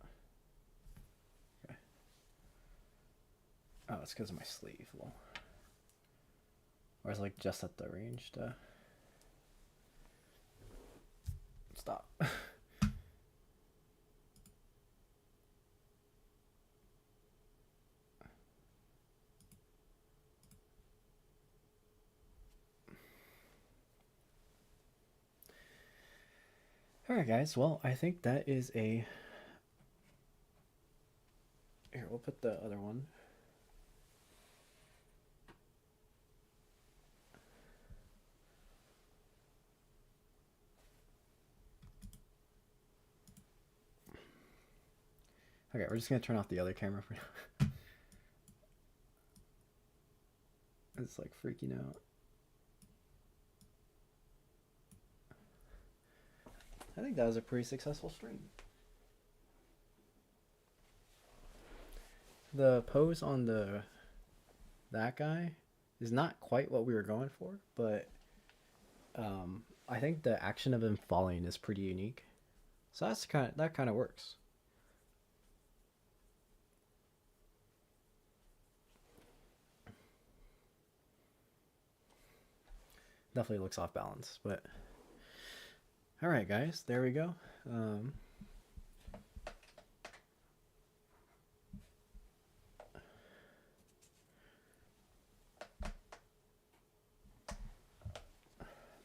[SPEAKER 1] Okay. Oh, it's because of my sleeve. Well, or is it like just at the range to stop? Alright guys, well I think that is a... Here, we'll put the other one. Okay, we're just gonna turn off the other camera for now. It's like freaking out. I think that was a pretty successful stream. The pose on that guy is not quite what we were going for, but I think the action of him falling is pretty unique. So that kind of works. definitely looks off balance. But all right, guys, there we go.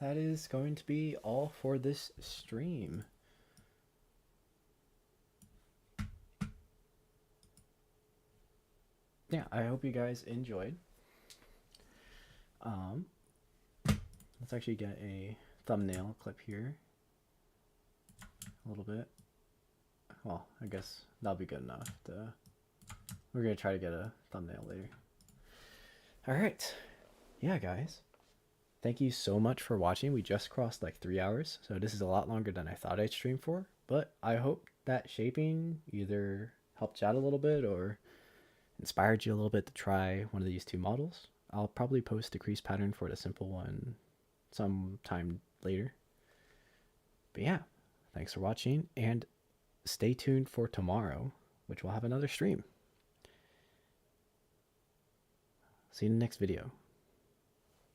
[SPEAKER 1] That is going to be all for this stream. Yeah, I hope you guys enjoyed. Let's actually get a thumbnail clip here. A little bit. Well, I guess that'll be good enough. We're going to try to get a thumbnail later. All right. Yeah, guys. Thank you so much for watching. We just crossed like 3 hours, so this is a lot longer than I thought I'd stream for. But I hope that shaping either helped you out a little bit or inspired you a little bit to try one of these two models. I'll probably post a crease pattern for the simple one sometime later. But yeah, thanks for watching, and stay tuned for tomorrow, which will have another stream. See you in the next video.